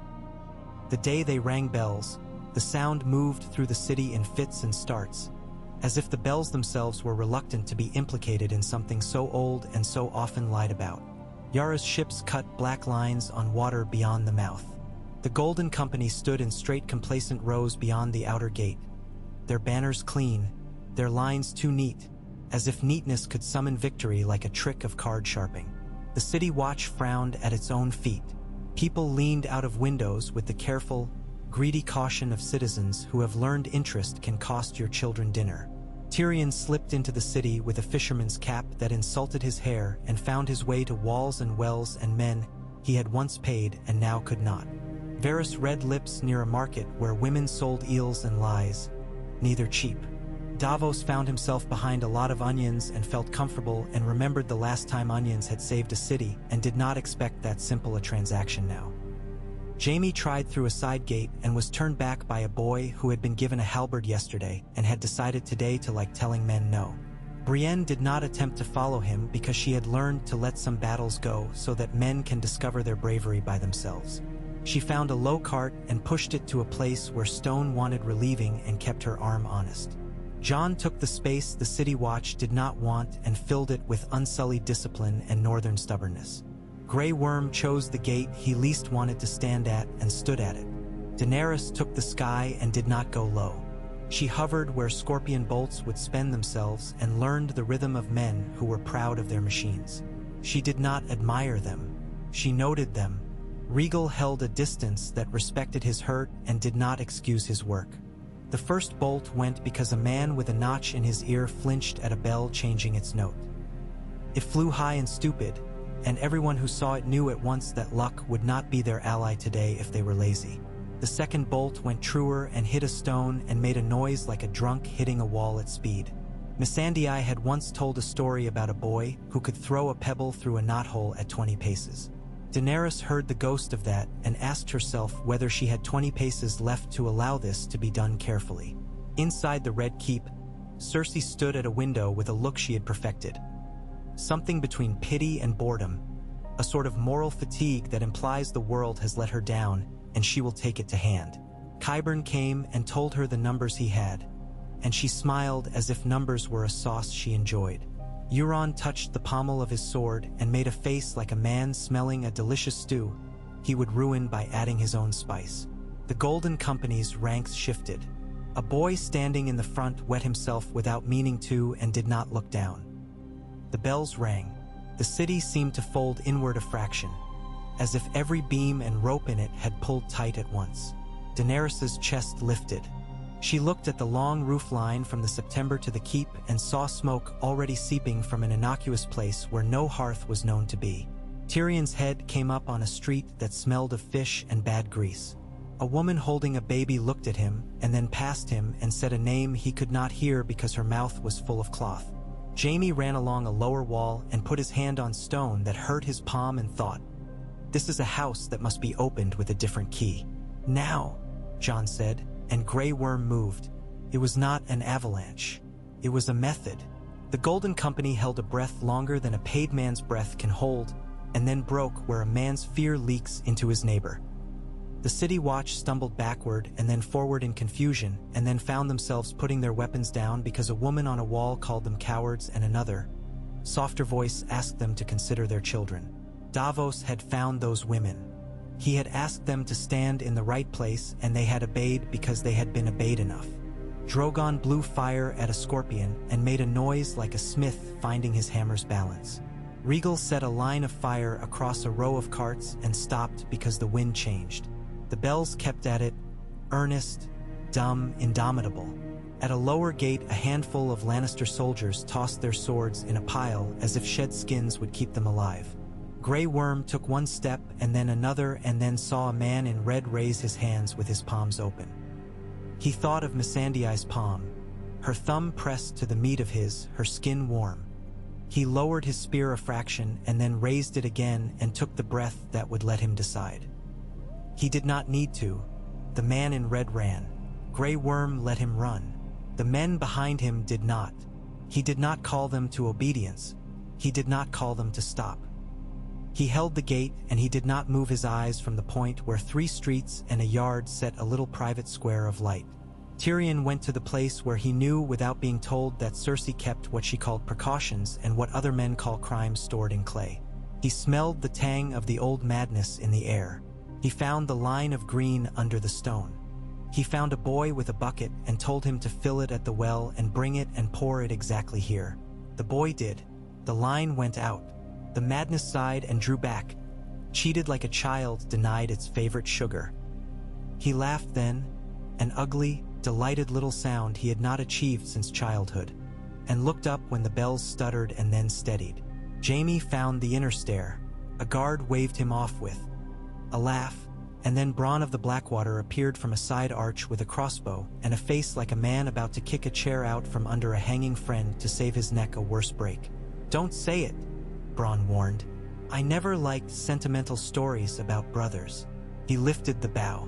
The day they rang bells, the sound moved through the city in fits and starts, as if the bells themselves were reluctant to be implicated in something so old and so often lied about. Yara's ships cut black lines on water beyond the mouth. The Golden Company stood in straight complacent rows beyond the outer gate, their banners clean, their lines too neat, as if neatness could summon victory like a trick of card sharping. The city watch frowned at its own feet. People leaned out of windows with the careful, greedy caution of citizens who have learned interest can cost your children dinner. Tyrion slipped into the city with a fisherman's cap that insulted his hair and found his way to walls and wells and men he had once paid and now could not. Varys read lips near a market where women sold eels and lies, neither cheap. Davos found himself behind a lot of onions and felt comfortable and remembered the last time onions had saved a city and did not expect that simple a transaction now. Jaime tried through a side gate and was turned back by a boy who had been given a halberd yesterday and had decided today to like telling men no. Brienne did not attempt to follow him because she had learned to let some battles go so that men can discover their bravery by themselves. She found a low cart and pushed it to a place where stone wanted relieving and kept her arm honest. Jon took the space the City Watch did not want and filled it with unsullied discipline and northern stubbornness. Grey Worm chose the gate he least wanted to stand at and stood at it. Daenerys took the sky and did not go low. She hovered where scorpion bolts would spend themselves and learned the rhythm of men who were proud of their machines. She did not admire them. She noted them. Rhaegal held a distance that respected his hurt and did not excuse his work. The first bolt went because a man with a notch in his ear flinched at a bell changing its note. It flew high and stupid, and everyone who saw it knew at once that luck would not be their ally today if they were lazy. The second bolt went truer and hit a stone and made a noise like a drunk hitting a wall at speed. Missandei had once told a story about a boy who could throw a pebble through a knothole at 20 paces. Daenerys heard the ghost of that and asked herself whether she had 20 paces left to allow this to be done carefully. Inside the Red Keep, Cersei stood at a window with a look she had perfected. Something between pity and boredom, a sort of moral fatigue that implies the world has let her down and she will take it to hand. Qyburn came and told her the numbers he had, and she smiled as if numbers were a sauce she enjoyed. Euron touched the pommel of his sword and made a face like a man smelling a delicious stew he would ruin by adding his own spice. The Golden Company's ranks shifted. A boy standing in the front wet himself without meaning to and did not look down. The bells rang. The city seemed to fold inward a fraction, as if every beam and rope in it had pulled tight at once. Daenerys's chest lifted. She looked at the long roof line from the September to the keep and saw smoke already seeping from an innocuous place where no hearth was known to be. Tyrion's head came up on a street that smelled of fish and bad grease. A woman holding a baby looked at him and then past him and said a name he could not hear because her mouth was full of cloth. Jaime ran along a lower wall and put his hand on stone that hurt his palm and thought, "This is a house that must be opened with a different key." "Now," Jon said, and Grey Worm moved. It was not an avalanche. It was a method. The Golden Company held a breath longer than a paid man's breath can hold, and then broke where a man's fear leaks into his neighbor. The City Watch stumbled backward and then forward in confusion, and then found themselves putting their weapons down because a woman on a wall called them cowards and another, softer voice asked them to consider their children. Davos had found those women. He had asked them to stand in the right place and they had obeyed because they had been obeyed enough. Drogon blew fire at a scorpion and made a noise like a smith finding his hammer's balance. Rhaegal set a line of fire across a row of carts and stopped because the wind changed. The bells kept at it, earnest, dumb, indomitable. At a lower gate, a handful of Lannister soldiers tossed their swords in a pile as if shed skins would keep them alive. Grey Worm took one step and then another and then saw a man in red raise his hands with his palms open. He thought of Missandei's palm, her thumb pressed to the meat of his, her skin warm. He lowered his spear a fraction and then raised it again and took the breath that would let him decide. He did not need to. The man in red ran. Grey Worm let him run. The men behind him did not. He did not call them to obedience. He did not call them to stop. He held the gate and he did not move his eyes from the point where 3 streets and a yard set a little private square of light. Tyrion went to the place where he knew without being told that Cersei kept what she called precautions and what other men call crimes stored in clay. He smelled the tang of the old madness in the air. He found the line of green under the stone. He found a boy with a bucket and told him to fill it at the well and bring it and pour it exactly here. The boy did. The line went out. The madness sighed and drew back, cheated like a child denied its favorite sugar. He laughed then, an ugly, delighted little sound he had not achieved since childhood. and looked up when the bells stuttered and then steadied. Jaime found the inner stair. A guard waved him off with a laugh, and then Bronn of the Blackwater appeared from a side arch with a crossbow and a face like a man about to kick a chair out from under a hanging friend to save his neck a worse break. "Don't say it," Bronn warned. "I never liked sentimental stories about brothers." He lifted the bow.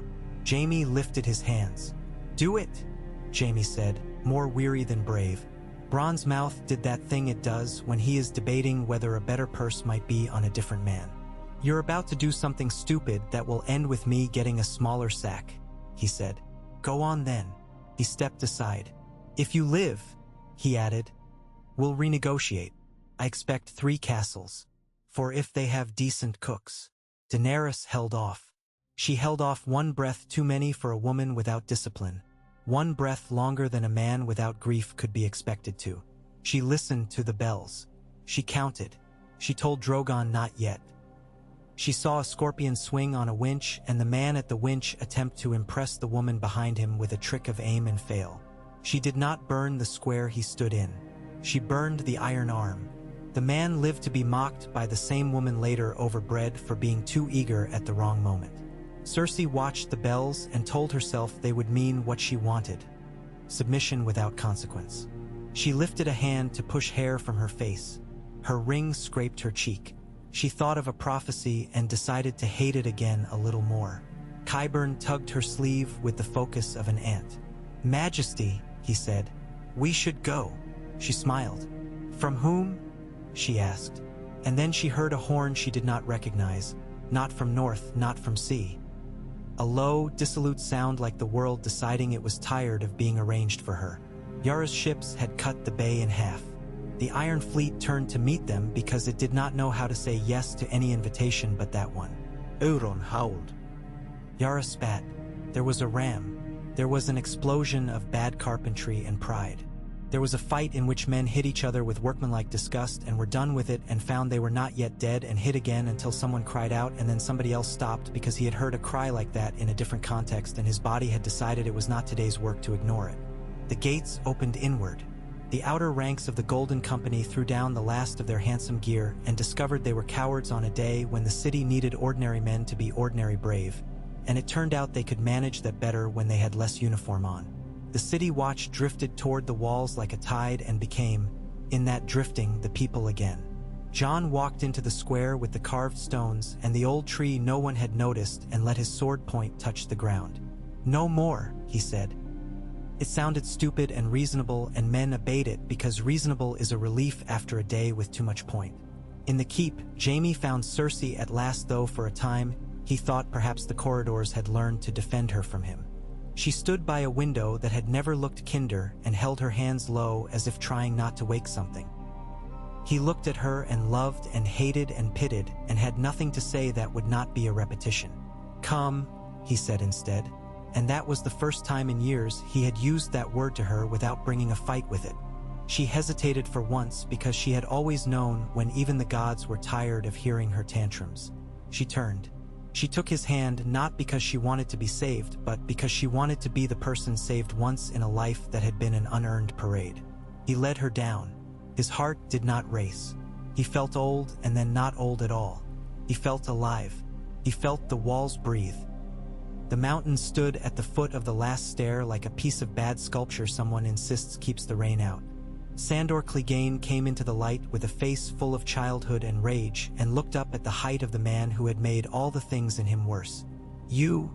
Jaime lifted his hands. "Do it," Jaime said, more weary than brave. Bronn's mouth did that thing it does when he is debating whether a better purse might be on a different man. "You're about to do something stupid that will end with me getting a smaller sack," he said. "Go on then." He stepped aside. "If you live," he added, "we'll renegotiate. I expect 3 castles. For if they have decent cooks." Daenerys held off. She held off one breath too many for a woman without discipline. One breath longer than a man without grief could be expected to. She listened to the bells. She counted. She told Drogon not yet. She saw a scorpion swing on a winch and the man at the winch attempt to impress the woman behind him with a trick of aim and fail. She did not burn the square he stood in. She burned the iron arm. The man lived to be mocked by the same woman later over bread for being too eager at the wrong moment. Cersei watched the bells and told herself they would mean what she wanted. Submission without consequence. She lifted a hand to push hair from her face. Her ring scraped her cheek. She thought of a prophecy and decided to hate it again a little more. Qyburn tugged her sleeve with the focus of an ant. "Majesty," he said, "we should go." She smiled. "From whom?" she asked. And then she heard a horn she did not recognize. Not from north, not from sea. A low, dissolute sound like the world deciding it was tired of being arranged for her. Yara's ships had cut the bay in half. The Iron Fleet turned to meet them because it did not know how to say yes to any invitation but that one. Euron howled. Yara spat. There was a ram. There was an explosion of bad carpentry and pride. There was a fight in which men hit each other with workmanlike disgust and were done with it and found they were not yet dead and hit again until someone cried out and then somebody else stopped because he had heard a cry like that in a different context and his body had decided it was not today's work to ignore it. The gates opened inward. The outer ranks of the Golden Company threw down the last of their handsome gear and discovered they were cowards on a day when the city needed ordinary men to be ordinary brave, and it turned out they could manage that better when they had less uniform on. The city watch drifted toward the walls like a tide and became, in that drifting, the people again. Jon walked into the square with the carved stones and the old tree no one had noticed and let his sword point touch the ground. "No more," he said. It sounded stupid and reasonable, and men obeyed it because reasonable is a relief after a day with too much point. In the keep, Jaime found Cersei at last, though for a time he thought perhaps the corridors had learned to defend her from him. She stood by a window that had never looked kinder and held her hands low as if trying not to wake something. He looked at her and loved and hated and pitied and had nothing to say that would not be a repetition. "Come," he said instead. And that was the first time in years he had used that word to her without bringing a fight with it. She hesitated for once because she had always known when even the gods were tired of hearing her tantrums. She turned. She took his hand not because she wanted to be saved, but because she wanted to be the person saved once in a life that had been an unearned parade. He led her down. His heart did not race. He felt old and then not old at all. He felt alive. He felt the walls breathe. The mountain stood at the foot of the last stair like a piece of bad sculpture someone insists keeps the rain out. Sandor Clegane came into the light with a face full of childhood and rage and looked up at the height of the man who had made all the things in him worse. "You,"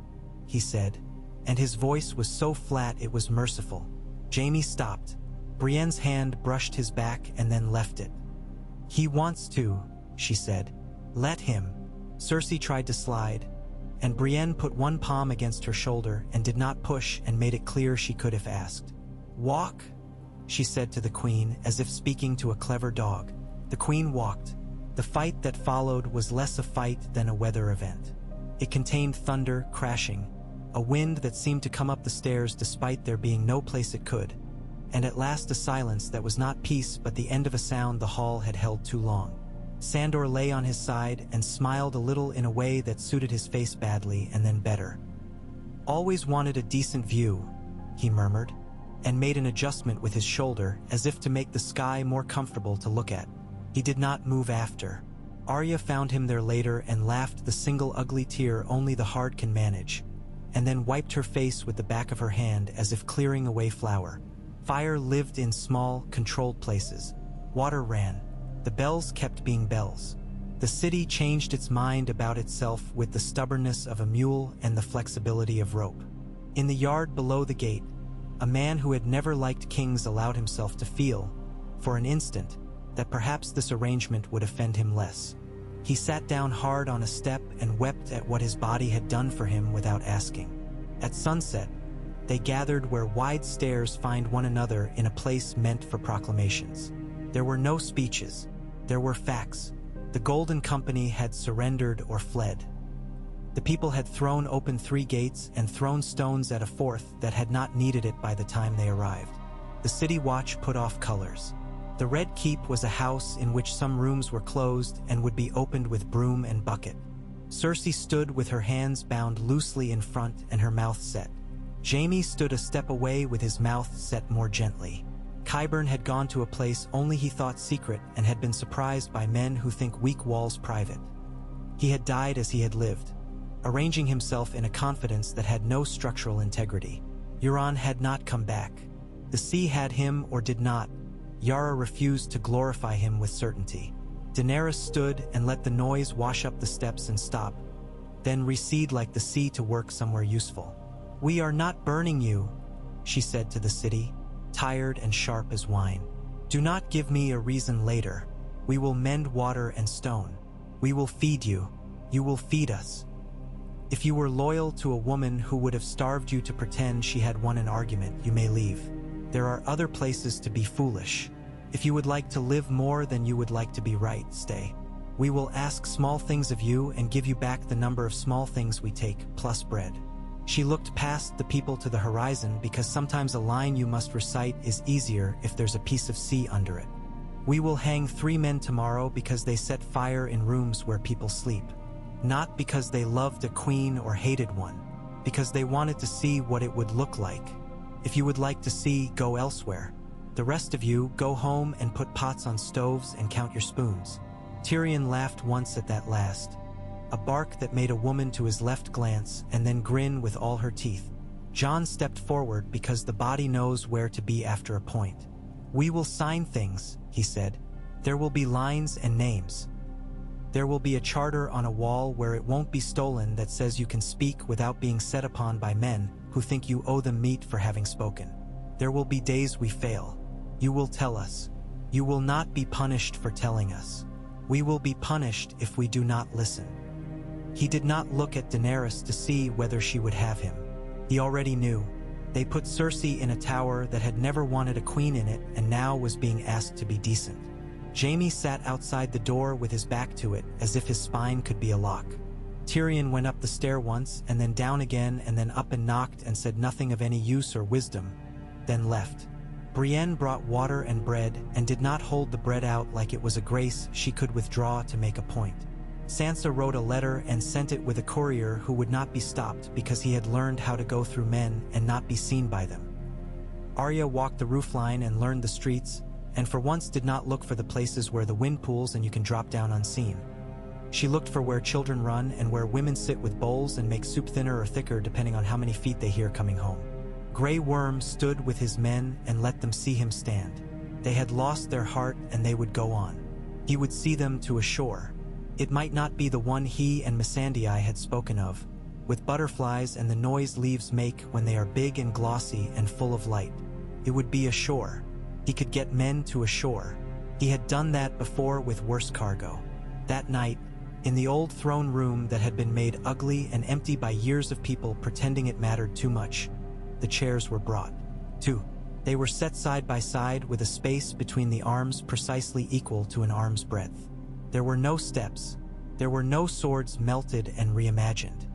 he said, and his voice was so flat it was merciful. Jaime stopped. Brienne's hand brushed his back and then left it. "He wants to," she said. "Let him." Cersei tried to slide, and Brienne put one palm against her shoulder and did not push and made it clear she could if asked. "Walk," she said to the queen as if speaking to a clever dog. The queen walked. The fight that followed was less a fight than a weather event. It contained thunder crashing, a wind that seemed to come up the stairs despite there being no place it could, and at last a silence that was not peace but the end of a sound the hall had held too long. Sandor lay on his side and smiled a little in a way that suited his face badly and then better. "Always wanted a decent view," he murmured. and made an adjustment with his shoulder as if to make the sky more comfortable to look at. He did not move after. Arya found him there later and laughed the single ugly tear only the heart can manage, and then wiped her face with the back of her hand as if clearing away flour. Fire lived in small, controlled places. Water ran. The bells kept being bells. The city changed its mind about itself with the stubbornness of a mule and the flexibility of rope. In the yard below the gate, a man who had never liked kings allowed himself to feel, for an instant, that perhaps this arrangement would offend him less. He sat down hard on a step and wept at what his body had done for him without asking. At sunset, they gathered where wide stairs find one another in a place meant for proclamations. There were no speeches. There were facts. The Golden Company had surrendered or fled. The people had thrown open 3 gates and thrown stones at a 4th that had not needed it by the time they arrived. The city watch put off colors. The Red Keep was a house in which some rooms were closed and would be opened with broom and bucket. Cersei stood with her hands bound loosely in front and her mouth set. Jaime stood a step away with his mouth set more gently. Qyburn had gone to a place only he thought secret and had been surprised by men who think weak walls private. He had died as he had lived, arranging himself in a confidence that had no structural integrity. Euron had not come back. The sea had him or did not. Yara refused to glorify him with certainty. Daenerys stood and let the noise wash up the steps and stop, then recede like the sea to work somewhere useful. "We are not burning you," she said to the city, tired and sharp as wine. "Do not give me a reason later. We will mend water and stone. We will feed you. You will feed us. If you were loyal to a woman who would have starved you to pretend she had won an argument, you may leave. There are other places to be foolish. If you would like to live more than you would like to be right, stay. We will ask small things of you and give you back the number of small things we take, plus bread." She looked past the people to the horizon because sometimes a line you must recite is easier if there's a piece of sea under it. "We will hang 3 men tomorrow because they set fire in rooms where people sleep. Not because they loved a queen or hated one, because they wanted to see what it would look like. If you would like to see, go elsewhere. The rest of you, go home and put pots on stoves and count your spoons." Tyrion laughed once at that last, a bark that made a woman to his left glance and then grin with all her teeth. Jon stepped forward because the body knows where to be after a point. "We will sign things," he said. "There will be lines and names. There will be a charter on a wall where it won't be stolen that says you can speak without being set upon by men who think you owe them meat for having spoken. There will be days we fail. You will tell us. You will not be punished for telling us. We will be punished if we do not listen." He did not look at Daenerys to see whether she would have him. He already knew. They put Cersei in a tower that had never wanted a queen in it and now was being asked to be decent. Jaime sat outside the door with his back to it as if his spine could be a lock. Tyrion went up the stair once and then down again and then up and knocked and said nothing of any use or wisdom, then left. Brienne brought water and bread and did not hold the bread out like it was a grace she could withdraw to make a point. Sansa wrote a letter and sent it with a courier who would not be stopped because he had learned how to go through men and not be seen by them. Arya walked the roofline and learned the streets, and for once did not look for the places where the wind pools and you can drop down unseen. She looked for where children run and where women sit with bowls and make soup thinner or thicker depending on how many feet they hear coming home. Grey Worm stood with his men and let them see him stand. They had lost their heart and they would go on. He would see them to a shore. It might not be the one he and Missandei had spoken of, with butterflies and the noise leaves make when they are big and glossy and full of light. It would be a shore. He could get men to a shore. He had done that before with worse cargo. That night, in the old throne room that had been made ugly and empty by years of people pretending it mattered too much, the chairs were brought. 2. They were set side by side with a space between the arms precisely equal to an arm's breadth. There were no steps. There were no swords melted and reimagined.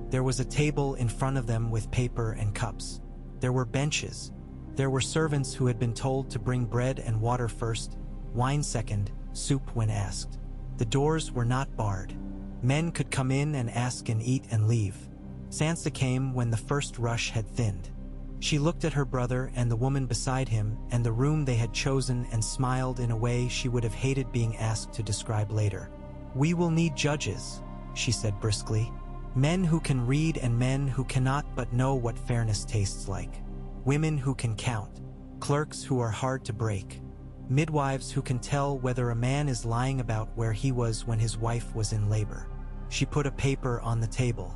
There was a table in front of them with paper and cups. There were benches. There were servants who had been told to bring bread and water first, wine second, soup when asked. The doors were not barred. Men could come in and ask and eat and leave. Sansa came when the first rush had thinned. She looked at her brother and the woman beside him and the room they had chosen and smiled in a way she would have hated being asked to describe later. "We will need judges," she said briskly. "Men who can read and men who cannot but know what fairness tastes like. Women who can count. Clerks who are hard to break. Midwives who can tell whether a man is lying about where he was when his wife was in labor." She put a paper on the table.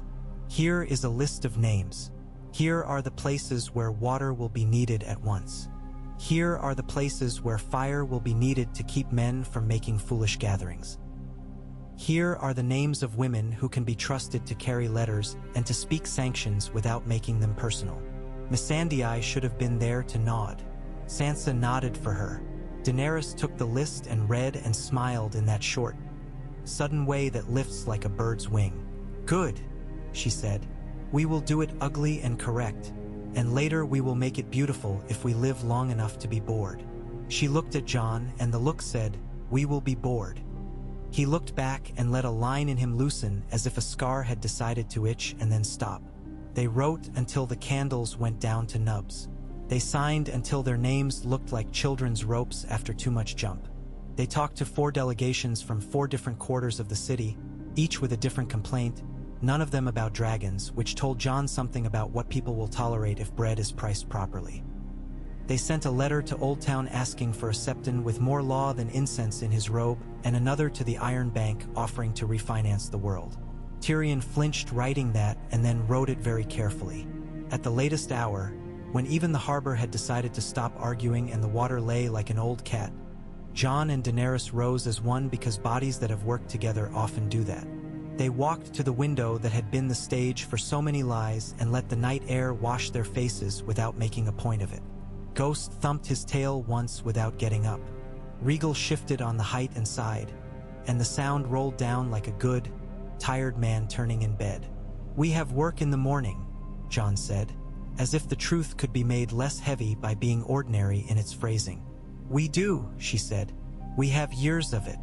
"Here is a list of names. Here are the places where water will be needed at once. Here are the places where fire will be needed to keep men from making foolish gatherings. Here are the names of women who can be trusted to carry letters and to speak sanctions without making them personal." Missandei should have been there to nod. Sansa nodded for her. Daenerys took the list and read and smiled in that short, sudden way that lifts like a bird's wing. "Good," she said. "We will do it ugly and correct, and later we will make it beautiful if we live long enough to be bored." She looked at Jon, and the look said, "We will be bored." He looked back and let a line in him loosen as if a scar had decided to itch and then stop. They wrote until the candles went down to nubs. They signed until their names looked like children's ropes after too much jump. They talked to 4 delegations from 4 different quarters of the city, each with a different complaint, none of them about dragons, which told Jon something about what people will tolerate if bread is priced properly. They sent a letter to Old Town asking for a septon with more law than incense in his robe, and another to the Iron Bank offering to refinance the world. Tyrion flinched writing that and then wrote it very carefully. At the latest hour, when even the harbor had decided to stop arguing and the water lay like an old cat, Jon and Daenerys rose as one because bodies that have worked together often do that. They walked to the window that had been the stage for so many lies and let the night air wash their faces without making a point of it. Ghost thumped his tail once without getting up. Regal shifted on the height and side, and the sound rolled down like a good, tired man turning in bed. "We have work in the morning," Jon said, as if the truth could be made less heavy by being ordinary in its phrasing. "We do," she said. "We have years of it."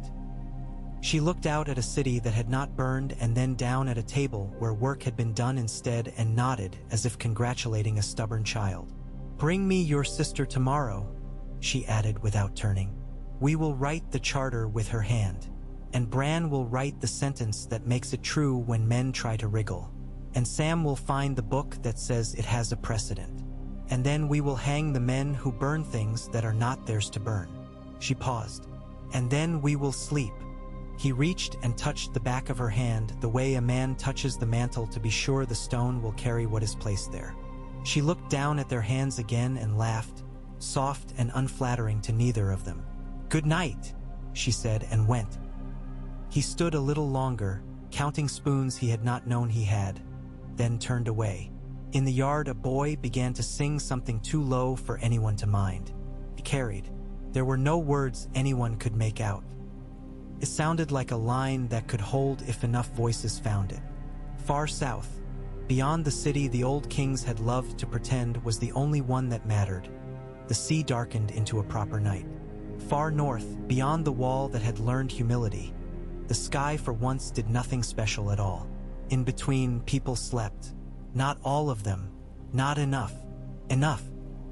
She looked out at a city that had not burned and then down at a table where work had been done instead and nodded as if congratulating a stubborn child. "Bring me your sister tomorrow," she added without turning. "We will write the charter with her hand, and Bran will write the sentence that makes it true when men try to wriggle, and Sam will find the book that says it has a precedent. And then we will hang the men who burn things that are not theirs to burn." She paused. "And then we will sleep." He reached and touched the back of her hand the way a man touches the mantle to be sure the stone will carry what is placed there. She looked down at their hands again and laughed, soft and unflattering to neither of them. "Good night," she said and went. He stood a little longer, counting spoons he had not known he had, then turned away. In the yard a boy began to sing something too low for anyone to mind. He carried. There were no words anyone could make out. It sounded like a line that could hold if enough voices found it. Far south, beyond the city the old kings had loved to pretend was the only one that mattered, the sea darkened into a proper night. Far north, beyond the wall that had learned humility, the sky for once did nothing special at all. In between, people slept. Not all of them. Not enough. Enough.